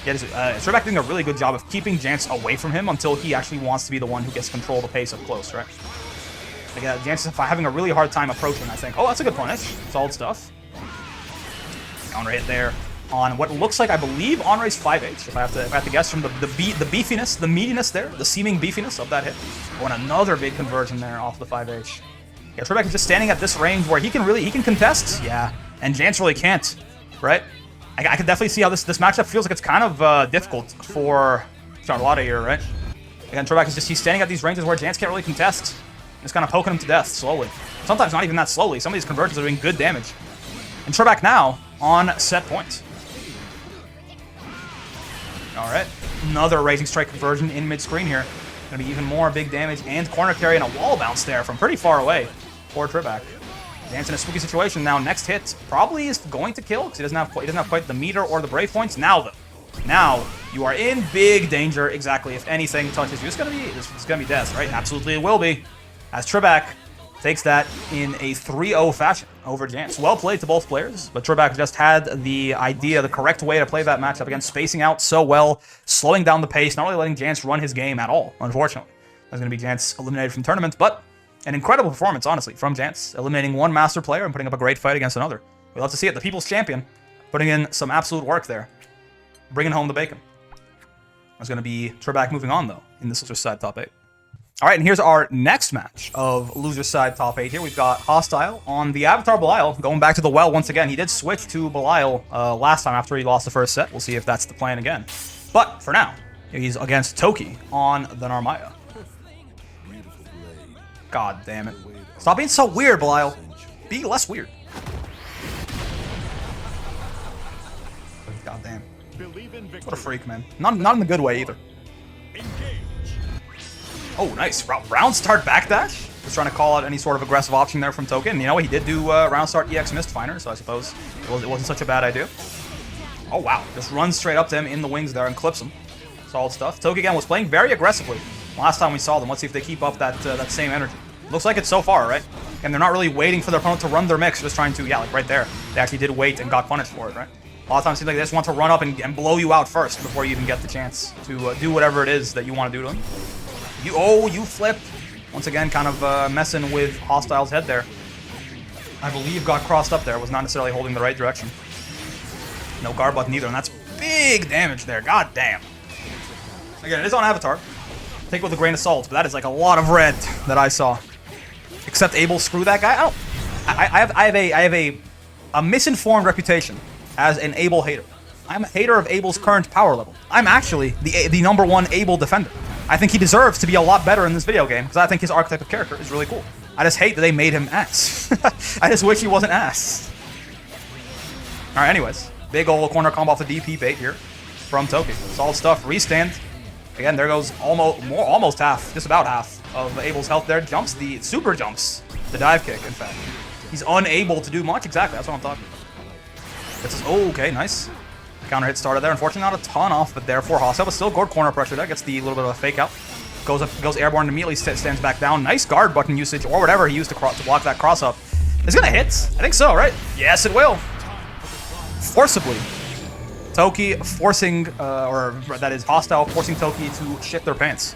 Yeah, Trebek doing a really good job of keeping Jance away from him until he actually wants to be the one who gets control of the pace up close, right? Like, Jance is having a really hard time approaching, I think. Oh, that's a good punish. Solid stuff. Counter hit there on what looks like, I believe, Henri's 5H. If I have to guess from the beefiness, the meatiness there, the seeming beefiness of that hit. Oh, and another big conversion there off the 5H. Yeah, Trebek is just standing at this range where he can contest. Yeah, and Jance really can't, right? I can definitely see how this matchup feels like it's kind of difficult for Charlotta here, right? Again, Trebek is he's standing at these ranges where Jance can't really contest. Just kind of poking him to death slowly. Sometimes not even that slowly. Some of these conversions are doing good damage. And Trebek now on set point. Alright. Another Raging Strike conversion in mid-screen here. Gonna be even more big damage and corner carry and a wall bounce there from pretty far away for Trebek. Jance in a spooky situation now. Next hit probably is going to kill because he doesn't have quite the meter or the brave points. Now though. Now you are in big danger. Exactly. If anything touches you, it's gonna be death, right? Absolutely it will be. As Trebek takes that in a 3-0 fashion over Jance. Well played to both players, but Trebek just had the correct way to play that matchup. Again, spacing out so well, slowing down the pace, not really letting Jance run his game at all, unfortunately. That's going to be Jance eliminated from tournament, but an incredible performance, honestly, from Jance, eliminating one master player and putting up a great fight against another. We love to see it. The People's Champion putting in some absolute work there, bringing home the bacon. That's going to be Trebek moving on, though, in this loser's side top 8. All right, and here's our next match of loser's side top 8 here. We've got Hostile on the Avatar Belial, going back to the well once again. He did switch to Belial last time after he lost the first set. We'll see if that's the plan again. But for now, he's against Toki on the Narmaya. God damn it. Stop being so weird, Belial. Be less weird. God damn. What a freak, man. Not in the good way either. Oh, nice. Round start backdash. Just trying to call out any sort of aggressive option there from Token. You know, he did do round start EX Mistfinder, so I suppose it wasn't such a bad idea. Oh, wow. Just runs straight up to him in the wings there and clips him. Solid stuff. Toki, again, was playing very aggressively last time we saw them. Let's see if they keep up that same energy. Looks like it so far, right? And they're not really waiting for their opponent to run their mix. They're just trying to, yeah, like right there. They actually did wait and got punished for it, right? A lot of times it seems like they just want to run up and blow you out first before you even get the chance to do whatever it is that you want to do to them. You flipped. Once again, kind of messing with Hostile's head there. I believe got crossed up there. Was not necessarily holding the right direction. No guard button either, and that's big damage there. God damn. Again, it is on Avatar. Take it with a grain of salt, but that is like a lot of red that I saw. Except Abel, screw that guy. I have a misinformed reputation as an Abel hater. I'm a hater of Abel's current power level. I'm actually the #1 Abel defender. I think he deserves to be a lot better in this video game because I think his archetype of character is really cool. I just hate that they made him ass. I just wish he wasn't ass. All right, anyways, big old corner combo off the DP bait here from Toki. Solid stuff. Restand. Again, there goes almost half, just about half of Abel's health there. Jumps the super jumps, the dive kick. In fact, he's unable to do much. Exactly, that's what I'm talking about. This is okay, nice. Counter hit started there. Unfortunately, not a ton off, but therefore Hostile, but still good corner pressure there. Gets the little bit of a fake out. Goes airborne and immediately stands back down. Nice guard button usage or whatever he used to block that cross up. Is it gonna hit? I think so, right? Yes, it will. Forcibly. Toki forcing, or that is Hostile forcing Toki to shit their pants.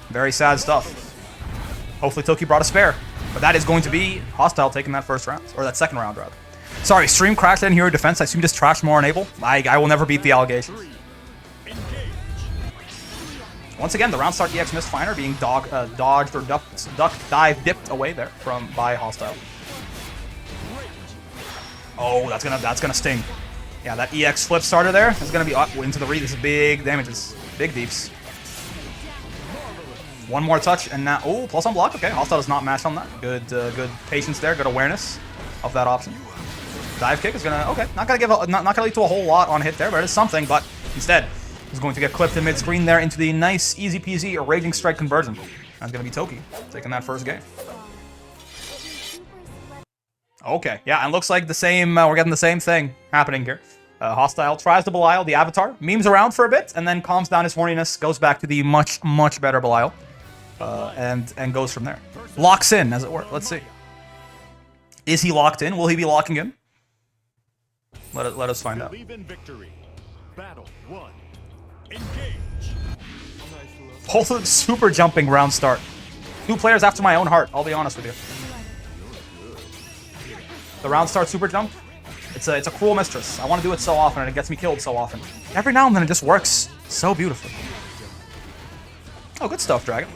Very sad stuff. Hopefully Toki brought a spare, but that is going to be Hostile taking that first round, or that second round rather. Sorry, stream crashed in hero defense. I assume just trash more on Abel. I will never beat the allegations. Once again, the round start EX Mistfinder being dodged or duck dive dipped away there by Hostile. Oh, that's gonna sting. Yeah, that EX flip starter there is gonna be up into the read. This is big damages, big deeps. One more touch and now, oh, plus on block. Okay, Hostile does not match on that. Good patience there. Good awareness of that option. Dive kick is gonna, okay, not gonna lead to a whole lot on hit there, but it is something. But instead, he's going to get clipped in mid-screen there into the nice, easy peasy Raging Strike conversion. That's gonna be Toki taking that first game. Okay, yeah, and looks like the same. We're getting the same thing happening here. Hostile tries to Belial the Avatar, memes around for a bit, and then calms down his horniness, goes back to the much, much better Belial, and goes from there. Locks in, as it were. Let's see. Is he locked in? Will he be locking in? Let us find out. Believe in victory. Battle 1. Engage. Both of them super jumping round start. Two players after my own heart, I'll be honest with you. The round start super jump, it's a cruel mistress. I want to do it so often and it gets me killed so often. Every now and then it just works so beautifully. Oh, good stuff, Dragon.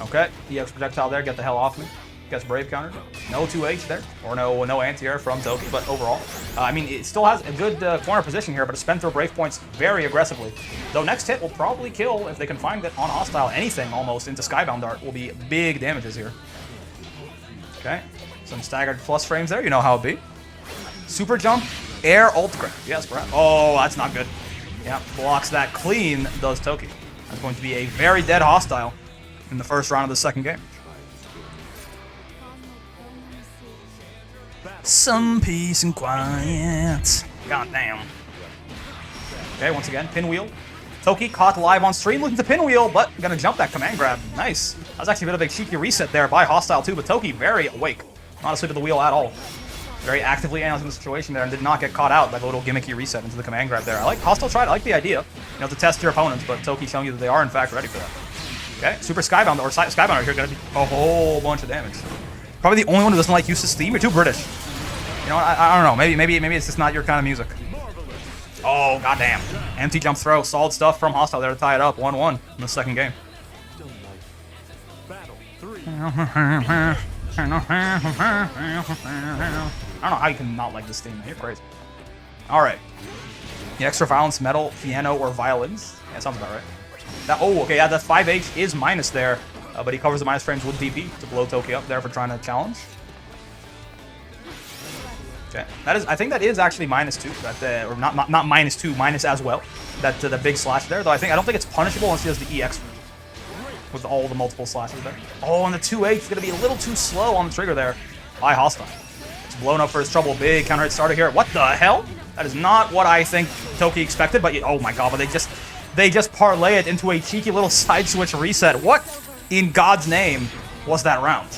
Okay, EX projectile there, get the hell off me. Gets Brave countered. No 2H there, or no anti-air from Toki, but overall. I mean, it still has a good corner position here, but it's spent through Brave points very aggressively. Though next hit will probably kill, if they can find it on Hostile, anything almost into Skybound Dart will be big damages here. Okay, some staggered plus frames there, you know how it be. Super jump, air ult grab. Yes, perhaps. Oh, that's not good. Yeah, blocks that clean, does Toki. That's going to be a very dead Hostile in the first round of the second game. Some peace and quiet. God damn. Okay, once again, pinwheel. Toki caught live on stream looking to pinwheel, but gonna jump that command grab. Nice. That was actually a bit of a cheeky reset there by Hostile too, but Toki very awake. Not asleep at the wheel at all. Very actively analyzing the situation there and did not get caught out by the little gimmicky reset into the command grab there. I like Hostile tried. I like the idea, to test your opponents, but Toki showing you that they are in fact ready for that. Okay, super Skybound, or Skybound right here, gonna be a whole bunch of damage. Probably the only one who doesn't like UPSETS theme. You're too British. You know, I don't know. Maybe it's just not your kind of music. Oh, goddamn. Empty jump throw. Solid stuff from Hostile there to tie it up. 1-1 in the second game. Battle 3. I don't know how you can not like this theme. You're crazy. All right. The extra violence, metal, piano, or violins. Yeah, sounds about right. Okay, yeah, that 5H is minus there, but he covers the minus frames with DP to blow Toki up there for trying to challenge. Okay, I think that is actually -2. Or not -2, minus as well. That the big slash there, though I don't think it's punishable once he does the EX with all the multiple slashes there. Oh, and the 2H is gonna be a little too slow on the trigger there by Hostile. It's blown up for his trouble. Big counter hit starter here. What the hell? That is not what I think Toki expected. But oh my god! But they just parlay it into a cheeky little side switch reset. What in God's name was that round?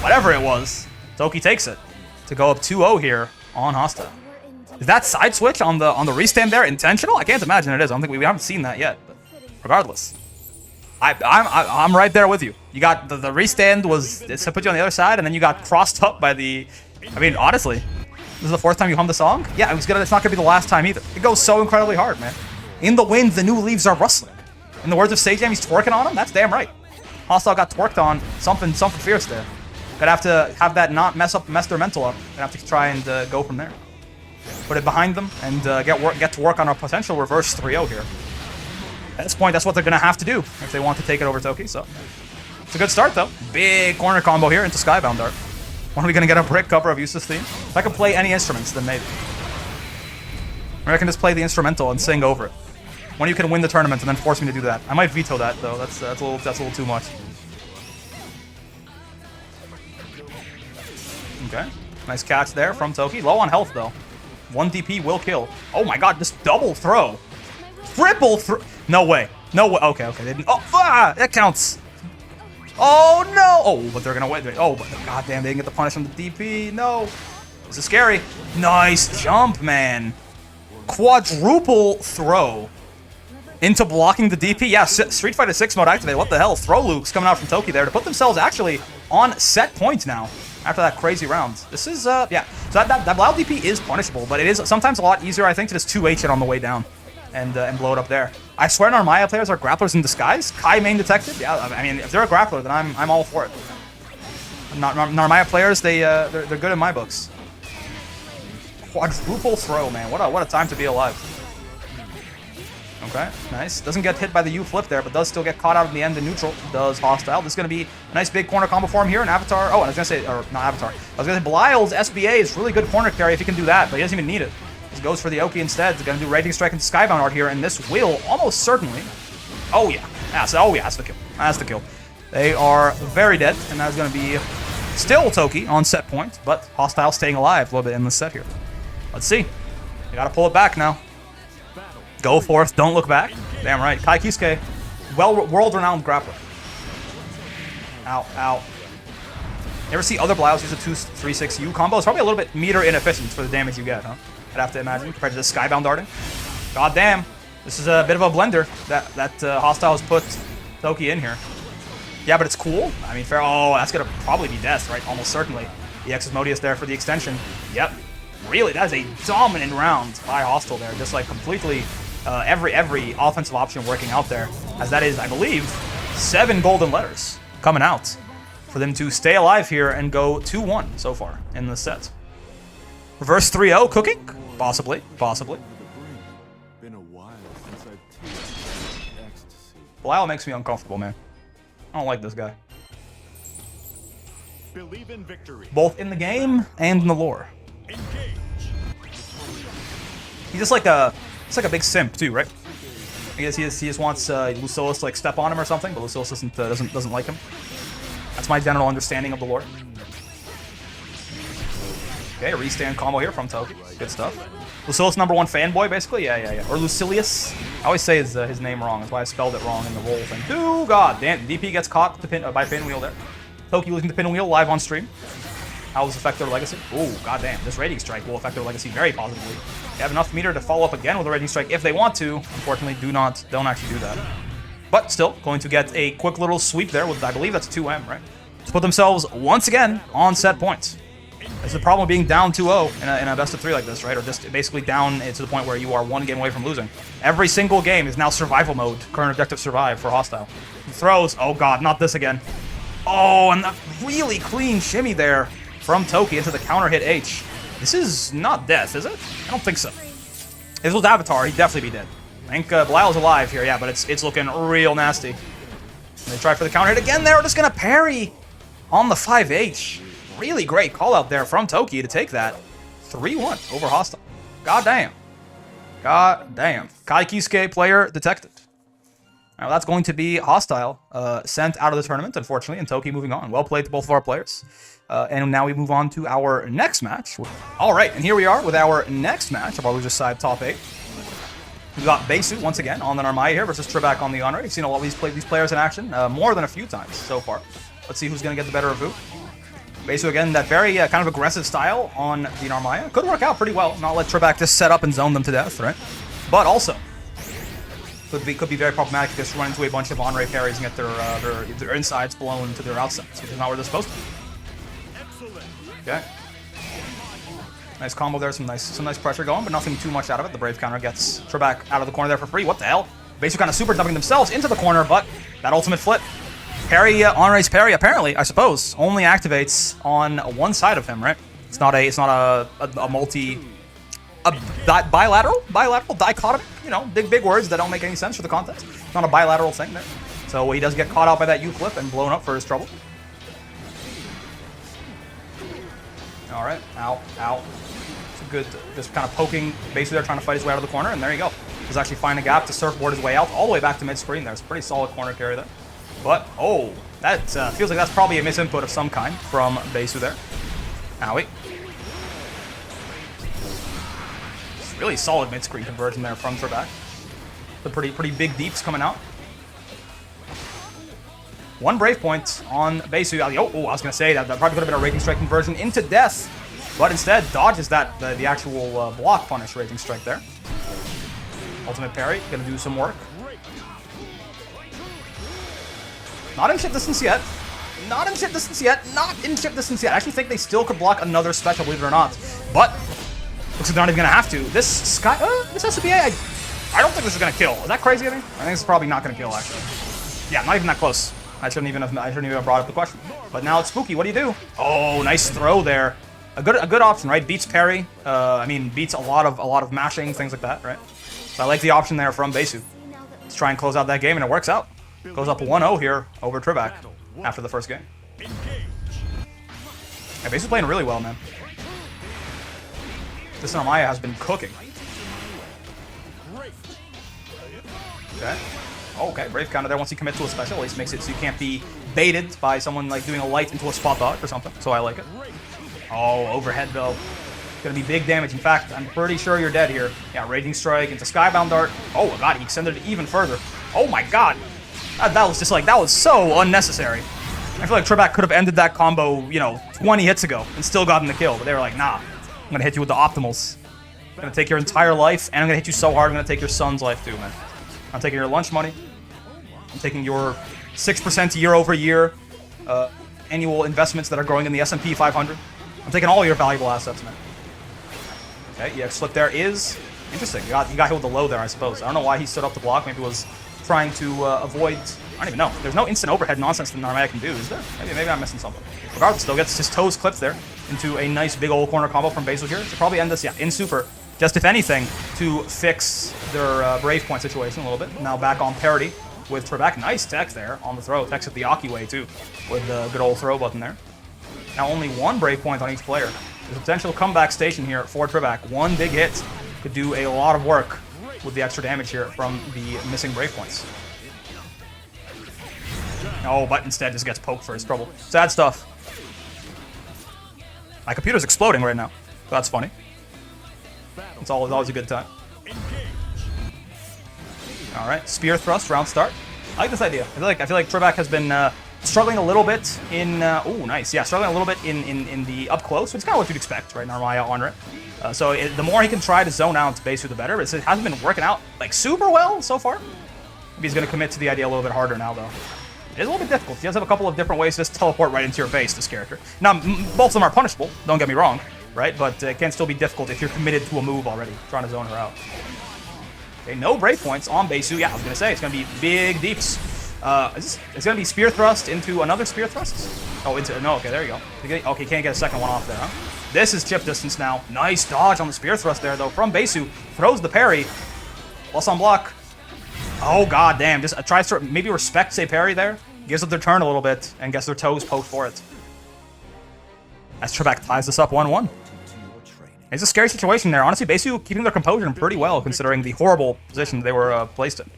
Whatever it was, Toki takes it to go up 2-0 here on Hostile. Is that side switch on the restand there intentional? I can't imagine it is. I don't think we haven't seen that yet. But regardless, I'm right there with you. You got the restand was it's to put you on the other side, and then you got crossed up by the. I mean, honestly, this is the fourth time you hummed the song. Yeah, it's not gonna be the last time either. It goes so incredibly hard, man. In the wind, the new leaves are rustling. In the words of Sage Jam, he's twerking on him. That's damn right. Hostile got twerked on. Something fierce there. Gonna have to have that not mess their mental up. Gonna have to try and go from there. Put it behind them and get to work on a potential reverse 3-0 here. At this point, that's what they're gonna have to do if they want to take it over Toki. So it's a good start though. Big corner combo here into Skybound Dart. When are we gonna get a brick cover of UPSETS theme? If I can play any instruments, then maybe. Or I can just play the instrumental and sing over it. When you can win the tournament and then force me to do that. I might veto that though. That's a little too much. Okay, nice catch there from Toki. Low on health though. 1 DP will kill. Oh my god, this double throw. Triple throw. No way. No way. Okay, they didn't. Oh, that counts. Oh no. Oh, but they're gonna win. Oh, but goddamn, they didn't get the punish on the DP. No. This is scary. Nice jump, man. Quadruple throw into blocking the DP. Yeah, Street Fighter 6 mode activated. What the hell? Throw loops coming out from Toki there to put themselves actually on set points now. After that crazy round. This is, yeah. So that Blau DP is punishable, but it is sometimes a lot easier, I think, to just 2H it on the way down and blow it up there. I swear Narmaya players are grapplers in disguise. Kai main detected. Yeah, I mean, if they're a grappler, then I'm all for it. Narmaya players, they're good in my books. Quadruple throw, man. What a time to be alive. Okay, nice. Doesn't get hit by the U flip there, but does still get caught out in the end in neutral. Does Hostile. This is going to be a nice big corner combo for him here. An Avatar. Oh, and I was going to say, or not Avatar. I was going to say Belial's SBA is really good corner carry if he can do that, but he doesn't even need it. He goes for the Oki instead. He's going to do Raging Strike into Skybound Art here, and this will almost certainly. Oh, yeah. That's the kill. That's the kill. They are very dead, and that's going to be still Toki on set point, but Hostile staying alive a little bit in the set here. Let's see. You gotta pull it back now. Go forth, don't look back. Damn right. Kai Kisuke, world-renowned grappler. Ow, ow. You ever see other Blyles use a 2-3-6-U combo? It's probably a little bit meter inefficient for the damage you get, huh? I'd have to imagine, compared to the Skybound darting. God damn. This is a bit of a blender that Hostile has put Toki in here. Yeah, but it's cool. I mean, fair. Oh, that's gonna probably be death, right? Almost certainly. The Exosmodeus there for the extension. Yep. Really, that is a dominant round by Hostile there. Just like completely every offensive option working out there. As that is, I believe, 7 golden letters coming out for them to stay alive here and go 2-1 so far in the set. Reverse 3-0 cooking? Possibly, possibly. Been a while since I've tasted ecstasy. Belial makes me uncomfortable, man. I don't like this guy. Believe in victory. Both in the game and in the lore. Engage. He's just like a big simp too, right? I guess he just wants Lucilius to like step on him or something, but Lucilius doesn't like him. That's my general understanding of the lore. Okay, a restand combo here from Toki. Good stuff. Lucilius #1 fanboy, basically. Yeah. Or Lucilius. I always say his name wrong. That's why I spelled it wrong in the roll thing. Oh god, damn! DP gets caught by pinwheel there. Toki losing the pinwheel live on stream. How does this affect their legacy? Oh god damn! This Raging Strike will affect their legacy very positively. They have enough meter to follow up again with a Raging Strike if they want to. Unfortunately, don't actually do that. But still, going to get a quick little sweep there with, I believe that's 2M, right? To put themselves once again on set points. That's the problem with being down 2-0 in a best of 3 like this, right? Or just basically down to the point where you are 1 game away from losing. Every single game is now survival mode. Current objective survive for Hostile. He throws. Oh god, not this again. Oh, and that really clean shimmy there from Toki into the counter hit H. This is not death, is it? I don't think so. If this was Avatar, he'd definitely be dead. I think Belial's alive here, yeah, but it's looking real nasty. And they try for the counter hit again there. We're just gonna parry on the 5H. Really great call out there from Toki to take that 3-1 over Hostile. God damn. God damn. Kai Kisuke player detected. Now that's going to be Hostile sent out of the tournament, unfortunately, and Toki moving on. Well played to both of our players. And now we move on to our next match. All right, and here we are with our next match of our loser side top 8. We've got Besu once again on the Narmaya here versus Trebek on the Honor. You've seen a lot of these players in action, more than a few times so far. Let's see who's going to get the better of who. Besu again, that very kind of aggressive style on the Narmaya. Could work out pretty well. Not let Trebek just set up and zone them to death, right? But also, could be very problematic to just run into a bunch of on-ray parries and get their insides blown to their outsides, which is not where they're supposed to be. Okay. Nice combo there, some nice pressure going, but nothing too much out of it. The Brave counter gets Trebek out of the corner there for free. What the hell? Besu kind of super dumping themselves into the corner, but that ultimate flip. Parry, on-race parry, apparently, I suppose, only activates on one side of him, right? It's not a bilateral dichotomy, you know, big words that don't make any sense for the context. It's not a bilateral thing there. So he does get caught out by that U-flip and blown up for his trouble. All right, ow. It's a good, just kind of poking, basically they're trying to fight his way out of the corner, and there you go. He's actually finding a gap to surfboard his way out all the way back to mid-screen there. It's a pretty solid corner carry there. But, oh, that feels like that's probably a misinput of some kind from Besu there. Owie. It's really solid mid-screen conversion there from Trebek. The pretty big deeps coming out. 1 Brave point on Besu. Oh, I was going to say that probably could have been a Raging Strike conversion into death, but instead dodges the actual block punish Raging Strike there. Ultimate parry, going to do some work. Not in chip distance yet. Not in chip distance yet. I actually think they still could block another special, believe it or not. But looks like they're not even going to have to. This SCBA, I don't think this is going to kill. Is that crazy of me? I think this is probably not going to kill, actually. Yeah, not even that close. I shouldn't even have brought up the question. But now it's spooky. What do you do? Oh, nice throw there. A good option, right? Beats parry. I mean, beats a lot of mashing, things like that, right? So I like the option there from Besu. Let's try and close out that game, and it works out. Goes up 1-0 here over Trebek after the first game. Yeah, Besu's playing really well, man. This Narmaya has been cooking. Okay. Okay, Brave counter there once you commit to a special. At least makes it so you can't be baited by someone like doing a light into a spot dodge or something. So I like it. Oh, overhead though. Gonna be big damage. In fact, I'm pretty sure you're dead here. Yeah, Raging Strike into Skybound Dart. Oh god, he extended it even further. Oh my god. That was just like, that was so unnecessary. I feel like Trebek could have ended that combo, you know, 20 hits ago and still gotten the kill. But they were like, nah, I'm gonna hit you with the optimals. I'm gonna take your entire life, and I'm gonna hit you so hard, I'm gonna take your son's life too, man. I'm taking your lunch money. I'm taking your 6% year over year annual investments that are growing in the S&P 500. I'm taking all your valuable assets, man. Okay, EX flip there is interesting. You got hit with the low there, I suppose. I don't know why he stood up to block. Maybe he was trying to avoid... I don't even know. There's no instant overhead nonsense that Narmaya can do, is there? Maybe I'm missing something. Regardless, though, gets his toes clipped there into a nice big old corner combo from Basu here. To probably end this, yeah, in super. Just, if anything, to fix their Brave Point situation a little bit. Now back on parity with Trebek. Nice tech there on the throw. Techs it the Aki way, too, with the good old throw button there. Now only one Brave Point on each player. There's a potential comeback station here for Trebek. One big hit could do a lot of work with the extra damage here from the missing Brave Points. Oh, but instead just gets poked for his trouble. Sad stuff. My computer's exploding right now. That's funny. It's always a good time. All right, Spear Thrust, round start. I like this idea. I feel like Trebek has been struggling a little bit in... oh, nice. Yeah, struggling a little bit in the up close, which is kind of what you'd expect, right? Narmaya on it. So the more he can try to zone out to Basu, the better. But it hasn't been working out like super well so far. Maybe he's going to commit to the idea a little bit harder now, though. It is a little bit difficult. He does have a couple of different ways to just teleport right into your face, this character. Now, both of them are punishable, don't get me wrong, right? But it can still be difficult if you're committed to a move already, trying to zone her out. Okay, no Brave Points on Basu. Yeah, I was going to say, it's going to be big deeps. It's going to be Spear Thrust into another Spear Thrust? Oh, no, okay, there you go. Okay, can't get a second one off there, huh? This is chip distance now. Nice dodge on the Spear Thrust there, though, from Basu. Throws the parry. Plus on block. Oh, god damn. Just tries to maybe respect, say, parry there. Gives up their turn a little bit and gets their toes poked for it. As Trebek ties this up 1-1. It's a scary situation there. Honestly, Basu keeping their composure pretty well, considering the horrible position they were placed in.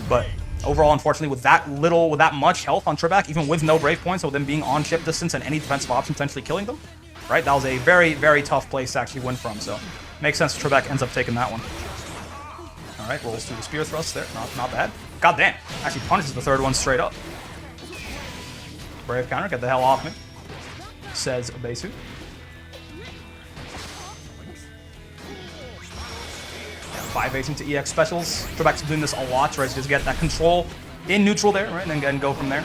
But overall, unfortunately, with that much health on Trebek, even with no Brave Points, so them being on chip distance and any defensive option potentially killing them, right? That was a very, very tough place to actually win from. So makes sense Trebek ends up taking that one. All right, rolls through the Spear Thrust there. Not bad. God damn. Actually punishes the third one straight up. Brave counter. Get the hell off me, says Basu. 5-8 into EX specials. Trebek's doing this a lot, right? So just get that control in neutral there, right? And then go from there.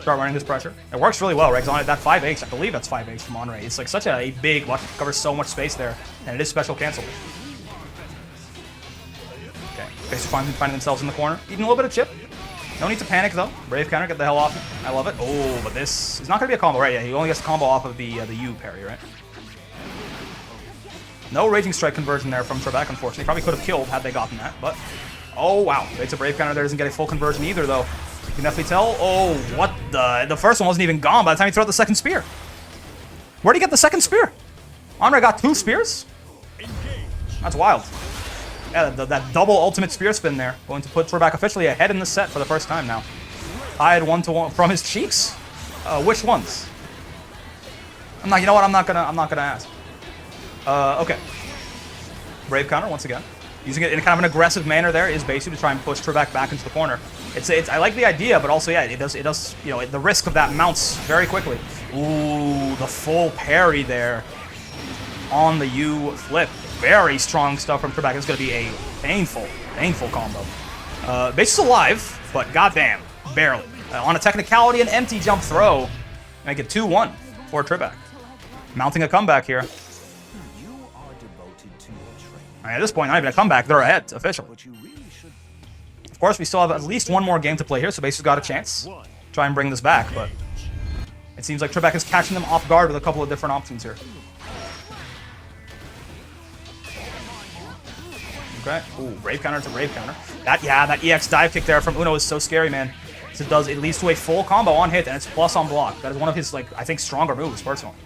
Start running this pressure. It works really well, right? Because that 5-8, I believe that's 5-8 from Onray. It's like such a big, covers so much space there. And it is special cancel. Okay, Basu finding themselves in the corner. Eating a little bit of chip. No need to panic, though. Brave counter, get the hell off me. I love it. Oh, but this is not going to be a combo, right? Yeah, he only gets a combo off of the U parry, right? No Raging Strike conversion there from Trebek, unfortunately. Probably could have killed had they gotten that, but... Oh, wow. It's a Brave counter there. Doesn't get a full conversion either, though. You can definitely tell. Oh, what the... The first one wasn't even gone by the time he threw out the second spear. Where'd he get the second spear? Onray got 2 spears? That's wild. Yeah, that double ultimate spear spin there. Going to put Trebek officially ahead in the set for the first time now. Tied 1-1 from his cheeks. Which ones? You know what? I'm not gonna ask. Okay. Brave counter once again. Using it in kind of an aggressive manner there is Basu to try and push Trebek back into the corner. I like the idea, but also, yeah, it does, you know, the risk of that mounts very quickly. Ooh, the full parry there on the U flip. Very strong stuff from Trebek. It's going to be a painful combo. Basu's alive, but goddamn, barely. On a technicality, an empty jump throw. Make it 2-1 for Trebek. Mounting a comeback here. At this point, not even a comeback. They're ahead, official. Of course, we still have at least one more game to play here, so Basu's got a chance. Try and bring this back, but it seems like Trebek is catching them off guard with a couple of different options here. Okay. Ooh, Brave counter to Brave counter. That EX dive kick there from Uno is so scary, man. It leads to a full combo on hit, and it's plus on block. That is one of his, like, I think, stronger moves, personally.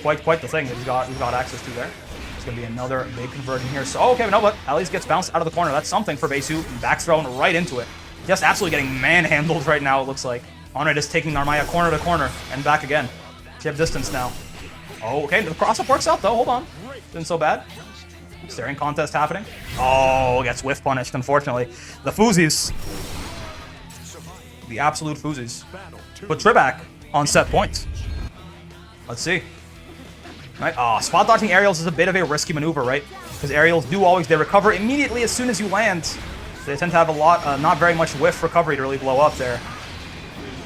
Quite the thing that he's got access to there. It's going to be another big conversion here. So, okay, no, but at least gets bounced out of the corner. That's something for Basu. Back thrown right into it. Just absolutely getting manhandled right now, it looks like. Onray just taking Narmaya corner to corner and back again. Chip distance now. Oh, okay, the cross-up works out, though. Hold on. Isn't so bad. Staring contest happening. Oh, gets whiff punished, unfortunately. The Foozies. The absolute Foozies. Put Trebak on set point. Let's see. Right. Oh, spot dodging aerials is a bit of a risky maneuver, right? Because aerials do always, they recover immediately as soon as you land. They tend to have a lot, not very much whiff recovery to really blow up there.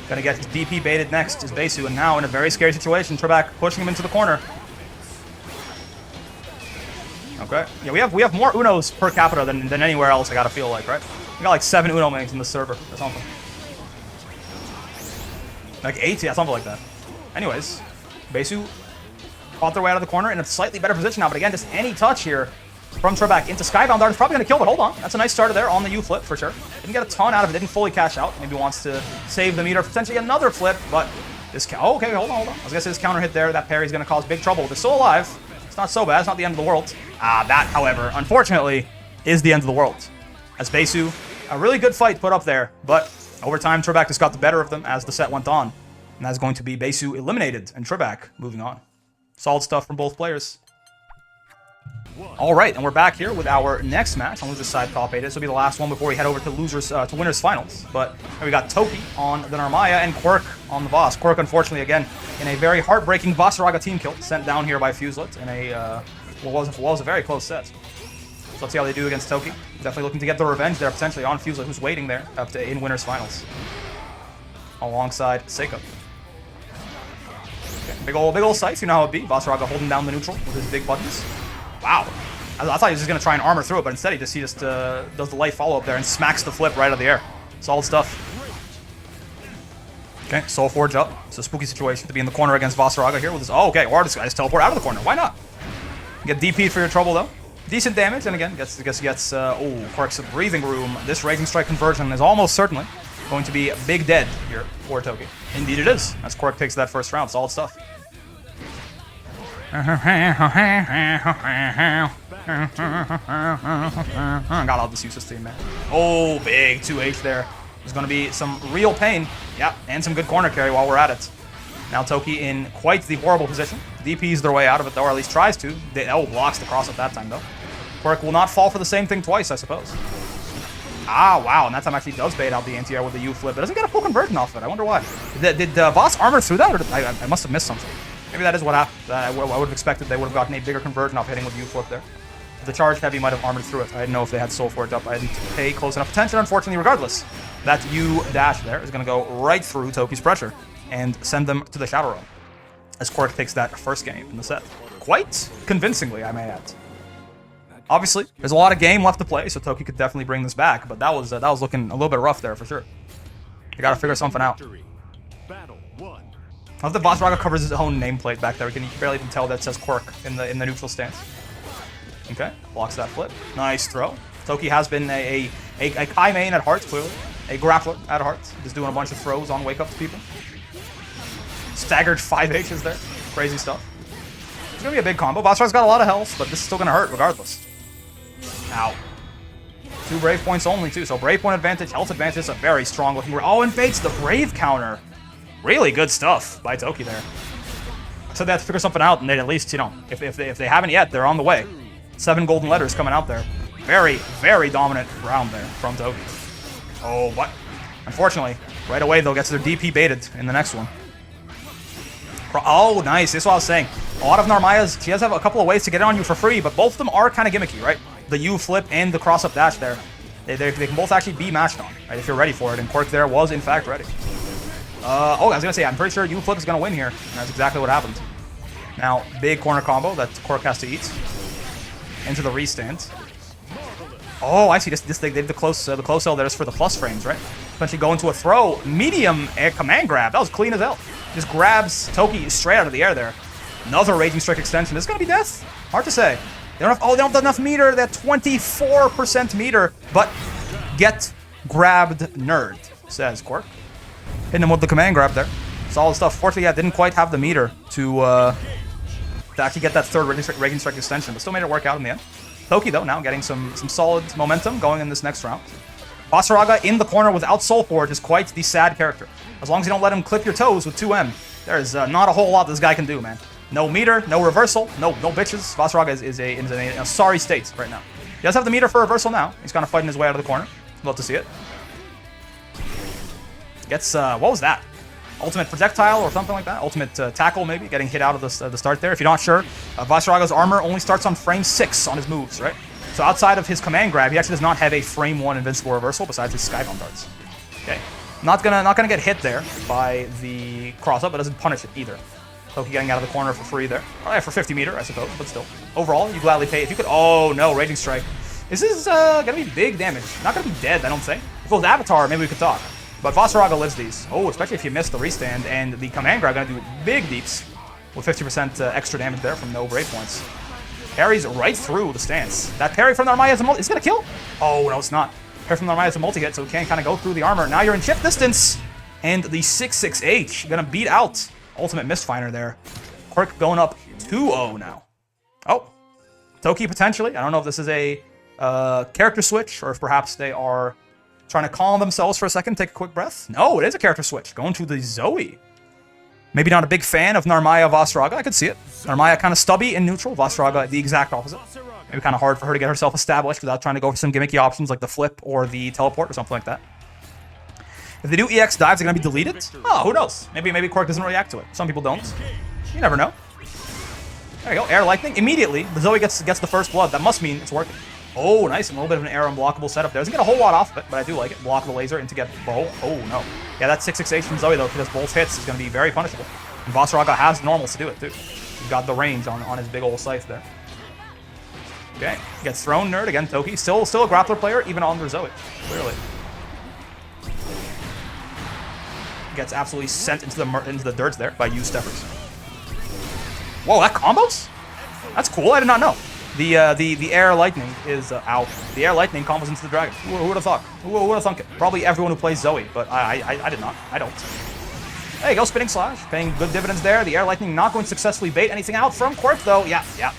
Gonna get his DP baited next is Besu, and now in a very scary situation, Trebak pushing him into the corner. Okay. Yeah, we have more Unos per capita than anywhere else, I gotta feel like, right? We got like 7 Uno mains in the server or something. Like 8, yeah, something like that. Anyways, Besu fought their way out of the corner in a slightly better position now, but again, just any touch here from Trebak into Skybound Dart is probably going to kill, but hold on. That's a nice starter there on the U flip for sure. Didn't get a ton out of it, didn't fully cash out. Maybe wants to save the meter for potentially another flip, but this oh, okay, hold on. I was going to say this counter hit there, that parry is going to cause big trouble. They're still alive. It's not so bad, it's not the end of the world. That, however, unfortunately, is the end of the world. As Besu, a really good fight put up there, but over time, Trebak just got the better of them as the set went on. And that's going to be Besu eliminated and Trebak moving on. Solid stuff from both players. All right, and we're back here with our next match on loser's side top 8. This will be the last one before we head over to losers to winners finals. But we got Toki on the Narmaya and Quirk on the Voss. Quirk, unfortunately, again, in a very heartbreaking Vossaraga team kill, sent down here by Fuselet in a what was a very close set. So let's see how they do against Toki. Definitely looking to get the revenge there potentially on Fuselet, who's waiting there up to in winners finals alongside Seiko. Okay, big old sights, you know how it be. Vossaraga holding down the neutral with his big buttons. Wow. I thought he was just going to try and armor through it, but instead he just does the light follow-up there and smacks the flip right out of the air. Solid stuff. Okay, Soul Forge up. It's a spooky situation to be in the corner against Vossaraga here with his... Oh, okay, or this guy just teleport out of the corner. Why not? Get DP'd for your trouble, though. Decent damage, and again, gets Quirk's breathing room. This Raging Strike conversion is almost certainly going to be big dead here for Toki. Indeed it is, as Quirk takes that first round. Solid stuff. Gotta love this useless team, man. Oh, big 2H there. There's gonna be some real pain. Yep, and some good corner carry while we're at it. Now Toki in quite the horrible position. DPs their way out of it, though, or at least tries to. Blocks the cross up that time, though. Quirk will not fall for the same thing twice, I suppose. Wow, and that time actually does bait out the anti-air with the U-flip. It doesn't get a full conversion off of it. I wonder why. Did Voss armor through that, or I must have missed something? Maybe that is what happened. I would have expected they would have gotten a bigger conversion off hitting with U-flip there. The charge heavy might have armored through it. I didn't know if they had Soul Forge up. I didn't pay close enough attention, unfortunately, regardless. That U-dash there is going to go right through Toki's pressure and send them to the Shadow Realm, as Quirk takes that first game in the set. Quite convincingly, I may add. Obviously, there's a lot of game left to play, so Toki could definitely bring this back, but that was looking a little bit rough there for sure. You gotta figure something out. I love that Vossaraga covers his own nameplate back there. You can barely even tell that says Quirk in the neutral stance. Okay, blocks that flip. Nice throw. Toki has been a Kai main at heart, clearly. A grappler at heart. Just doing a bunch of throws on wake up to people. Staggered 5Hs there. Crazy stuff. It's gonna be a big combo. Vossaraga's got a lot of health, but this is still gonna hurt regardless. Ow. 2 Brave points only, too. So Brave point advantage, health advantage is a very strong looking. Oh, and baits the Brave counter. Really good stuff by Toki there. So they have to figure something out, and they at least, you know, if they haven't yet, they're on the way. 7 golden letters coming out there. Very, very dominant round there from Toki. Oh, what? Unfortunately, right away they'll get their DP baited in the next one. Oh, nice. This is what I was saying. A lot of Narmaya's, she does have a couple of ways to get it on you for free, but both of them are kind of gimmicky, right? The U flip and the cross up dash there. They can both actually be matched on, right, if you're ready for it, and Quirk there was in fact ready. I was gonna say, I'm pretty sure U flip is gonna win here, and that's exactly what happened. Now, big corner combo that Quirk has to eat into the restand. Oh, I see. They have the close L there is for the plus frames, right? Essentially go into a throw, medium command grab. That was clean as hell. Just grabs Toki straight out of the air there. Another Raging Strike extension. This is gonna be death. Hard to say. They don't have enough meter. They have 24% meter, but get grabbed, nerd, says Quirk. Hitting him with the command grab there. Solid stuff. Fortunately, yeah, didn't quite have the meter to actually get that third Raging Strike extension, but still made it work out in the end. Toki, though, now getting some solid momentum going in this next round. Vossaraga in the corner without Soul Forge is quite the sad character. As long as you don't let him clip your toes with 2M, there's not a whole lot this guy can do, man. No meter, no reversal, no bitches. Vasaraga is in a sorry state right now. He does have the meter for reversal now. He's kind of fighting his way out of the corner. Love to see it. Gets, what was that? Ultimate projectile or something like that? Ultimate tackle, maybe? Getting hit out of the start there. If you're not sure, Vasaraga's armor only starts on frame 6 on his moves, right? So outside of his command grab, he actually does not have a frame 1 invincible reversal besides his Skybomb darts. Okay. Not gonna get hit there by the cross-up, but doesn't punish it either. Toki getting out of the corner for free there. Oh, yeah, for 50 meter, I suppose, but still. Overall, you gladly pay. If you could... Oh, no, Raging Strike. This is gonna be big damage. Not gonna be dead, I don't think. If it was Avatar, maybe we could talk. But Vasaraga lives these. Oh, especially if you miss the restand, and the command grab gonna do big deeps with 50% extra damage there from no brave points. Parries right through the stance. That parry from Narmaya is a multi. Is it gonna kill? Oh, no, it's not. Parry from Narmaya is a multi-hit, so we can kind of go through the armor. Now you're in chip distance, and the 6-6-H gonna beat out Ultimate Mistfinder there. Quirk going up 2-0 now. Oh, Toki potentially. I don't know if this is a character switch, or if perhaps they are trying to calm themselves for a second, take a quick breath. No, it is a character switch. Going to the Zoe. Maybe not a big fan of Narmaya Vasaraga. I could see it. Narmaya kind of stubby and neutral. Vasaraga the exact opposite. Maybe kind of hard for her to get herself established without trying to go for some gimmicky options like the flip or the teleport or something like that. If they do EX dives, they're going to be deleted? Oh, who knows? Maybe Quirk doesn't react to it. Some people don't. You never know. There you go. Air Lightning. Immediately, the Zoe gets the first blood. That must mean it's working. Oh, nice. A little bit of an air unblockable setup there. Doesn't get a whole lot off of it, but I do like it. Block the laser and to get... Oh, no. Yeah, that 6-6-H from Zoe, though, if he does both hits, is going to be very punishable. And Vasaraga has normals to do it, too. He's got the range on his big old scythe there. Okay. Gets thrown, nerd. Again, Toki. Still a grappler player, even on their Zoe. Clearly. Gets absolutely sent into the dirt there by U-steppers. Whoa, that combos? That's cool. I did not know. The air lightning is out. The air lightning combos into the dragon. Who would have thought? Who would have thunk it? Probably everyone who plays Zoe, but I did not. I don't. There you go, spinning slash, paying good dividends there. The air lightning not going to successfully bait anything out from Quirk though. Yeah.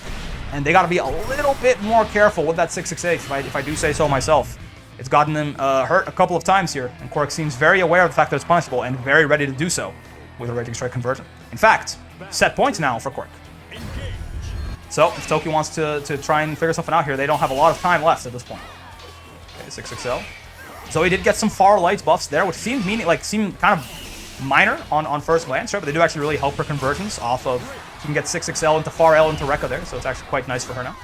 And they got to be a little bit more careful with that 6-6-8 if I do say so myself. It's gotten them hurt a couple of times here, and Quirk seems very aware of the fact that it's punishable and very ready to do so with a Raging Strike conversion. In fact, set points now for Quirk. So, if Toki wants to try and figure something out here, they don't have a lot of time left at this point. Okay, 6-6-L. Zoe did get some far lights buffs there, which seemed kind of minor on first glance, right? But they do actually really help her conversions off of... She can get 6-6-L into far L into Rekka there, so it's actually quite nice for her now.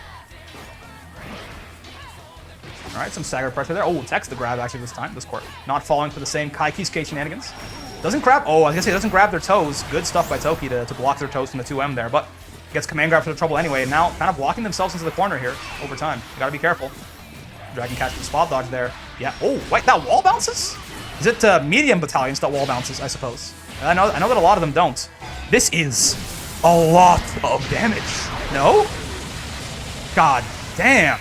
Alright, some stagger pressure there. Oh, text the grab actually this time, this Quirk. Not falling for the same Kai skate shenanigans. Doesn't grab... Oh, I was gonna say, doesn't grab their toes. Good stuff by Toki to block their toes from the 2M there, but... Gets command grab for the trouble anyway, and now kind of blocking themselves into the corner here over time. You gotta be careful. Dragon catch the spot dodge there. Yeah. Oh, wait, that wall bounces? Is it medium battalions that wall bounces, I suppose? I know that a lot of them don't. This is a lot of damage. No? God damn.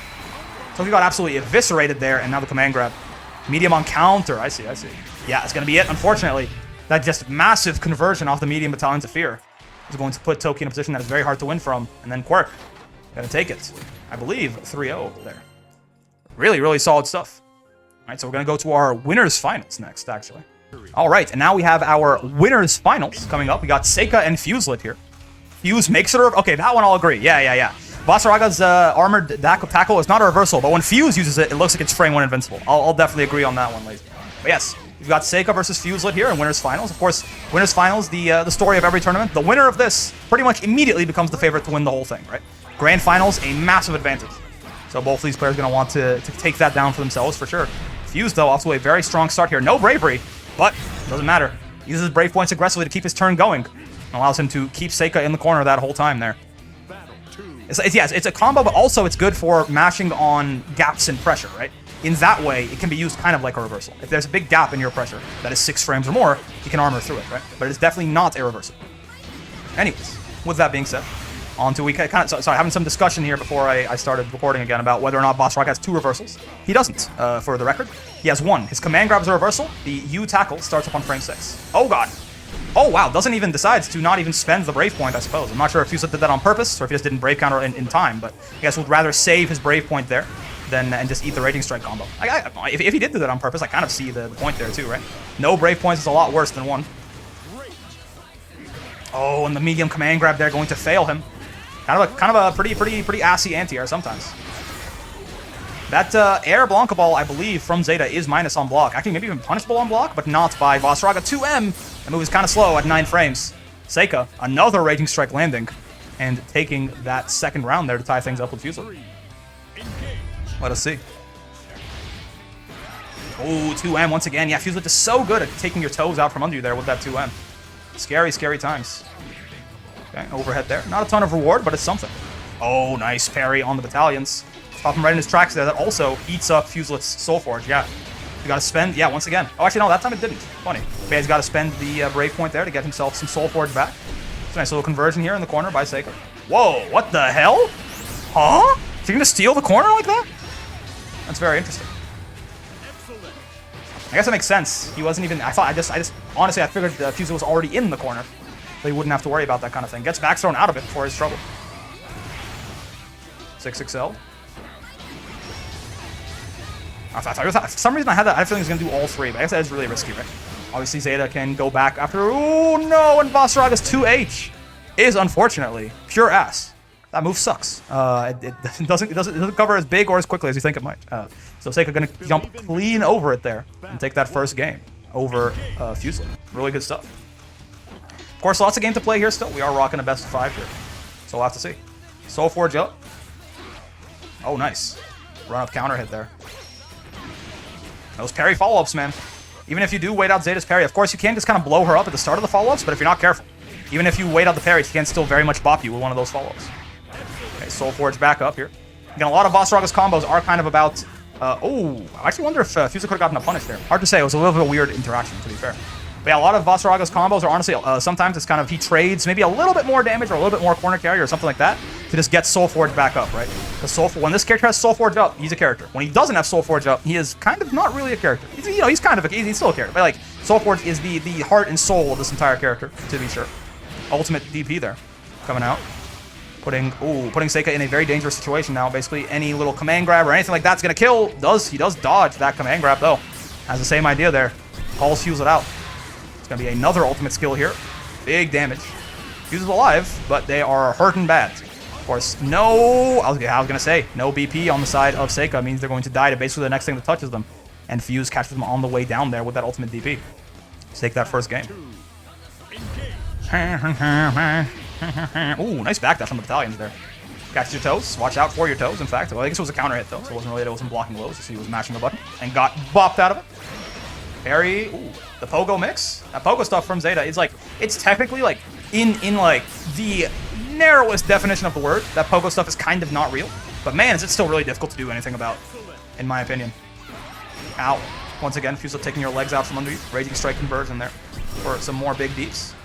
So he got absolutely eviscerated there, and now the command grab. Medium on counter. I see. Yeah, it's gonna be it, unfortunately. That just massive conversion off the medium battalions of fear is going to put Toki in a position that is very hard to win from. And then Quirk, gonna take it. I believe 3-0 there. Really, really solid stuff. All right, so we're gonna go to our winners finals next, actually. All right, and now we have our winners finals coming up. We got Seika and Fuselit here. Fuse makes it a... Okay, that one I'll agree. Yeah. Vasaraga's armored tackle is not a reversal, but when Fuse uses it, it looks like it's frame 1 invincible. I'll definitely agree on that one, ladies. But yes, we've got Seika versus Fuselit here in winners finals. Of course, winners finals, the story of every tournament. The winner of this pretty much immediately becomes the favorite to win the whole thing, right? Grand finals, a massive advantage. So both of these players are going to want to take that down for themselves for sure. Fuse, though, off to a very strong start here. No bravery, but it doesn't matter. He uses brave points aggressively to keep his turn going. And allows him to keep Seika in the corner that whole time there. It's a combo, but also it's good for mashing on gaps in pressure, right? In that way, it can be used kind of like a reversal. If there's a big gap in your pressure that is 6 frames or more, you can armor through it, right? But it's definitely not a reversal. Anyways, with that being said, on to sorry, having some discussion here before I started recording again about whether or not Vasaraga has 2 reversals. He doesn't, for the record. He has 1. His command grab is a reversal. The U tackle starts up on frame 6. Oh god. Oh wow, doesn't even decides to not even spend the brave point, I suppose. I'm not sure if Fuselit did that on purpose or if he just didn't brave counter in time, but I guess would rather save his brave point there and just eat the Raging Strike combo. If he did do that on purpose, I kind of see the point there too, right? No brave points is a lot worse than 1. Oh, and the medium command grab there going to fail him. Kind of a pretty assy anti-air sometimes. That air Blanca ball, I believe, from Zeta is minus on block. Actually, maybe even punishable on block, but not by Vasraga. 2M. The move is kind of slow at 9 frames. Seika, another Raging Strike landing, and taking that second round there to tie things up with Fusel. Let us see. Oh, 2M once again. Yeah, Fusel is so good at taking your toes out from under you there with that 2M. Scary, scary times. Okay, overhead there. Not a ton of reward, but it's something. Oh, nice parry on the battalions. Stop him right in his tracks there. That also eats up Fuselet's Soul Forge. Yeah. You gotta spend, yeah, once again. Oh, actually, no, that time it didn't. Funny. But he's gotta spend the Brave Point there to get himself some Soul Forge back. It's a nice little conversion here in the corner by Seika. Whoa, what the hell? Huh? Is he gonna steal the corner like that? That's very interesting. I guess that makes sense. He wasn't even, I just, honestly, I figured Fusel was already in the corner. So he wouldn't have to worry about that kind of thing. Gets back thrown out of it for his trouble. 6XL. For some reason I had a feeling he was going to do all three, but I guess that is really risky, right? Obviously Zeta can go back after, oh no, and Vasraga's 2H is unfortunately pure ass. That move sucks. It doesn't cover as big or as quickly as you think it might. So Seika gonna jump clean over it there and take that first game over Fusel. Really good stuff. Of course, lots of game to play here still. We are rocking a best of 5 here. So we'll have to see. Soul Forge up. Oh, nice. Run up counter hit there. Those parry follow-ups, man. Even if you do wait out Zeta's parry, of course you can just kind of blow her up at the start of the follow-ups, but if you're not careful, even if you wait out the parry, she can still very much bop you with one of those follow-ups. Okay, Soul Forge back up here. Again, a lot of Vasraga's combos are kind of about... oh, I actually wonder if Fusel could have gotten a punish there. Hard to say. It was a little bit of a weird interaction, to be fair. But yeah, a lot of Vasraga's combos are honestly, sometimes it's kind of, he trades maybe a little bit more damage or a little bit more corner carry or something like that to just get Soul Forge back up, right? Because when this character has Soul Forge up, he's a character. When he doesn't have Soul Forge up, he is kind of not really a character. He's, you know, he's kind of he's still a character. But like, Soul Forge is the heart and soul of this entire character, to be sure. Ultimate DP there, coming out. Putting Seika in a very dangerous situation now. Basically, any little command grab or anything like that's gonna kill. He does dodge that command grab though. Has the same idea there. Calls Fuse it out. It's gonna be another ultimate skill here. Big damage. Fuse is alive, but they are hurting bad. Of course, no. I was gonna say no BP on the side of Seika means they're going to die to basically the next thing that touches them, and Fuse catches them on the way down there with that ultimate DP. Let's take that first game. Ooh, nice backdash from the battalions there. Catches your toes. Watch out for your toes, in fact. Well, I guess it was a counter hit, though, so it wasn't blocking lows. So he was mashing the button and got bopped out of it. Parry. Ooh, the pogo mix. That pogo stuff from Zeta is like, it's technically like, in like, the narrowest definition of the word, that pogo stuff is kind of not real. But man, is it still really difficult to do anything about, in my opinion. Ow. Once again, Fusel taking your legs out from under you. Raging Strike conversion there for some more big deeps.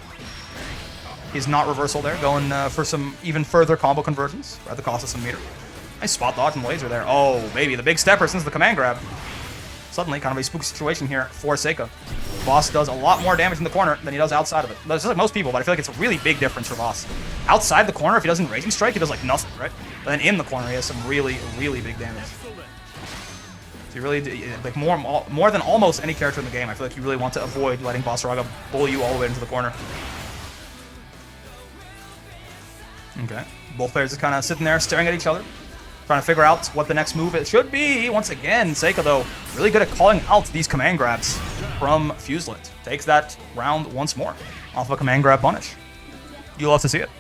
He's not reversal there, going for some even further combo conversions at the cost of some meter. Nice spot dodge and laser there. Oh, baby, the big stepper since the command grab. Suddenly, kind of a spooky situation here for Seika. Voss does a lot more damage in the corner than he does outside of it. That's just like most people, but I feel like it's a really big difference for Voss. Outside the corner, if he doesn't Raging Strike, he does like nothing, right? But then in the corner, he has some really, really big damage. So you really, like more than almost any character in the game, I feel like you really want to avoid letting Vasraga bully you all the way into the corner. Okay, both players are kind of sitting there staring at each other, trying to figure out what the next move it should be. Once again, Seika, though, really good at calling out these command grabs from Fuselet. Takes that round once more off a command grab punish. You'll love to see it.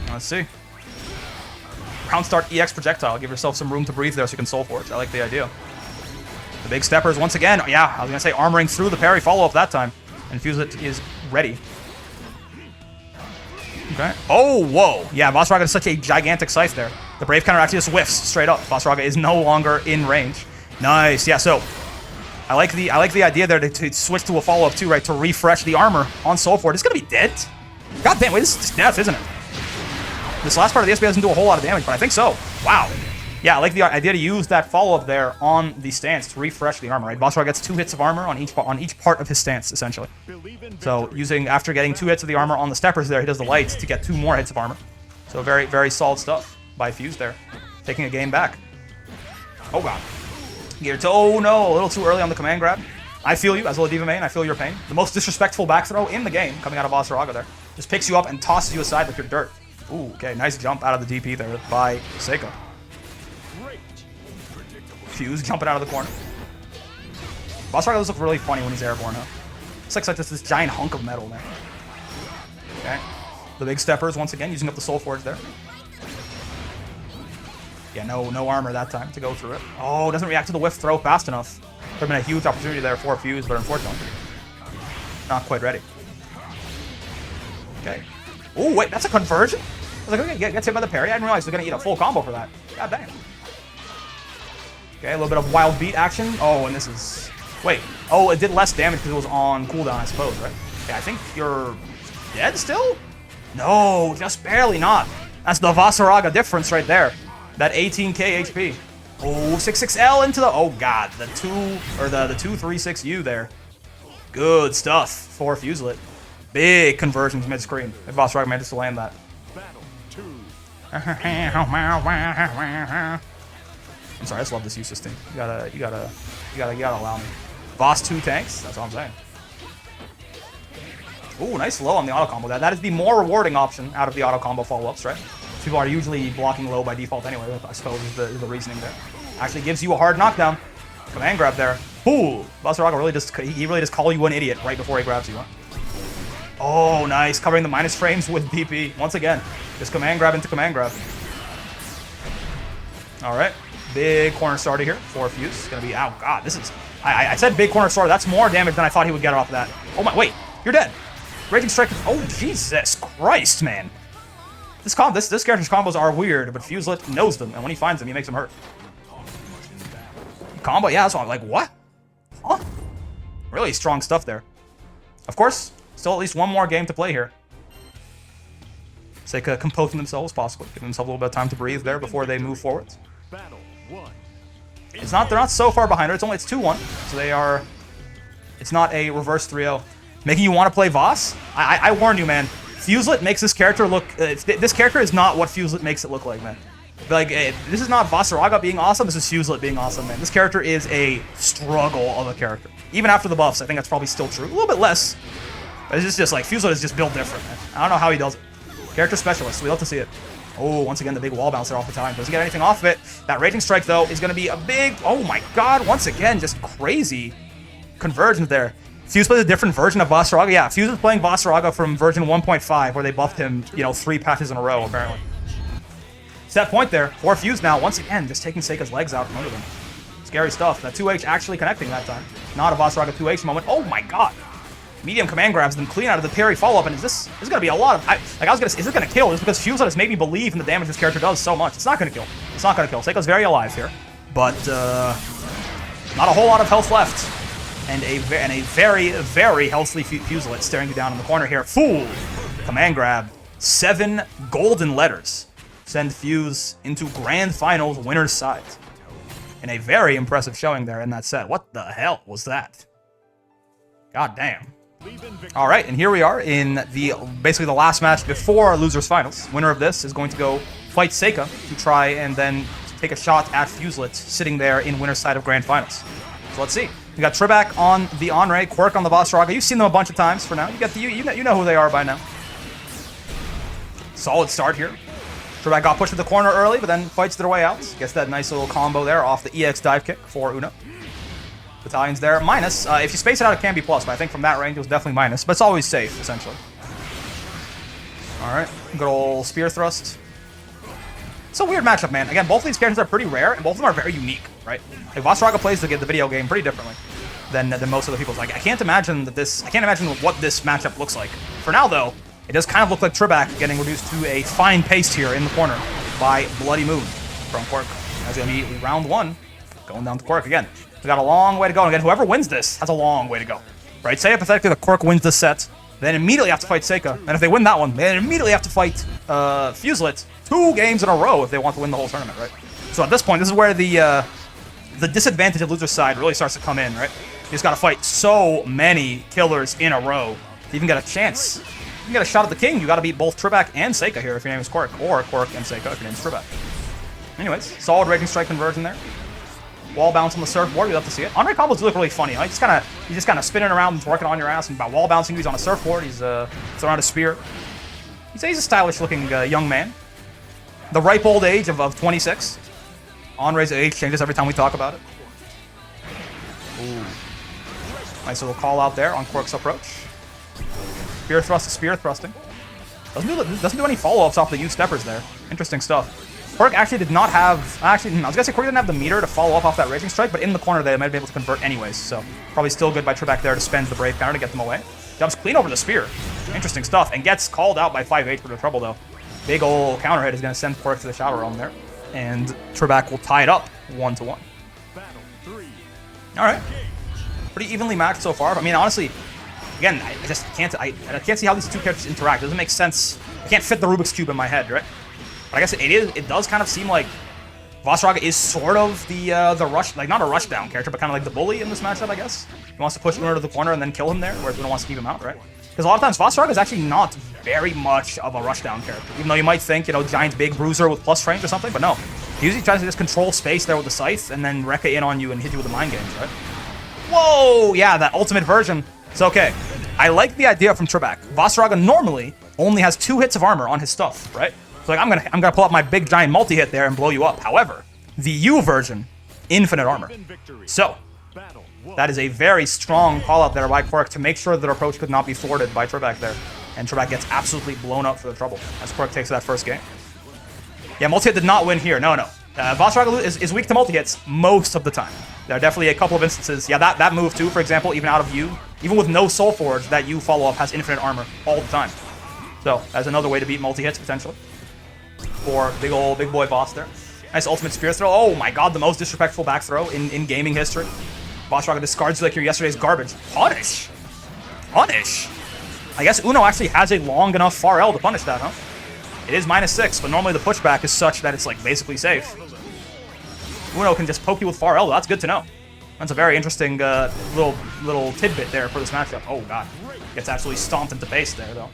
Let's see. Round start EX projectile. Give yourself some room to breathe there so you can Soul Forge. I like the idea. The big steppers once again. Yeah, I was going to say armoring through the parry follow-up that time. And Fuselet is ready. Okay. Oh, whoa. Yeah, Vasraga is such a gigantic scythe there. The Brave counter actually just whiffs straight up. Vasraga is no longer in range. Nice. Yeah, so I like the idea there to switch to a follow-up too, right? To refresh the armor on Soul Forge. It's gonna be dead. God damn, wait, this is death, isn't it? This last part of the SB doesn't do a whole lot of damage, but I think so. Wow. Yeah, I like the idea to use that follow-up there on the stance to refresh the armor, right? Vasraga gets 2 hits of armor on each part of his stance, essentially. So after getting 2 hits of the armor on the steppers there, he does the lights to get 2 more hits of armor. So very, very solid stuff by Fuse there. Taking a game back. Oh god. Gear to, oh no, a little too early on the command grab. I feel you as a Diva main. I feel your pain. The most disrespectful back throw in the game coming out of Vasaraga there. Just picks you up and tosses you aside like you're dirt. Ooh, okay, nice jump out of the DP there by Seika. Fuse jumping out of the corner. Vasaraga does look really funny when he's airborne, huh? It's like this giant hunk of metal there. Okay. The big steppers once again using up the Soul Forge there. Yeah, no armor that time to go through it. Oh, doesn't react to the whiff throw fast enough. Could have been a huge opportunity there for Fuse, but unfortunately, not quite ready. Okay. Oh, wait, that's a conversion? I was like, okay, gets hit by the parry. I didn't realize he was going to eat a full combo for that. God damn. Okay, a little bit of wild beat action. Oh, and this is... Wait. Oh, it did less damage because it was on cooldown, I suppose, right? Okay, I think you're dead still? No, just barely not. That's the Vasaraga difference right there. That 18k HP. Oh, 66L into the... Oh, God. The 236U there. Good stuff for Fuselit. Big conversions mid-screen. If Vasaraga manages to land that. I'm sorry, I just love this use system. You gotta allow me. Voss 2 tanks, that's all I'm saying. Ooh, nice low on the auto combo. That is the more rewarding option out of the auto combo follow-ups, right? People are usually blocking low by default anyway, I suppose is the reasoning there. Actually gives you a hard knockdown. Command grab there. Ooh, Vasaraga really just call you an idiot right before he grabs you, huh? Oh, nice. Covering the minus frames with DP. Once again, just command grab into command grab. Alright. Big corner starter here for Fuse. It's gonna be, oh god, this is... I said big corner starter. That's more damage than I thought he would get off of that. Oh my, wait, you're dead. Raging Strike. Oh, Jesus Christ, man. This character's combos are weird, but Fuselit knows them, and when he finds them, he makes them hurt. Combo, yeah, that's why I'm like, what? Huh? Really strong stuff there. Of course, still at least one more game to play here. Seika composing themselves, possibly. Giving themselves a little bit of time to breathe there before they move forward. They're not so far behind her. It's 2-1. So they are... It's not a reverse 3-0. Making you want to play Voss? I warn you, man. Fuselit makes this character look... this character is not what Fuselit makes it look like, man. Like, this is not Vasaraga being awesome. This is Fuselit being awesome, man. This character is a struggle of a character. Even after the buffs, I think that's probably still true. A little bit less. But it's just like, Fuselit is just built different, man. I don't know how he does it. Character specialist. We love to see it. Oh, once again, the big wall bouncer off the time. Doesn't get anything off of it. That Raging Strike, though, is going to be a big... Oh, my God. Once again, just crazy conversions there. Fuse plays a different version of Vasaraga. Yeah, Fuse is playing Vasaraga from version 1.5, where they buffed him, 3 patches in a row, apparently. It's that point there for Fuse now. Once again, just taking Seika's legs out from under them. Scary stuff. That 2H actually connecting that time. Not a Vasaraga 2H moment. Oh, my God. Medium command grabs them clean out of the parry follow-up, and this is going to be a lot of... I was going to say, is this going to kill? Just because Fuse has made me believe in the damage this character does so much. It's not going to kill. It's not going to kill. Seika's very alive here. But, not a whole lot of health left. And a very, very healthy Fuselit staring you down in the corner here. Fool! Command grab. 7 golden letters. Send Fuse into Grand Finals winner's side. And a very impressive showing there in that set. What the hell was that? God damn. All right, and here we are in basically the last match before losers finals. Winner of this is going to go fight Seika to try and then take a shot at Fuselit sitting there in winner's side of Grand Finals. So let's see. We got Trebak on the Onray, Quirk on the Vasaraga. You've seen them a bunch of times for now. You know who they are by now. Solid start here. Trebak got pushed to the corner early, but then fights their way out. Gets that nice little combo there off the EX dive kick for Uno. Battalions there. Minus. If you space it out, it can be plus, but I think from that range, it was definitely minus. But it's always safe, essentially. All right. Good old spear thrust. It's a weird matchup, man. Again, both of these characters are pretty rare, and both of them are very unique, right? Like, Vasaraga plays the video game pretty differently than most other people's. Like, I can't imagine what this matchup looks like. For now, though, it does kind of look like Trebak getting reduced to a fine paste here in the corner by Bloody Moon from Quirk. As immediately round 1, going down to Quirk again. We got a long way to go. And again, whoever wins this has a long way to go, right? Say hypothetically that Quirk wins this set, then immediately have to fight Seika. And if they win that one, they immediately have to fight Fuselit 2 games in a row if they want to win the whole tournament, right? So at this point, this is where the disadvantage of loser's side really starts to come in, right? You just got to fight so many killers in a row to even get a chance. You get a shot at the king, you got to beat both Trebak and Seika here if your name is Quirk, or Quirk and Seika if your name is Trebak. Anyways, solid Raging Strike conversion there. Wall bounce on the surfboard. We love to see it. Andre combos look really funny. Like, he's just kind of spinning around and working on your ass. And by wall bouncing, he's on a surfboard. He's throwing out a spear. He's a stylish-looking young man. The ripe old age of 26. Andre's age changes every time we talk about it. Ooh. Nice little call out there on Quirk's approach. Spear thrust, spear thrusting. Doesn't do any follow-ups off the U-steppers there. Interesting stuff. Quirk actually did not have... Actually, I was going to say Quirk didn't have the meter to follow up off that Raging Strike, but in the corner they might be able to convert anyways, so probably still good by Trebek there to spend the Brave counter to get them away. Jumps clean over the spear. Interesting stuff, and gets called out by 5H for the trouble, though. Big ol' counter hit is going to send Quirk to the Shadow Realm there, and Trebek will tie it up 1-1. Alright. Pretty evenly matched so far. I mean, honestly, again, I just can't... I can't see how these two characters interact. It doesn't make sense. I can't fit the Rubik's Cube in my head, right? But I guess it does kind of seem like Vasraga is sort of the rush, like not a rush down character, but kind of like the bully in this matchup, I guess. He wants to push Uno to the corner and then kill him there, whereas Uno wants to keep him out, right? Because a lot of times Vasraga is actually not very much of a rush down character, even though you might think, you know, giant big bruiser with plus range or something, but no. He usually tries to just control space there with the scythe and then Rekka in on you and hit you with the mind games, right? Whoa! Yeah, that ultimate version. It's okay. I like the idea from Trebek. Vasraga normally only has 2 hits of armor on his stuff, right? So like, I'm gonna pull up my big giant multi-hit there and blow you up. However, the U version, infinite armor. So, that is a very strong call out there by Quirk to make sure that their approach could not be thwarted by Trebek there. And Trebek gets absolutely blown up for the trouble as Quirk takes that first game. Yeah, multi-hit did not win here. No. Vasraga is weak to multi-hits most of the time. There are definitely a couple of instances. Yeah, that move too, for example, even out of U, even with no Soul Forge, that U follow-up has infinite armor all the time. So, that's another way to beat multi-hits, potentially. For big boy boss there. Nice ultimate spear throw. Oh my god, the most disrespectful back throw in gaming history. Vasraga discards you like your yesterday's garbage. Punish! Punish! I guess Uno actually has a long enough far L to punish that, huh? It is -6, but normally the pushback is such that it's like basically safe. Uno can just poke you with far L. That's good to know. That's a very interesting little tidbit there for this matchup. Oh god. Gets absolutely stomped into base there, though.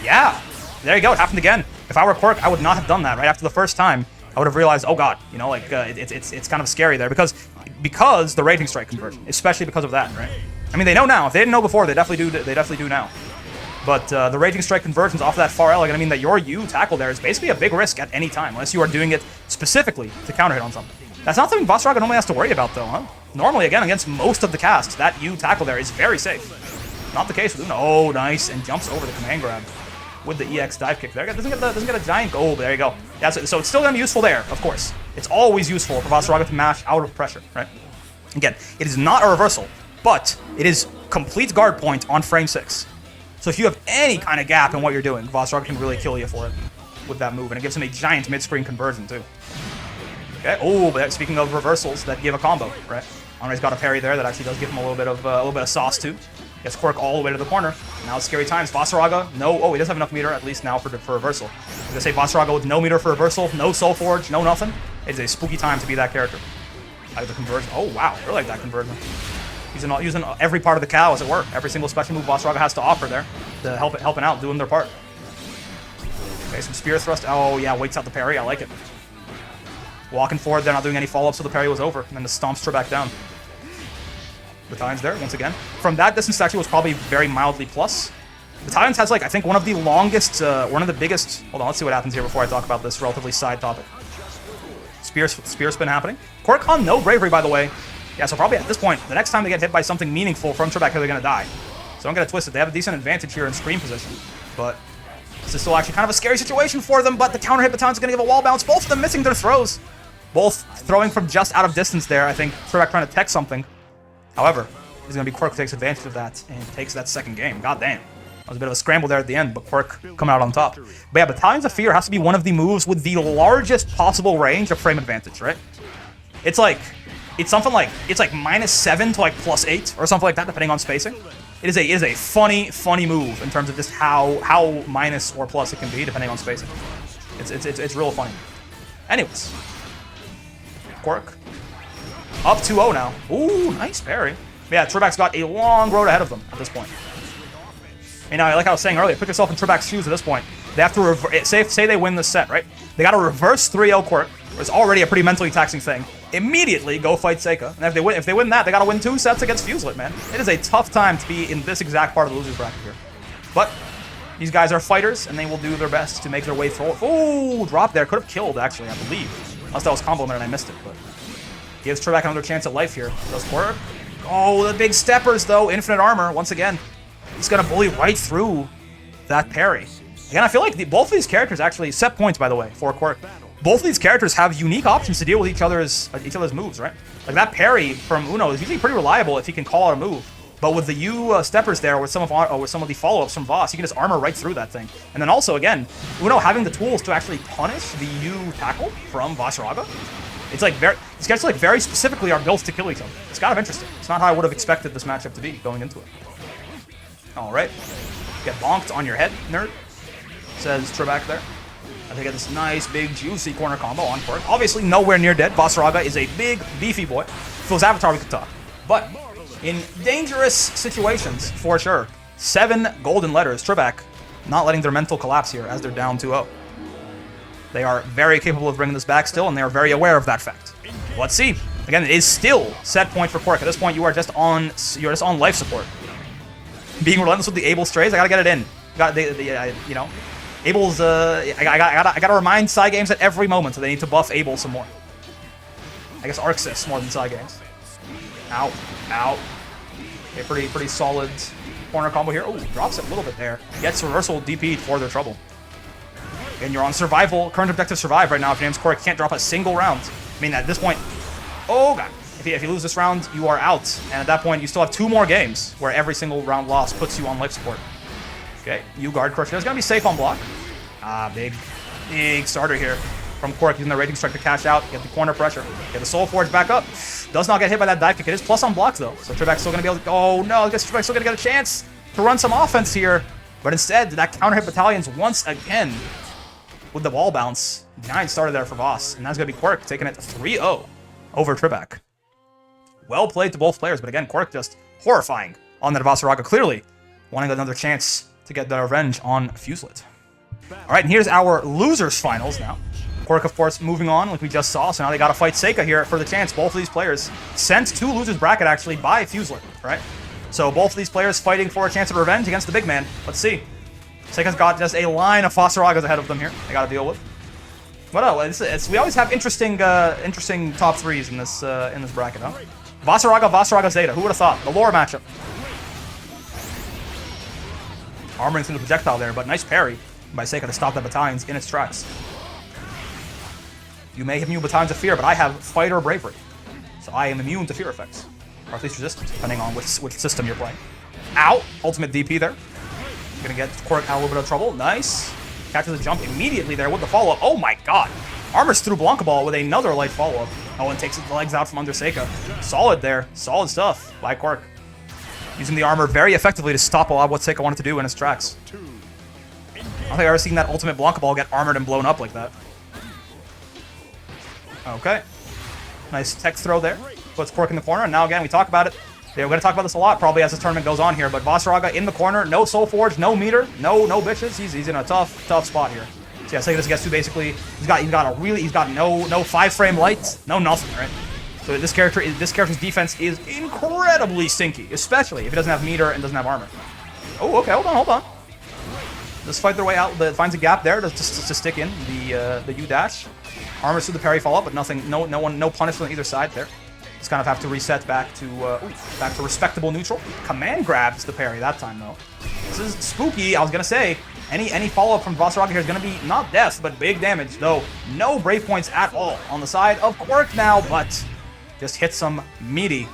Yeah! There you go, it happened again. If I were Quirk, I would not have done that right after the first time. I would have realized, oh god, you know, like, it's kind of scary there, because the Raging Strike conversion, especially because of that, right? I mean, they know now. If they didn't know before, they definitely do now. But the Raging Strike conversions off of that far L are going to mean that your U tackle there is basically a big risk at any time, unless you are doing it specifically to counter hit on something. That's not something Vasraga normally has to worry about, though, huh? Normally, again, against most of the casts, that U tackle there is very safe. Not the case with Uno. Oh, nice, and jumps over the command grab with the EX dive kick there. Doesn't get a giant goal, but there you go. Yeah, so it's still going to be useful there, of course. It's always useful for Vasraga to mash out of pressure, right? Again, it is not a reversal, but it is complete guard point on frame 6. So if you have any kind of gap in what you're doing, Vasraga can really kill you for it with that move, and it gives him a giant mid-screen conversion, too. Okay, oh, but speaking of reversals that give a combo, right? Andre's got a parry there that actually does give him a little bit of sauce, too. Gets Quirk all the way to the corner. Now it's scary times. Vasraga, no. Oh, he does have enough meter, at least now, for reversal. I was going to say Vasraga with no meter for reversal, no Soul Forge, no nothing. It's a spooky time to be that character. I like the conversion. Oh, wow. I really like that conversion. Using every part of the cow, as it were. Every single special move Vasraga has to offer there to helping out, doing their part. Okay, some spear thrust. Oh, yeah, waits out the parry. I like it. Walking forward, they're not doing any follow-ups, so the parry was over. And then the stomps her back down. Battalions there, once again. From that distance, actually, was probably very mildly plus. Battalions has, like, I think one of the longest, one of the biggest... Hold on, let's see what happens here before I talk about this relatively side topic. Spear spin happening. Quirk on no bravery, by the way. Yeah, so probably at this point, the next time they get hit by something meaningful from Trebek, they're going to die. So don't get it twisted. They have a decent advantage here in screen position. But this is still actually kind of a scary situation for them. But the counter hit Battalions are going to give a wall bounce. Both of them missing their throws. Both throwing from just out of distance there. I think Trebek trying to tech something. However, it's going to be Quirk who takes advantage of that and takes that second game. God damn. That was a bit of a scramble there at the end, but Quirk coming out on top. But yeah, Battalions of Fear has to be one of the moves with the largest possible range of frame advantage, right? It's like... It's something like, it's like -7 to like +8 or something like that, depending on spacing. It is a funny move in terms of just how minus or plus it can be, depending on spacing. It's real funny. Anyways. Quirk. Up 2-0 now. Ooh, nice parry. Yeah, Trebek's got a long road ahead of them at this point. And now, like I was saying earlier, put yourself in Trebek's shoes at this point. They have to say they win this set, right? They got to reverse 3-0 Quirk. It's already a pretty mentally taxing thing. immediately go fight Seika. And if they win that, they gotta win 2 sets against Fuselit, man. It is a tough time to be in this exact part of the losers bracket here. But these guys are fighters, and they will do their best to make their way through. Oh, drop there. Could have killed, actually, I believe. Unless that was complimented and I missed it, but gives Trebek another chance at life here. Does Quirk. Oh, the big steppers, though. Infinite armor, once again. He's gonna bully right through that parry. Again, I feel like both of these characters actually set points, by the way, for Quirk. Both of these characters have unique options to deal with each other's moves, right? Like that parry from Uno is usually pretty reliable if he can call out a move. But with the U steppers there, with some of the follow-ups from Voss, you can just armor right through that thing. And then also, again, Uno having the tools to actually punish the U tackle from Vasaraga. It's like these guys like very specifically are built to kill each other. It's kind of interesting. It's not how I would have expected this matchup to be going into it. All right, get bonked on your head, nerd. Says Trebek there. I think I get this nice, big, juicy corner combo on Quirk. Obviously, nowhere near dead. Vasaraga is a big, beefy boy. If it was Avatar, we could talk. But in dangerous situations, for sure, 7 golden letters. Trebek not letting their mental collapse here as they're down 2-0. They are very capable of bringing this back still, and they are very aware of that fact. Let's see. Again, it is still set point for Quirk. At this point, you are just on life support. Being relentless with the Able strays, I gotta get it in. You know, Abel's. I gotta remind Psy Games at every moment that they need to buff Able some more. I guess Arxis more than Psy Games. Ow, ow. Okay, pretty solid corner combo here. Oh, drops it a little bit there. Gets reversal DP'd for their trouble. And you're on survival, current objective survive right now. If your name's Quirk, can't drop a single round. I mean, at this point, oh god. If you lose this round, you are out. And at that point, you still have 2 more games where every single round loss puts you on life support. Okay, you guard Crush. It's gonna be safe on block. Ah, big starter here from Quirk using the Raging Strike to cash out, get the corner pressure, get the Soul Forge back up. Does not get hit by that dive kick. It is plus on blocks though, so Trebek's still gonna be able to. Oh no, I guess Trebek's still gonna get a chance to run some offense here, but instead that counter hit battalions once again with the wall bounce. 9 started there for Voss, and that's gonna be Quirk taking it 3-0 over Trebek. Well played to both players, but again, Quirk just horrifying on that Vasaraga, clearly wanting another chance to get the revenge on Fuselit. All right, and here's our losers finals now. Quirk, of course, moving on like we just saw, so now they got to fight Seika here for the chance. Both of these players sent to losers bracket actually by Fuselit, right? So both of these players fighting for a chance of revenge against the big man. Let's see. Seika's got just a line of Vasaragas ahead of them here they got to deal with. But we always have interesting top 3s in this bracket, huh? Vasaraga Zeta. Who would have thought? The lore matchup. Armoring through the projectile there, but nice parry by Seika to stop the battalions in its tracks. You may have immune battalions of fear, but I have fighter bravery. So I am immune to fear effects. Or at least resistant, depending on which system you're playing. Ow! Ultimate DP there. Gonna get Quirk out of a little bit of trouble. Nice. Catches a jump immediately there with the follow-up. Oh my god! Armors through Blanca Ball with another light follow-up. Oh, and takes the legs out from under Seika. Solid there. Solid stuff by Quirk. Using the armor very effectively to stop a lot of what Seika wanted to do in his tracks. I don't think I've ever seen that ultimate Blanca Ball get armored and blown up like that. Okay. Nice tech throw there. Puts Quirk in the corner, and now again, we talk about it. We're going to talk about this a lot probably as the tournament goes on here, but Vasaraga in the corner, no Soul Forge, no meter, no bitches. He's in a tough spot here. So yeah, Seika just gets to basically, he's got no 5-frame lights, no nothing, right? So this character's defense is incredibly stinky, especially if he doesn't have meter and doesn't have armor. Oh, okay, hold on. Just fight their way out. Finds a gap there to stick in the U dash. Armors through the parry follow up, but nothing, no punishment on either side there. Just kind of have to reset back to respectable neutral. Command grabs the parry that time though. This is spooky. I was gonna say any follow up from Vasaraga here is gonna be not death but big damage. Though no brave points at all on the side of Quirk now, but just hits some meaty.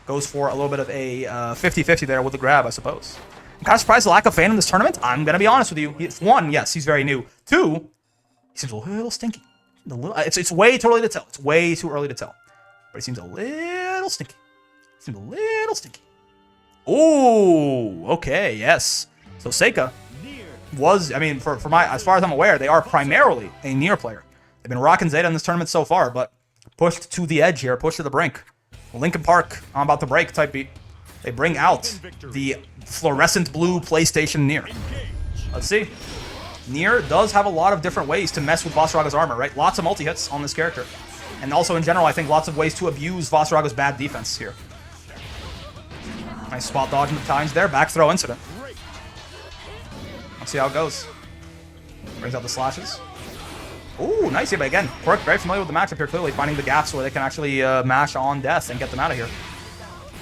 Goes for a little bit of a 50-50 there with the grab, I suppose. I'm kind of surprised the lack of fan in this tournament. I'm gonna be honest with you. One, yes, he's very new. 2, he seems a little stinky. It's way too early to tell. It's way too early to tell. But he seems a little stinky. Ooh, okay, yes. So Seika was, I mean, as far as I'm aware, they are primarily a Nier player. They've been rocking Zeta in this tournament so far, but pushed to the edge here, pushed to the brink. Linkin Park, I'm about to break type beat. They bring out the fluorescent blue PlayStation Nier. Let's see. Nier does have a lot of different ways to mess with Vasaraga's armor, right? Lots of multi-hits on this character. And also, in general, I think lots of ways to abuse Vasaraga's bad defense here. Nice spot dodge in the times there. Back throw incident. Let's see how it goes. Brings out the slashes. Ooh, nice hit, but again, Quirk very familiar with the matchup here, clearly finding the gaps where they can actually mash on Death and get them out of here.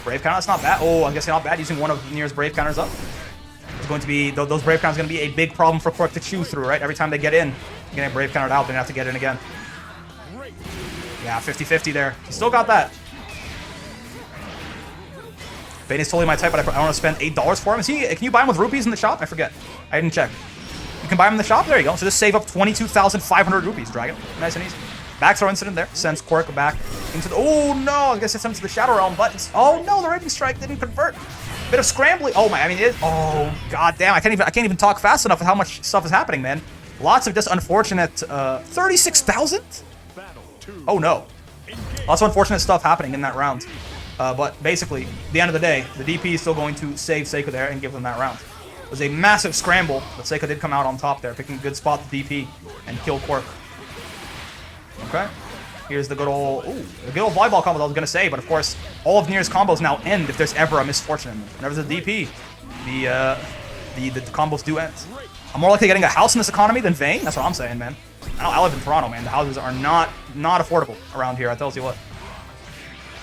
Brave counter, that's not bad. Oh, I'm guessing not bad, using one of Nier's Brave counters up. It's going to be, those Brave counters are going to be a big problem for Quirk to chew through, right? Every time they get in, getting a Brave countered out, they're going to have to get in again. Yeah, 50-50 there. He still got that. Bane is totally my type, but I want to spend $8 for him. Can you buy him with rupees in the shop? I forget. I didn't check. You can buy him in the shop? There you go. So just save up 22,500 rupees, Dragon. Nice and easy. Back throw incident there. Sends Quirk back into the... Oh, no. I guess it sends to the Shadow Realm, but... Oh, no. The Raging Strike didn't convert. Bit of scrambling. Oh, my... I mean, it... Oh, god damn. I can't even talk fast enough with how much stuff is happening, man. Lots of just unfortunate... 36,000? Oh, no. Lots of unfortunate stuff happening in that round. But basically, at the end of the day, the DP is still going to save Seika there and give them that round. It was a massive scramble, but Seika did come out on top there, picking a good spot to DP and kill Quirk. Okay. Here's the good old... Ooh, the good old volleyball combo I was going to say, but of course, all of Nier's combos now end if there's ever a misfortune. Whenever there's a DP, the combos do end. I'm more likely getting a house in this economy than Vayne. That's what I'm saying, man. I live in Toronto, man. The houses are not affordable around here, I tells you what.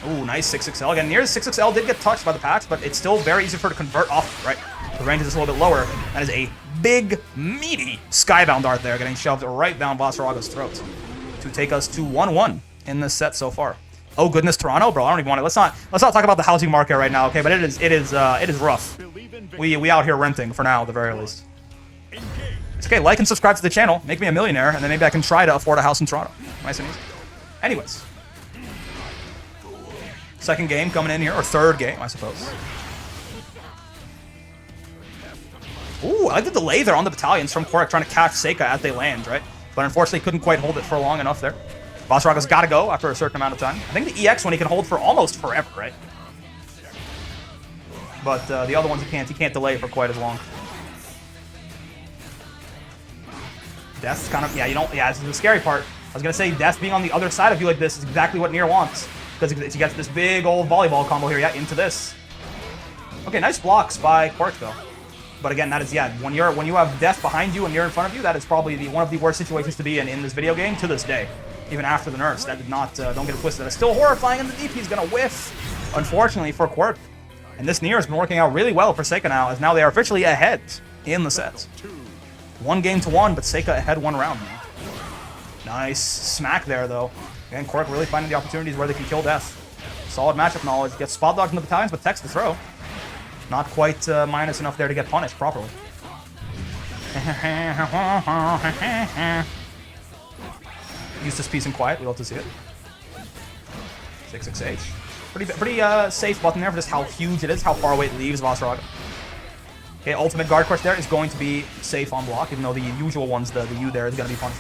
Ooh, nice 6XL. Again, Nier's 6XL did get touched by the patch, but it's still very easy for her to convert off, right? The range is just a little bit lower. That is a big, meaty Skybound Dart there, getting shoved right down Vasaraga's throat to take us to 1-1 in this set so far. Oh goodness, Toronto, bro. I don't even want to. Let's not talk about the housing market right now, okay? But it is rough. We out here renting for now, at the very least. It's okay. Like and subscribe to the channel. Make me a millionaire, and then maybe I can try to afford a house in Toronto. Nice and easy. Anyways. Second game coming in here, or third game, I suppose. Ooh, I like the delay there on the battalions from Quirk trying to catch Seika as they land, right? But unfortunately couldn't quite hold it for long enough there. Vasaraga's got to go after a certain amount of time. I think the EX one he can hold for almost forever, right? But the other ones he can't delay for quite as long. Death's kind of, yeah, this is the scary part. I was going to say, Death being on the other side of you like this is exactly what Nier wants. Because he gets this big old volleyball combo here, yeah, into this. Okay, nice blocks by Quirk, though. But again, that is, yeah, when you have Death behind you and you're in front of you, that is probably one of the worst situations to be in this video game to this day. Even after the nerfs, that did not, don't get it twisted. That's still horrifying, and the DP is going to whiff, unfortunately, for Quirk. And this Nier has been working out really well for Seika now, as now they are officially ahead in the set. 1-1, but Seika ahead 1 round now. Nice smack there, though. Again, Quirk really finding the opportunities where they can kill Death. Solid matchup knowledge. Gets spot dodged in the battalions, but techs the throw. Not quite minus enough there to get punished properly. Use this piece in quiet. We love to see it. 668. Pretty safe button there for just how huge it is, how far away it leaves Vasaraga. Okay, ultimate guard crush there is going to be safe on block, even though the usual ones, the U there, is going to be punished.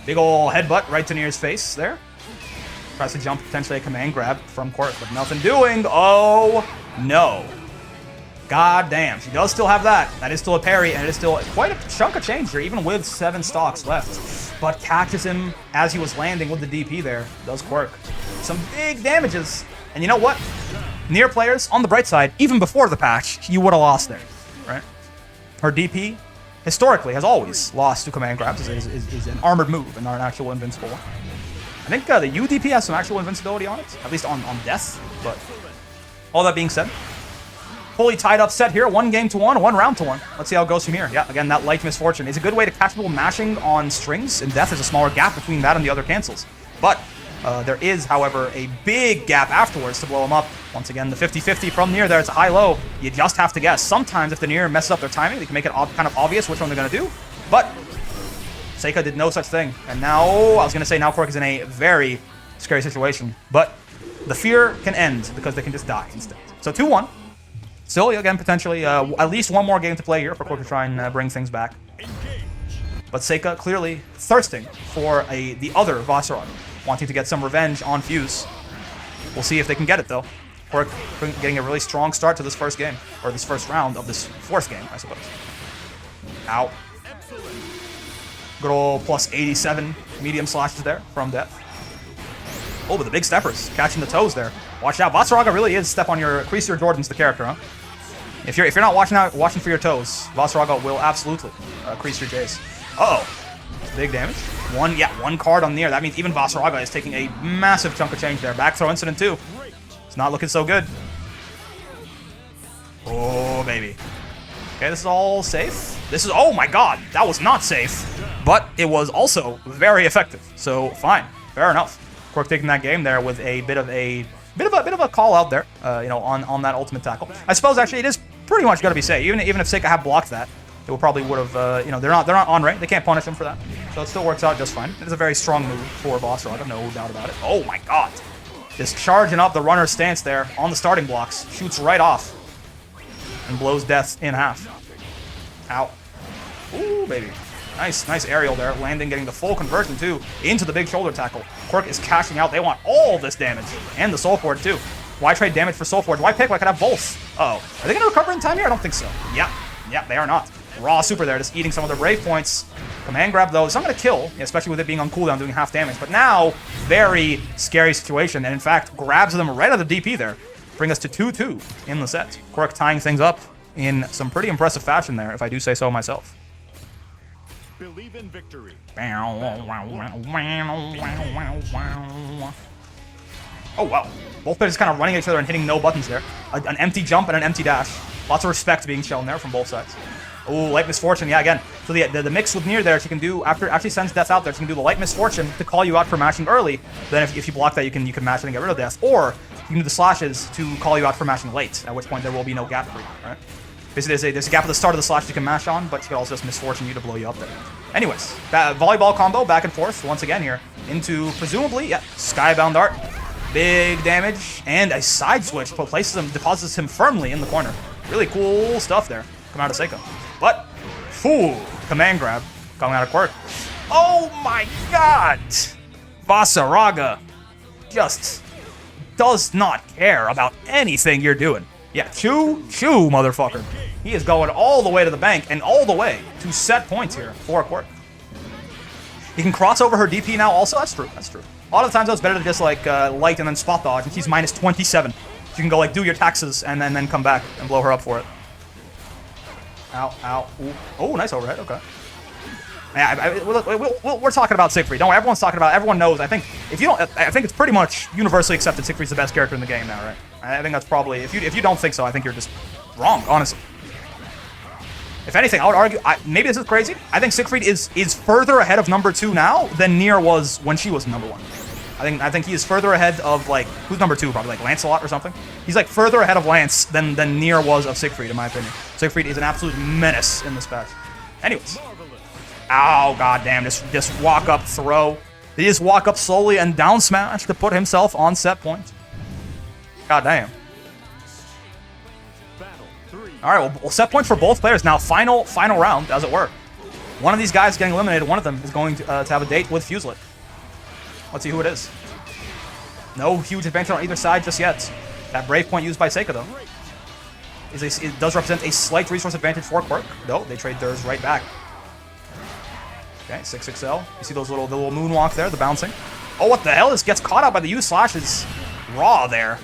Big ol' headbutt right to Nier's face there. Tries to jump, potentially a command grab from Quirk, but nothing doing. Oh, no. God damn. She does still have that. That is still a parry, and it is still quite a chunk of change here, even with 7 stocks left. But catches him as he was landing with the DP there. Does Quirk. Some big damages. And you know what? Nier players, on the bright side, even before the patch, you would have lost there, right? Her DP, historically, has always lost to command grabs. Is an armored move and not an actual invincible one. I think the UDP has some actual invincibility on it, at least on Death. But all that being said, fully tied up set here, 1-1, 1 round to 1. Let's see how it goes from here. Yeah, again, that light misfortune is a good way to catch people mashing on strings. In Death, there's a smaller gap between that and the other cancels. But there is, however, a big gap afterwards to blow them up. Once again, the 50-50 from Nier there. It's a high-low. You just have to guess. Sometimes if the Nier messes up their timing, they can make it kind of obvious which one they're going to do. But Seika did no such thing. And now, I was going to say, now Quirk is in a very scary situation. But the fear can end because they can just die instead. So 2-1. Still, again, potentially at least one more game to play here for Quirk to try and bring things back. But Seika clearly thirsting for the other Vasarag, wanting to get some revenge on Fuse. We'll see if they can get it, though. Quirk getting a really strong start to this first game, or this first round of this fourth game, I suppose. Ow. Good ol' plus 87 medium slashes there from Death. Oh, but the big steppers catching the toes there. Watch out. Vasaraga really is step on your crease your Jordans, the character, huh? If you're not watching for your toes, Vasaraga will absolutely crease your J's. Uh-oh. Big damage. One card on near. That means even Vasaraga is taking a massive chunk of change there. Back throw incident too. It's not looking so good. Oh, baby. Okay, this is all safe. This is, oh my god, that was not safe. But it was also very effective. So fine, fair enough. Quirk taking that game there with a bit of a call out there, you know, on that ultimate tackle. I suppose actually it is pretty much gonna be safe. Even if Seika had blocked that, it probably would have, you know, they're not on rank. They can't punish him for that. So it still works out just fine. It is a very strong move for Vasaraga, no doubt about it. Oh my god. Just charging up the runner's stance there on the starting blocks. Shoots right off. And blows death in half. Ow. Ooh, baby. Nice aerial there. Landing, getting the full conversion too into the big shoulder tackle. Quirk is cashing out. They want all this damage. And the Soul Forge too. Why trade damage for Soul Forge? Why pick? Why could I have both? Uh-oh. Are they going to recover in time here? I don't think so. Yeah, they are not. Raw super there, just eating some of their brave points. Command grab though, it's not going to kill, especially with it being on cooldown, doing half damage. But now, very scary situation. And in fact, grabs them right out of the DP there. Bring us to 2-2 in the set. Quirk tying things up in some pretty impressive fashion there, if I do say so myself. Believe in victory. Oh, wow. Both players kind of running at each other and hitting no buttons there. An empty jump and an empty dash. Lots of respect being shown there from both sides. Oh, Light Misfortune, yeah, again. So the mix with Nier there, she can do, after she sends death out there, she can do the Light Misfortune to call you out for mashing early. Then if you block that, you can mash it and get rid of death. Or you can do the slashes to call you out for mashing late, at which point there will be no gap for you, right? Basically, there's a gap at the start of the slash you can mash on, but she can also just Misfortune you to blow you up there. Anyways, volleyball combo back and forth once again here into presumably, yeah, Skybound Art. Big damage and a side switch deposits him firmly in the corner. Really cool stuff there coming out of Seika. But, command grab coming out of Quirk. Oh my god! Vasaraga just does not care about anything you're doing. Yeah, chew, motherfucker. He is going all the way to the bank and all the way to set points here for Quirk. He can cross over her DP now also. That's true. A lot of the times, it's better to just like light and then spot dodge, and she's minus 27. So you can go like do your taxes and then come back and blow her up for it. Ow. Ooh. Oh, nice overhead. Okay. Yeah, we're talking about Siegfried. Don't worry, everyone knows. I think it's pretty much universally accepted Siegfried's the best character in the game now, right? I think that's probably, if you don't think so, I think you're just wrong, honestly. If anything, I would argue, maybe this is crazy, I think Siegfried is further ahead of number 2 now than Nier was when she was number 1. I think he is further ahead of, like, who's number 2? Probably like Lancelot or something. He's like further ahead of Lance than Nier was of Siegfried, in my opinion. Siegfried is an absolute menace in this patch. Anyways. Ow, goddamn, just walk up throw. He just walk up slowly and down smash to put himself on set point. Goddamn. Alright, well, set point for both players now. Final round, as it were. One of these guys getting eliminated, one of them is going to have a date with Fuselet. Let's see who it is. No huge advantage on either side just yet. That brave point used by Seika, though. It does represent a slight resource advantage for Quirk. No, they trade theirs right back. Okay, 6XL. You see the little moonwalk there, the bouncing. Oh, what the hell? This gets caught out by the U slashes. Raw there.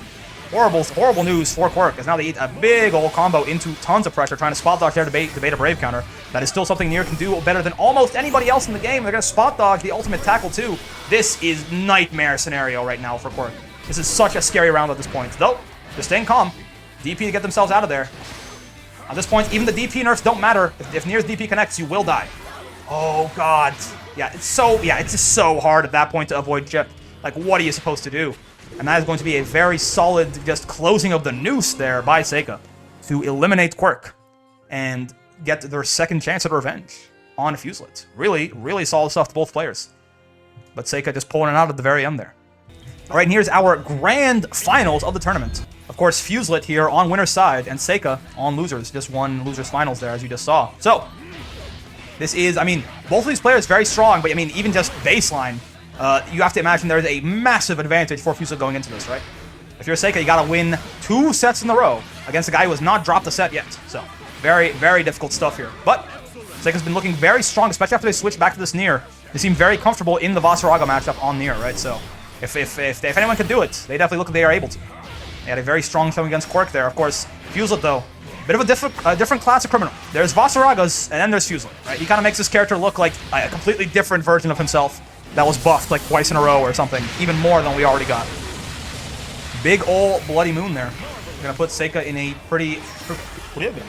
Horrible news for Quirk, as now they eat a big old combo into tons of pressure, trying to spot dodge there to bait a brave counter. That is still something Nier can do better than almost anybody else in the game. They're going to spot dodge the ultimate tackle too. This is nightmare scenario right now for Quirk. This is such a scary round at this point. Though, they're staying calm. DP to get themselves out of there. At this point, even the DP nerfs don't matter. If Nier's DP connects, you will die. Oh god. Yeah, it's just so hard at that point to avoid chip. Like, what are you supposed to do? And that is going to be a very solid just closing of the noose there by Seika to eliminate Quirk and get their second chance at revenge on Fuselet. Really solid stuff to both players. But Seika just pulling it out at the very end there. All right, and here's our grand finals of the tournament. Of course, Fuselet here on winner's side and Seika on losers. Just won losers finals there, as you just saw. So, this is, I mean, both of these players very strong, but I mean, even just baseline, you have to imagine there's a massive advantage for Fuselet going into this, right? If you're Seika, you gotta win 2 sets in a row against a guy who has not dropped a set yet. So, very difficult stuff here. But Seika's been looking very strong, especially after they switched back to this Nier. They seem very comfortable in the Vasaraga matchup on Nier, right? So, If anyone could do it, they definitely look like they are able to. They had a very strong showing against Quirk there. Of course, Fuselet, though, bit of a different class of criminal. There's Vasaraga's, and then there's Fuselet, right? He kind of makes this character look like a completely different version of himself that was buffed like twice in a row or something, even more than we already got. Big ol' Bloody Moon there. We're gonna put Seika in a pretty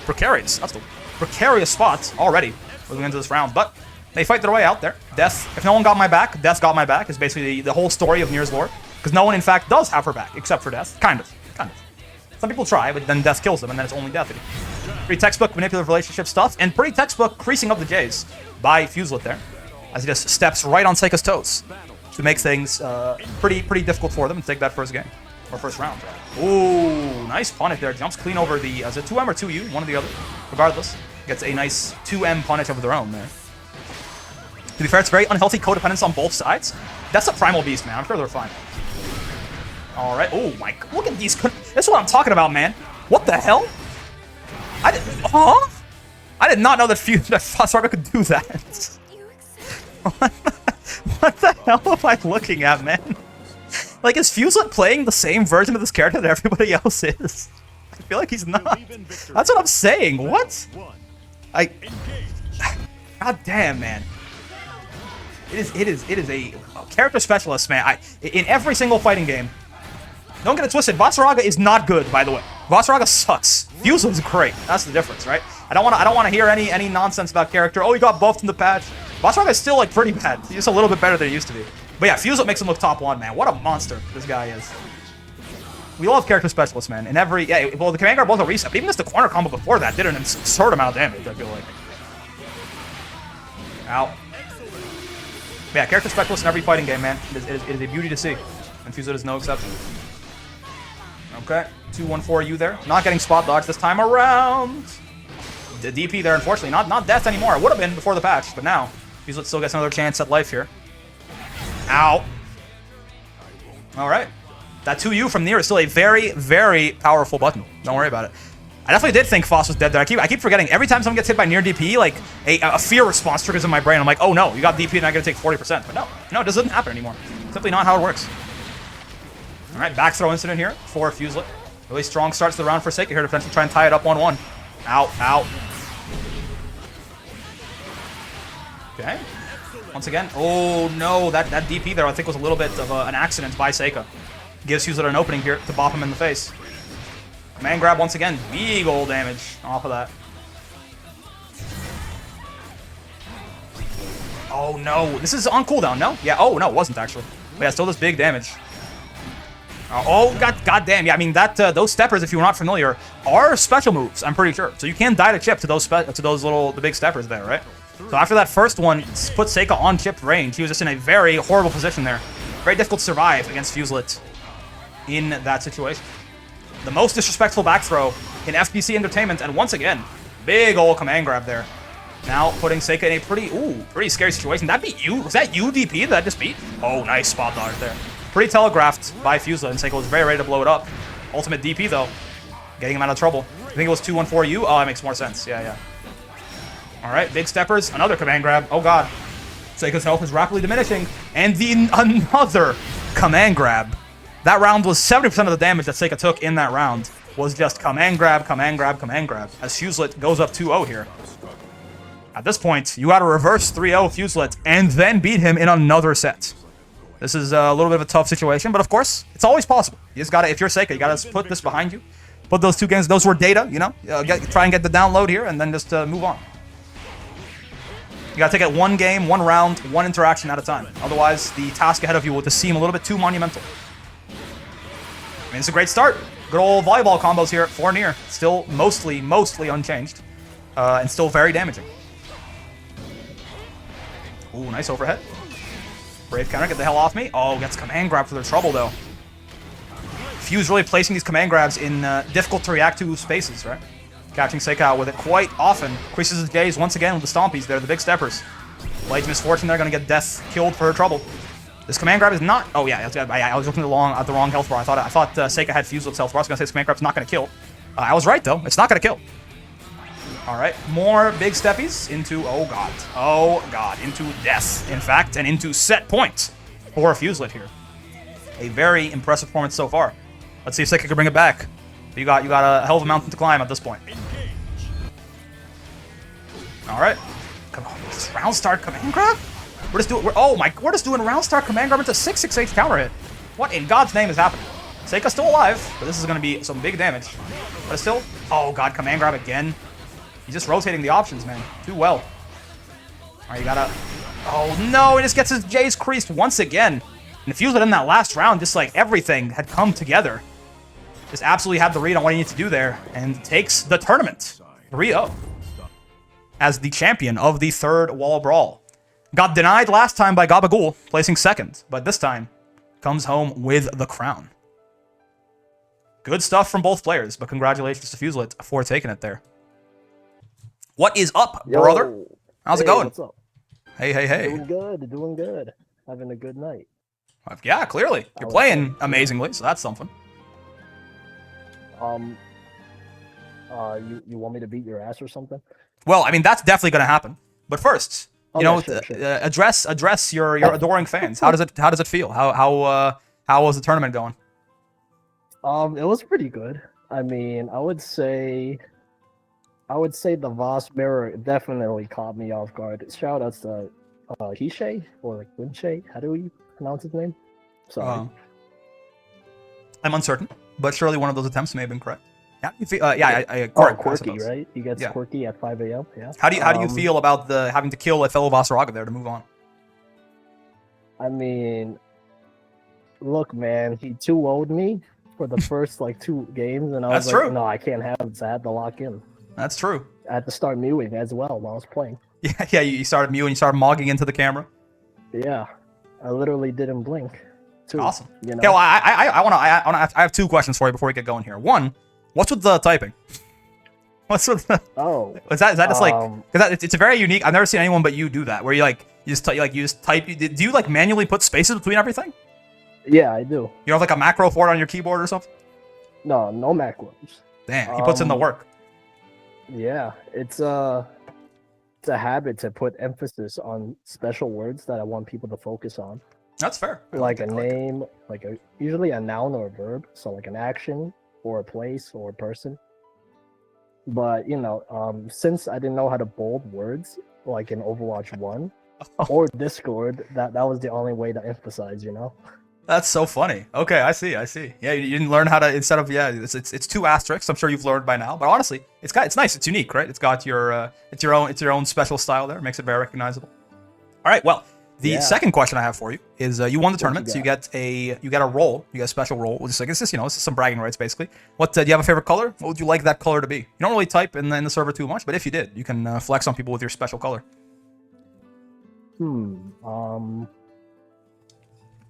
precarious. That's the precarious spot already moving into this round, but they fight their way out there. Death, if no one got my back, Death got my back is basically the whole story of Nier's lore, because no one in fact does have her back except for Death, kind of. Some people try, but then Death kills them, and then it's only Death. Pretty textbook manipulative relationship stuff, and pretty textbook creasing up the J's by Fuselet there, as he just steps right on Seika's toes to make things pretty difficult for them to take that first game, or first round. Ooh, nice punish there. Jumps clean over the, is it 2M or 2U? One or the other. Regardless, gets a nice 2M punish of their own there. To be fair, it's very unhealthy codependence on both sides. That's a primal beast, man. I'm sure they're fine. All right. Oh my! Look at these. That's what I'm talking about, man. What the hell? I did not know that Vasarga could do that. What the hell am I looking at, man? Like, is Fuselet playing the same version of this character that everybody else is? I feel like he's not. That's what I'm saying. What? God damn, man. It is a character specialist, man. In every single fighting game. Don't get it twisted. Vasarga is not good, by the way. Vasarga sucks. Fuselet's great. That's the difference, right? I don't want to hear any nonsense about character. Oh, he got buffed in the patch. Vasarga is still like pretty bad. He's just a little bit better than he used to be. But yeah, Fuselet makes him look top 1, man. What a monster this guy is. We love character specialists, man. In every well, the command guard was a reset. But even just the corner combo before that did an absurd amount of damage. I feel like. Ow. But yeah, character specialists in every fighting game, man. It is a beauty to see, and Fuselet is no exception. Okay, 2-1-4-U there. Not getting spot dodge this time around. The DP there, unfortunately. Not Death anymore. It would have been before the patch, but now Fuselet still gets another chance at life here. Ow. All right. That 2U from Nier is still a very, very powerful button. Don't worry about it. I definitely did think Foss was dead there. I keep forgetting. Every time someone gets hit by Nier DP, like, a fear response triggers in my brain. I'm like, oh no, you got DP and I gotta take 40%. But no, it doesn't happen anymore. Simply not how it works. All right, back throw incident here for Fuselet. Really strong starts to the round for Seika here to potentially try and tie it up 1-1. Ow. Okay. Once again. Oh no, that DP there I think was a little bit of an accident by Seika. Gives Fuselet an opening here to bop him in the face. Man grab once again. Big old damage off of that. Oh no, this is on cooldown, no? Yeah, oh no, it wasn't actually. But yeah, still this big damage. Oh, god damn. Yeah, I mean, those steppers, if you're not familiar, are special moves, I'm pretty sure. So you can die to chip to those the big steppers there, right? So after that first one put Seika on chip range, he was just in a very horrible position there. Very difficult to survive against Fuselet in that situation. The most disrespectful back throw in FBC Entertainment, and once again, big old command grab there. Now putting Seika in a pretty scary situation. That beat you? Was that you, DP, that I just beat? Oh, nice spot dodge there. Pretty telegraphed by Fuselet, and Seika was very ready to blow it up. Ultimate DP, though, getting him out of trouble. I think it was 2-1-4-U. Oh, that makes more sense. Yeah. All right, big steppers. Another command grab. Oh, God. Seika's health is rapidly diminishing. And another command grab. That round was 70% of the damage that Seika took in that round. Was just command grab. As Fuselet goes up 2-0 here. At this point, you got to reverse 3-0 Fuselet and then beat him in another set. This is a little bit of a tough situation, but of course, it's always possible. You just gotta, if you're Seika, you gotta put this behind you. Put those 2 games, those were data, you know? Try and get the download here, and then just move on. You gotta take it 1 game, 1 round, 1 interaction at a time. Otherwise, the task ahead of you will just seem a little bit too monumental. I mean, it's a great start. Good old volleyball combos here for Nier. Still mostly unchanged. And still very damaging. Ooh, nice overhead. Brave counter, get the hell off me. Oh, gets command grab for their trouble, though. Fuse really placing these command grabs in difficult to react to spaces, right? Catching Seika out with it quite often. Creases his gaze once again with the stompies there, the big steppers. Blades Misfortune, they're going to get Death killed for her trouble. This command grab is not... Oh, yeah, I was looking at the wrong health bar. I thought Seika had Fuselet's health bar. I was going to say this command grab's not going to kill. I was right, though. It's not going to kill. All right, more big steppies into, oh god, into Death, in fact, and into set point for Fuselet here. A very impressive performance so far. Let's see if Sika can bring it back. You got a hell of a mountain to climb at this point. All right. Come on, this round start command grab. We're just doing round start command grab into 668 counter hit. What in God's name is happening? Seika's still alive, but this is going to be some big damage. But it's still... Oh, God, command grab again. He's just rotating the options, man. Too well. All right, you gotta... Oh, no, he just gets his J's creased once again. And if you was in that last round, just like everything had come together. Just absolutely had the read on what he needs to do there. And takes the tournament 3-0. As the champion of the third Wall Brawl. Got denied last time by Gabagool, placing second. But this time, comes home with the crown. Good stuff from both players, but congratulations to Fuselit for taking it there. What is up, brother? How's it going? What's up? Hey, hey, hey. Doing good. Having a good night. Yeah, clearly. You're playing amazingly, so that's something. You want me to beat your ass or something? Well, I mean, that's definitely going to happen. But first, you know, sure. address your adoring fans. How does it feel? How was the tournament going? It was pretty good. I mean, I would say the Voss mirror definitely caught me off guard. Shout outs to Hishe or like Winshe. How do we pronounce his name? Sorry. I'm uncertain, but surely one of those attempts may have been correct. How do you feel? Quirky, right? He gets quirky at 5 a.m. Yeah. How do you feel about having to kill a fellow Vasaraga there to move on? I mean, look, man, he 2-0'd me for the first like 2 games, and I was like, no, I can't have this. I had to lock in. That's true. I had to start mewing as well while I was playing. Yeah, you started mewing, you started mogging into the camera. Yeah, I literally didn't blink. Too, awesome. You know? Okay, well, I have 2 questions for you before we get going here. One, what's with the typing? What's with the... Oh. Is that just like... Because it's a very unique... I've never seen anyone but you do that, where you just type... Do you like manually put spaces between everything? Yeah, I do. You have like a macro for it on your keyboard or something? No macros. Damn, he puts in the work. Yeah, it's a habit to put emphasis on special words that I want people to focus on. That's fair. Like a name, usually a noun or a verb, so like an action or a place or a person. But you know, since I didn't know how to bold words like in Overwatch 1 or Discord, that was the only way to emphasize, you know. That's so funny. Okay, I see. Yeah, you didn't learn how to instead of it's 2 asterisks. I'm sure you've learned by now. But honestly, it's nice. It's unique, right? It's got your own special style there. It makes it very recognizable. All right. Well, the second question I have for you is you won the tournament, so you get a role. You get a special role. It's some bragging rights basically. Do you have a favorite color? What would you like that color to be? You don't really type in the server too much, but if you did, you can flex on people with your special color.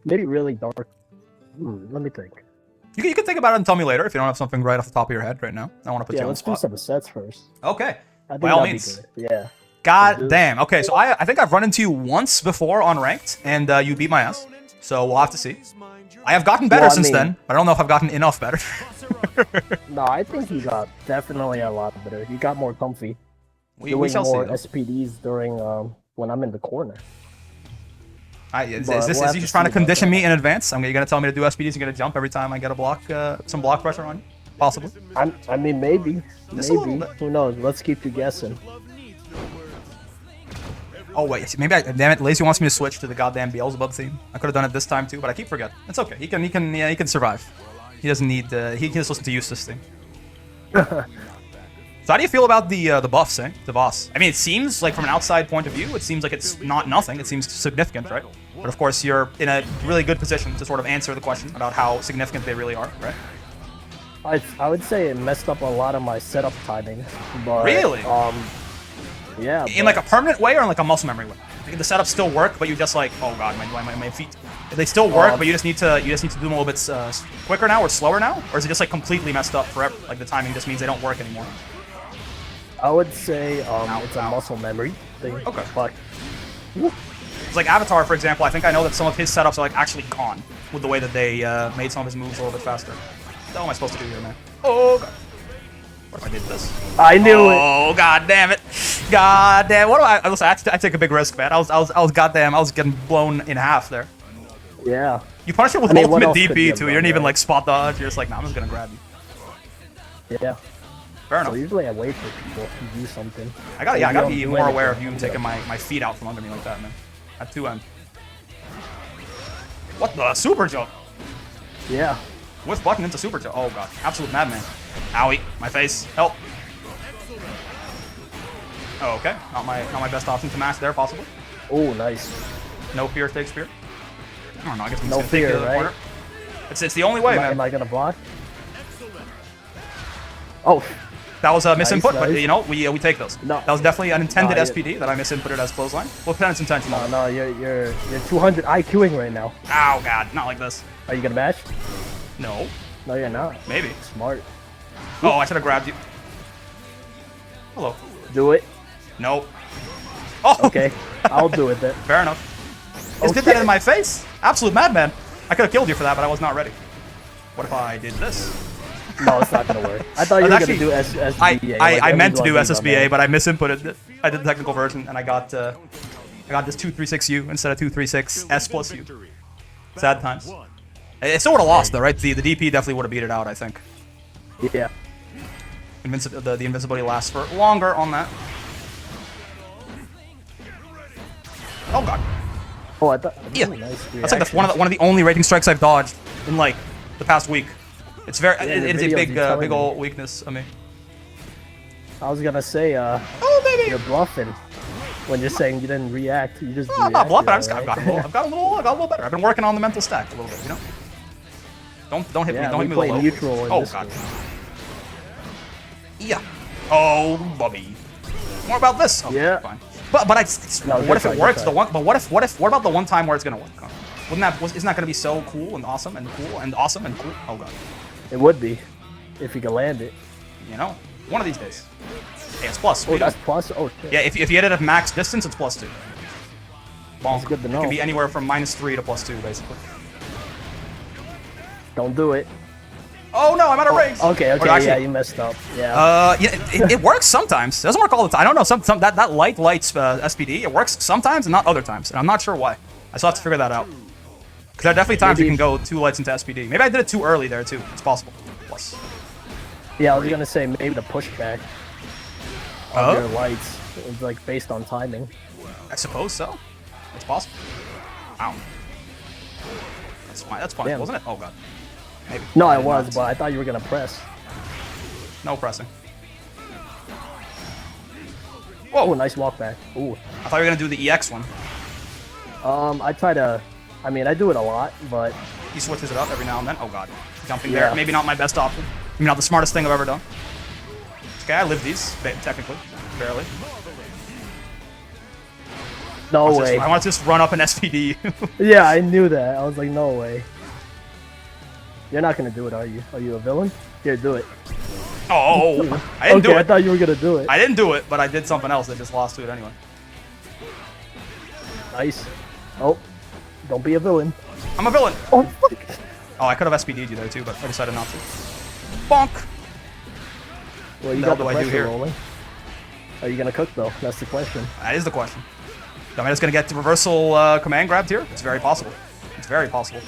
Maybe really dark. Let me think. You can think about it and tell me later if you don't have something right off the top of your head right now. I want to put you on the spot. Let's do some sets first. Okay. I think by all means. Yeah. God damn. Okay, so I think I've run into you once before on ranked, and you beat my ass. So we'll have to see. I have gotten better since then, but I don't know if I've gotten enough better. No, I think you got definitely a lot better. You got more comfy. We shall more see. SPDs during when I'm in the corner. Is you just trying to condition me in advance? You're going to tell me to do SPDs, you're going to jump every time I get a block, some block pressure on you? Possibly. I mean, maybe. Just a little maybe. bit. Who knows? Let's keep you guessing. Oh, wait. Maybe damn it. Lazy wants me to switch to the goddamn Beelzebub theme. I could have done it this time, too, but I keep forgetting. It's okay. He can survive. He doesn't need... he can just listen to Eustace thing. So how do you feel about the buffs, the boss? I mean, it seems like from an outside point of view, it seems like it's not nothing. It seems significant, right? But of course, you're in a really good position to sort of answer the question about how significant they really are, right? I would say it messed up a lot of my setup timing. But, really? Yeah. In like a permanent way or in like a muscle memory way? Like the setups still work, but you just like, oh god, my feet. They still work, but you just need to do them a little bit quicker now or slower now, or is it just like completely messed up forever? Like the timing just means they don't work anymore. I would say it's a muscle memory thing. Okay. But it's like Avatar, for example. I think I know that some of his setups are like actually gone with the way that they made some of his moves a little bit faster. What am I supposed to do here, man? Oh god. What if I did this? I knew it. Oh god damn it! God damn. What do I? Listen, I take a big risk, man. I was getting blown in half there. Yeah. You punish it with I mean, what ultimate else could you DP have too. You done, didn't even right? like spot dodge. You're just like, nah, I'm just gonna grab you. Yeah. Fair So enough. usually I wait for people to do something. I gotta, If yeah, I you gotta don't be do more aware of anything, you I'm taking gonna- my feet out from under me like that, man. At 2 end. What the super jump? Yeah. With button into super jump. Oh god, absolute madman. Owie, my face. Help. Oh, okay. Not my best option to mash there, possibly. Oh, nice. No fear, take spear. I don't know. I guess I'm No just gonna take fear, the right? corner. It's the only way, Am man. I gonna block? Oh, That was a misinput, but nice. you know, we take those. No. That was definitely an intended No, SPD that I misinputted as clothesline. We'll pretend it's intentional. no, you're 200 IQing right now. Ow, god, not like this. Are you gonna match? No, No, you're not. maybe. Smart. Oh, I should have grabbed you. Hello. Do it. No. Oh, Okay, I'll do it then. fair enough. Oh, Just did that shit. in my face. Absolute madman. I could have killed you for that, but I was not ready. What if I did this? No, it's not gonna work. I thought you were Actually, gonna do SBA. I meant to do everyone's on SSBA, there. but I misinputted it. I did the technical version, and I got this 236U instead of 236 S plus U. Sad times. It still would have lost though, right? The DP definitely would have beat it out, I think. Yeah. The invincibility lasts for longer on that. Oh god. Oh, I thought. Yeah. Ooh, nice That's like one of the only rating strikes I've dodged in like the past week. It's very Yeah, the it is a videos big you're telling big me. old weakness of me. I was gonna say, Oh baby. you're bluffing when you're saying you didn't react. You just. No, I'm not bluffing. reacted, I've got right? I've got a little better. I've been working on the mental stack a little bit, you know. Don't hit me. Yeah, Don't we hit me play with low. neutral in Oh this god. game. Yeah. Oh, Bobby. More about this. Oh, Yeah. Fine. But No, what good if try, it good works? try. The one. But what about the one time where it's gonna work? Huh? Isn't that gonna be so cool and awesome and cool and awesome and cool? Oh god. It would be, if you can land it. You know, one of these days. Hey, it's plus. Oh, we know. that's plus. Oh shit. Yeah, if you hit it at max distance, it's +2. Bonk. That's good to It know. can be anywhere from -3 to +2, basically. Don't do it. Oh no, I'm out of rings. Okay, Or okay, actually, yeah, you messed up. Yeah. Yeah, it works sometimes. It doesn't work all the time. I don't know. Some that light SPD, it works sometimes and not other times, and I'm not sure why. I still have to figure that out. Because there are definitely times you Maybe- can go 2 lights into SPD. Maybe I did it too early there too. It's possible. Plus. Yeah, I was gonna say maybe the pushback Oh? of your lights is like based on timing. I suppose so. It's possible. Ow. That's fine, Damn. wasn't it? Oh god. Maybe. No, I did was, not. but I thought you were gonna press. No pressing. Oh, nice walk back. Ooh. I thought you were gonna do the EX one. I try to. I mean, I do it a lot, but He switches it up every now and then. Oh god. Jumping Yeah. there. Maybe not my best option. Maybe not the smartest thing I've ever done. Okay, I lived these, technically. Barely. no way. I want to just run up an SPD. Yeah, I knew that. I was like, no way. You're not gonna do it, are you? Are you a villain? Here, do it. Oh, I didn't Okay, do I it. thought you were gonna do it. I didn't do it, but I did something else that just lost to it anyway. Nice. Oh, don't be a villain. I'm a villain. Oh, fuck. Oh, I could have SPD'd you there too, but I decided not to. Bonk. Well, you The got hell the do I do pressure here? rolling. Are you gonna cook though? That's the question. That is the question. Am I just gonna get the reversal command grabbed here? It's very possible. It's very possible.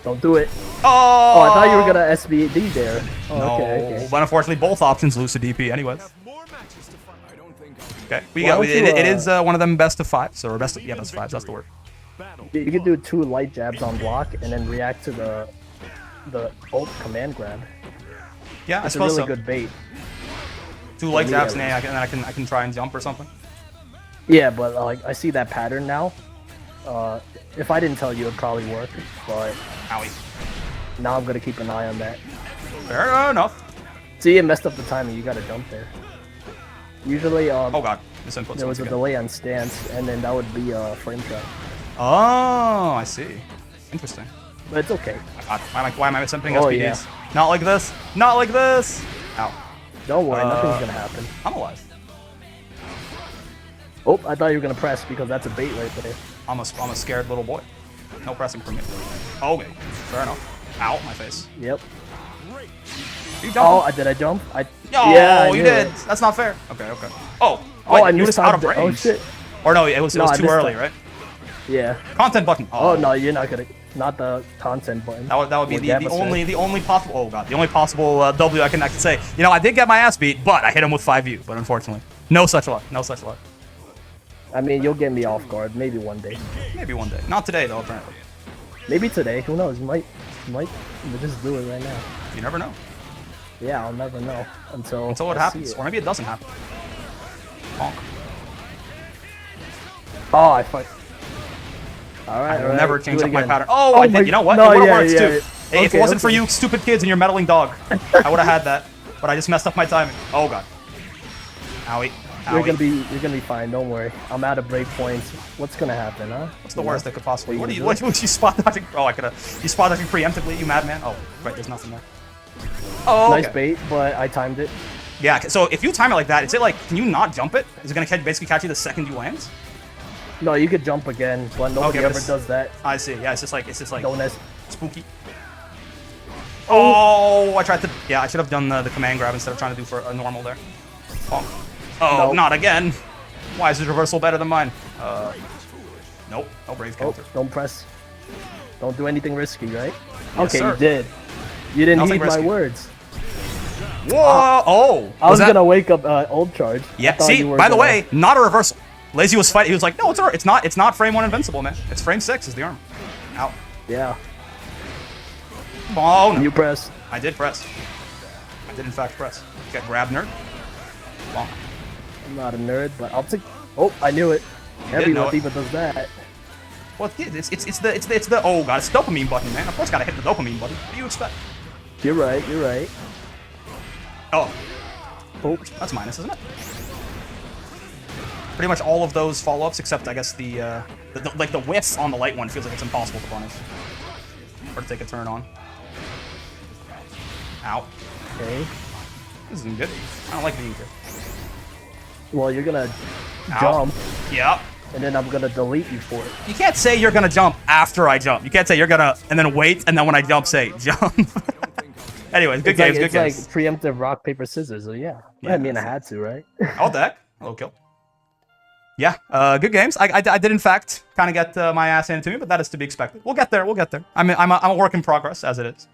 Don't do it. Oh! Oh, I thought you were gonna SBD there. Oh, No, okay. but unfortunately, both options lose to DP anyways. More matches to fight. I don't think Okay, Why don't it you, is one of them best of 5s, or best of 5s. That's the word. battle. You could do 2 light jabs on block and then react to the ult command grab. Yeah, I It's a suppose really so. good bait. 2 light Yeah. jabs, and then I can try and jump or something. Yeah, but like I see that pattern now. If I didn't tell you, it'd probably work. But Owie. now I'm gonna keep an eye on that. Fair enough. See, it messed up the timing. You gotta jump there. Usually, Oh god, misinput. there was a delay on stance, and then that would be a frame trap. Oh, I see. Interesting. But it's okay. God, why am I misimping Oh, SPDs? Not like this. Not like this. Ow. Don't worry, nothing's Uh, gonna happen. I'm alive. Oh, I thought you were gonna press because that's a bait right there. I'm a scared little boy. No pressing for me. Okay, fair enough. Ow, my face. Yep. You Oh, jumping? did I jump? Oh, yeah, I you knew did. it. That's not fair. Okay, okay. Oh, Oh, wait, I you missed just out of out. range. Oh shit. Or no, it was No, I too missed early, that. right? Yeah. Content button. Oh no, you're not gonna. Not the content button. That would be What the Gabba only possible. Oh god, the only possible W I can say. You know, I did get my ass beat, but I hit him with 5U. But unfortunately, no such luck. No such luck. I mean, you'll get me off guard. Maybe one day. Maybe one day. Not today though. Apparently. Maybe today. Who knows? You might just do it right now. You never know. Yeah, I'll never know until it I happens, see it. or maybe it doesn't happen. Honk. Oh, I fuck. Alright, I will never change up my again. pattern. Oh, I did. You know what? No, it would have yeah, worked yeah. too. Hey, if it wasn't for you stupid kids and your meddling dog, I would have had that. But I just messed up my timing. Oh god. Owie. You're Owie. gonna be fine. Don't worry. I'm out of break points. What's gonna happen, huh? What's the worst that could possibly? What What you are you spot dodging? Oh, I could have. You spot dodging preemptively, you madman. Oh, right. There's nothing there. Oh, okay. Nice bait, but I timed it. Yeah. So if you time it like that, is it like? Can you not jump it? Is it gonna basically catch you the second you land? No, you could jump again, but nobody Okay, ever does that. I see. Yeah, it's just like Don't spooky. Oh, I tried to. Yeah, I should have done the command grab instead of trying to do for a normal there. Oh, Nope. not again. Why is his reversal better than mine? Nope. No brave counter. Don't press. Don't do anything risky, right? Yes, Okay, sir. you did. You didn't Nothing heed risky. my words. Whoa! Oh, I was gonna wake up old charge. Yeah. I thought See, you were by the gonna- way, not a reversal. Lazy was fighting. He was like, no, it's not. It's not frame 1 invincible, man. It's frame 6 is the arm. Ow. Yeah. Oh no. You press. I did press. I did in fact press. Get grab nerd. Bonk. I'm not a nerd, but I'll take. Oh, I knew it. know Everyone it. even does that. Well, it's the oh god, it's the dopamine button, man. Of course, gotta hit the dopamine button. What do you expect? You're right. You're right. Oh, Oh, that's minus, isn't it? Pretty much all of those follow-ups, except I guess the like the whiff on the light one feels like it's impossible to punish or to take a turn on. Ow. okay. This isn't good. I don't like being here. Well, you're gonna Ow. jump, Yep. and then I'm gonna delete you for it. You can't say you're gonna jump after I jump. You can't say you're gonna and then wait and then when I jump say jump. Anyways, good games, good It's games. like preemptive rock paper scissors. So yeah. Yeah, I mean, I had to, right? Oh, the heck. Hello, kill. Yeah, good games. I did in fact kind of get my ass handed to me, but that is to be expected. We'll get there. We'll get there. I'm a work in progress as it is.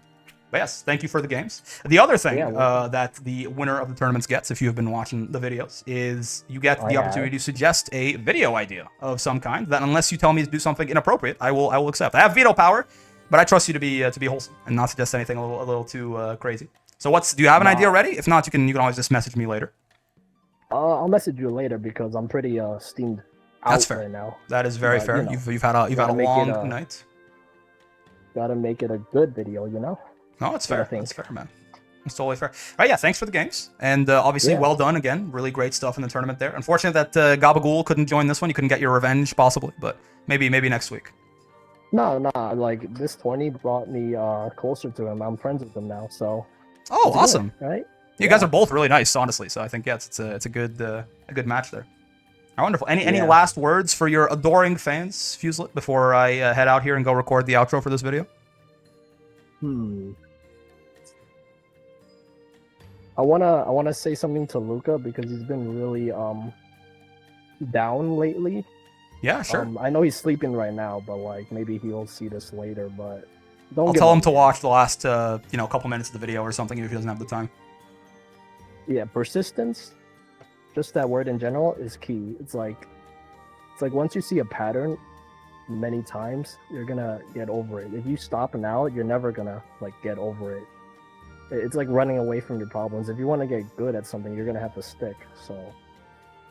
But yes, thank you for the games. The other thing that the winner of the tournaments gets, if you have been watching the videos, is you get the opportunity to suggest a video idea of some kind. That unless you tell me to do something inappropriate, I will accept. I have veto power, but I trust you to be wholesome and not suggest anything a little too crazy. So do you have an idea already? If not, you can always just message me later. I'll message you later because I'm pretty steamed out That's fair. right now. That is very fair. you know, You've had a long night. Gotta make it a good video, you know. No, it's I fair. think. It's fair, man. It's totally fair. All right, yeah, thanks for the games. And obviously, Yeah. well done again. Really great stuff in the tournament there. Unfortunate that Gabagool couldn't join this one. You couldn't get your revenge, possibly. But maybe next week. No, like this tourney brought me closer to him. I'm friends with him now, so. Oh, it's awesome. good, right? You guys are both really nice, honestly. So I think, yeah, it's a good match there. Oh, wonderful. Any Yeah. last words for your adoring fans, Fuselet, before I head out here and go record the outro for this video? I wanna say something to Luca because he's been really down lately. Yeah, sure. I know he's sleeping right now, but like maybe he'll see this later. But don't. I'll give tell him up. to watch the last couple minutes of the video or something if he doesn't have the time. Yeah, persistence, just that word in general is key. It's like once you see a pattern many times, you're gonna get over it. If you stop now, you're never gonna like get over it. It's like running away from your problems. If you want to get good at something, you're gonna have to stick. So.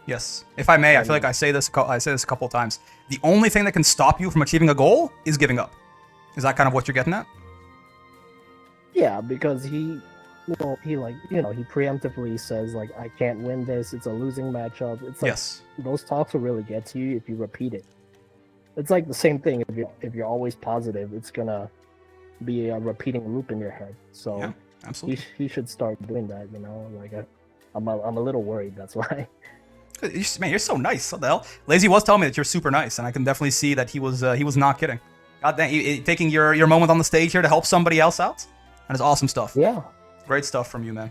Yes. If I may, I feel like I say this a couple of times. The only thing that can stop you from achieving a goal is giving up. Is that kind of what you're getting at? Yeah, because he preemptively says like, I can't win this. It's a losing matchup. It's like Yes. those talks will really get to you if you repeat it. It's like the same thing. If you're always positive, it's gonna be a repeating loop in your head. So Yeah, absolutely. he should start doing that. You know, like I'm a little worried. That's why. Man, you're so nice. What the hell? Lazy was telling me that you're super nice, and I can definitely see that he was not kidding. God dang, taking your moment on the stage here to help somebody else out. That is awesome stuff. Yeah. Great stuff from you, man.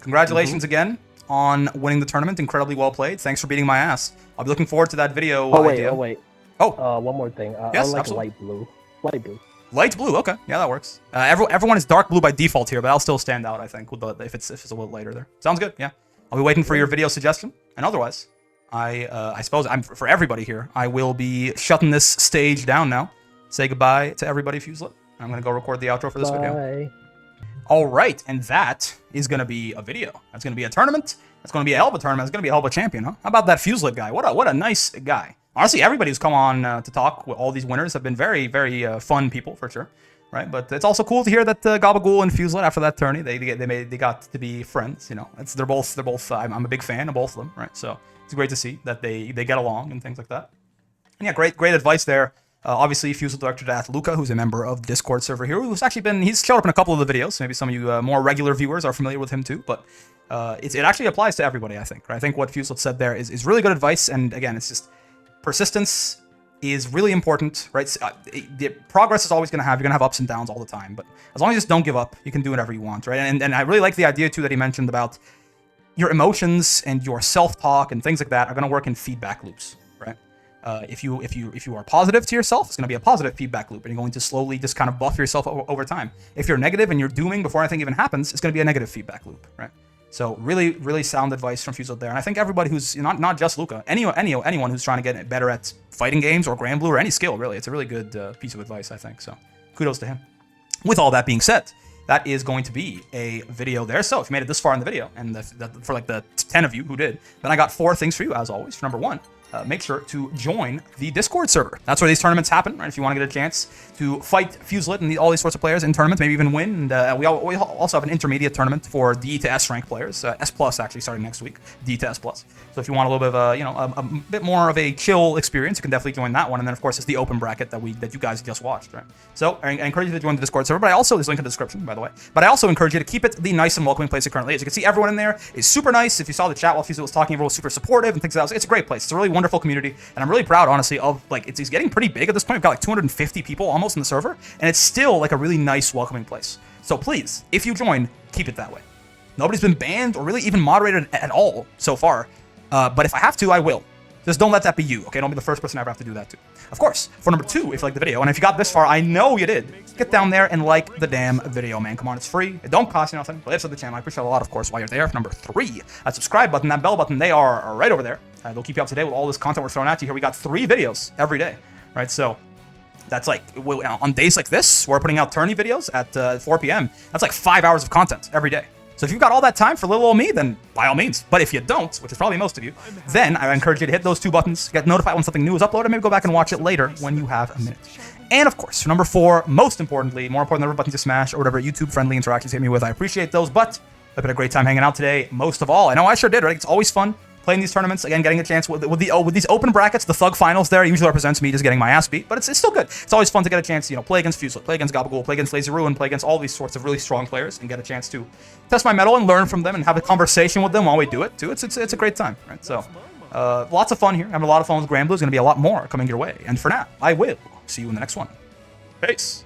Congratulations again on winning the tournament. Incredibly well played. Thanks for beating my ass. I'll be looking forward to that video idea. Oh wait. Oh, One more thing. I Yes, like absolutely. light blue. Light blue. light blue. Okay, yeah, that works. Everyone is dark blue by default here, but I'll still stand out, I think, with the, if it's a little later there. Sounds good. Yeah, I'll be waiting for your video suggestion. And otherwise, I suppose for everybody here, I will be shutting this stage down now. Say goodbye to everybody, Fuselet. I'm gonna go record the outro for this video. Bye. All right, and that is going to be a video. That's going to be a tournament. That's going to be a hell of a tournament. It's going to be a hell of a champion, huh? How about that Fuselet guy? What a nice guy. Honestly, everybody who's come on to talk with all these winners have been very, very fun people, for sure. Right, but it's also cool to hear that Gabagool and Fuselet, after that tourney, they got to be friends. You know, they're both. I'm a big fan of both of them. Right, so it's great to see that they get along and things like that. And yeah, great advice there. Obviously, Fuselet director to Luca, who's a member of the Discord server here, he's showed up in a couple of the videos. Maybe some of you more regular viewers are familiar with him too, but it actually applies to everybody, I think. Right? I think what Fuselet said there is really good advice, and again, it's just persistence is really important, right? The progress is always you're gonna have ups and downs all the time, but as long as you just don't give up, you can do whatever you want, right? And I really like the idea too that he mentioned about your emotions and your self-talk and things like that are gonna work in feedback loops, right? If you are positive to yourself, it's going to be a positive feedback loop, and you're going to slowly just kind of buff yourself over time. If you're negative and you're dooming before anything even happens, it's going to be a negative feedback loop, right? So really sound advice from Fuselet there, and I think everybody who's not just Luca, anyone who's trying to get better at fighting games or Granblue or any skill, really, it's a really good piece of advice, I think. So kudos to him. With all that being said, that is going to be a video there. So if you made it this far in the video, and for like the 10 of you who did, then I got 4 things for you as always. For number 1. Make sure to join the Discord server. That's where these tournaments happen, right? If you want to get a chance to fight Fuselet and all these sorts of players in tournaments, maybe even win. And we also have an intermediate tournament for D to S rank players, S plus actually starting next week, D to S plus. So if you want a little bit of a bit more of a chill experience, you can definitely join that one. And then of course it's the open bracket that you guys just watched, right? So I encourage you to join the Discord server. But there's a link in the description, by the way. But I also encourage you to keep it the nice and welcoming place it currently is. You can see everyone in there is super nice. If you saw the chat while Fuselet was talking, everyone was super supportive and things like that. It's a great place. It's a really wonderful community, and I'm really proud, honestly, of it's getting pretty big at this point. We've got like 250 people almost in the server, and it's still like a really nice, welcoming place. So please, if you join, keep it that way. Nobody's been banned or really even moderated at all so far, but if I have to, I will. Just don't let that be you, okay? Don't be the first person I ever have to do that to. Of course, for number 2, if you like the video, and if you got this far, I know you did, get down there and like the damn video, man. Come on, it's free. It don't cost you nothing. Play up to the channel. I appreciate it a lot, of course, while you're there. For number 3, that subscribe button, that bell button, they are right over there. They'll keep you up to date with all this content we're throwing at you here. We got 3 videos every day, right? So that's like, on days like this, we're putting out tourney videos at 4 p.m. That's like 5 hours of content every day. So if you've got all that time for little old me, then by all means. But if you don't, which is probably most of you, then I encourage you to hit those 2 buttons, get notified when something new is uploaded, and maybe go back and watch it later when you have a minute. And of course, for number 4, most importantly, more important than every button to smash or whatever YouTube-friendly interactions you hit me with, I appreciate those, but I've had a great time hanging out today, most of all. I know I sure did, right? It's always fun playing these tournaments, again, getting a chance with these open brackets. The Thug finals there usually represents me just getting my ass beat, but it's still good. It's always fun to get a chance to, play against Fuselet, play against Gabagool, play against Lazy Ruin, play against all these sorts of really strong players, and get a chance to test my mettle and learn from them and have a conversation with them while we do it, too. It's a great time, right? So, lots of fun here. Having a lot of fun with Granblue. There's going to be a lot more coming your way. And for now, I will see you in the next one. Peace.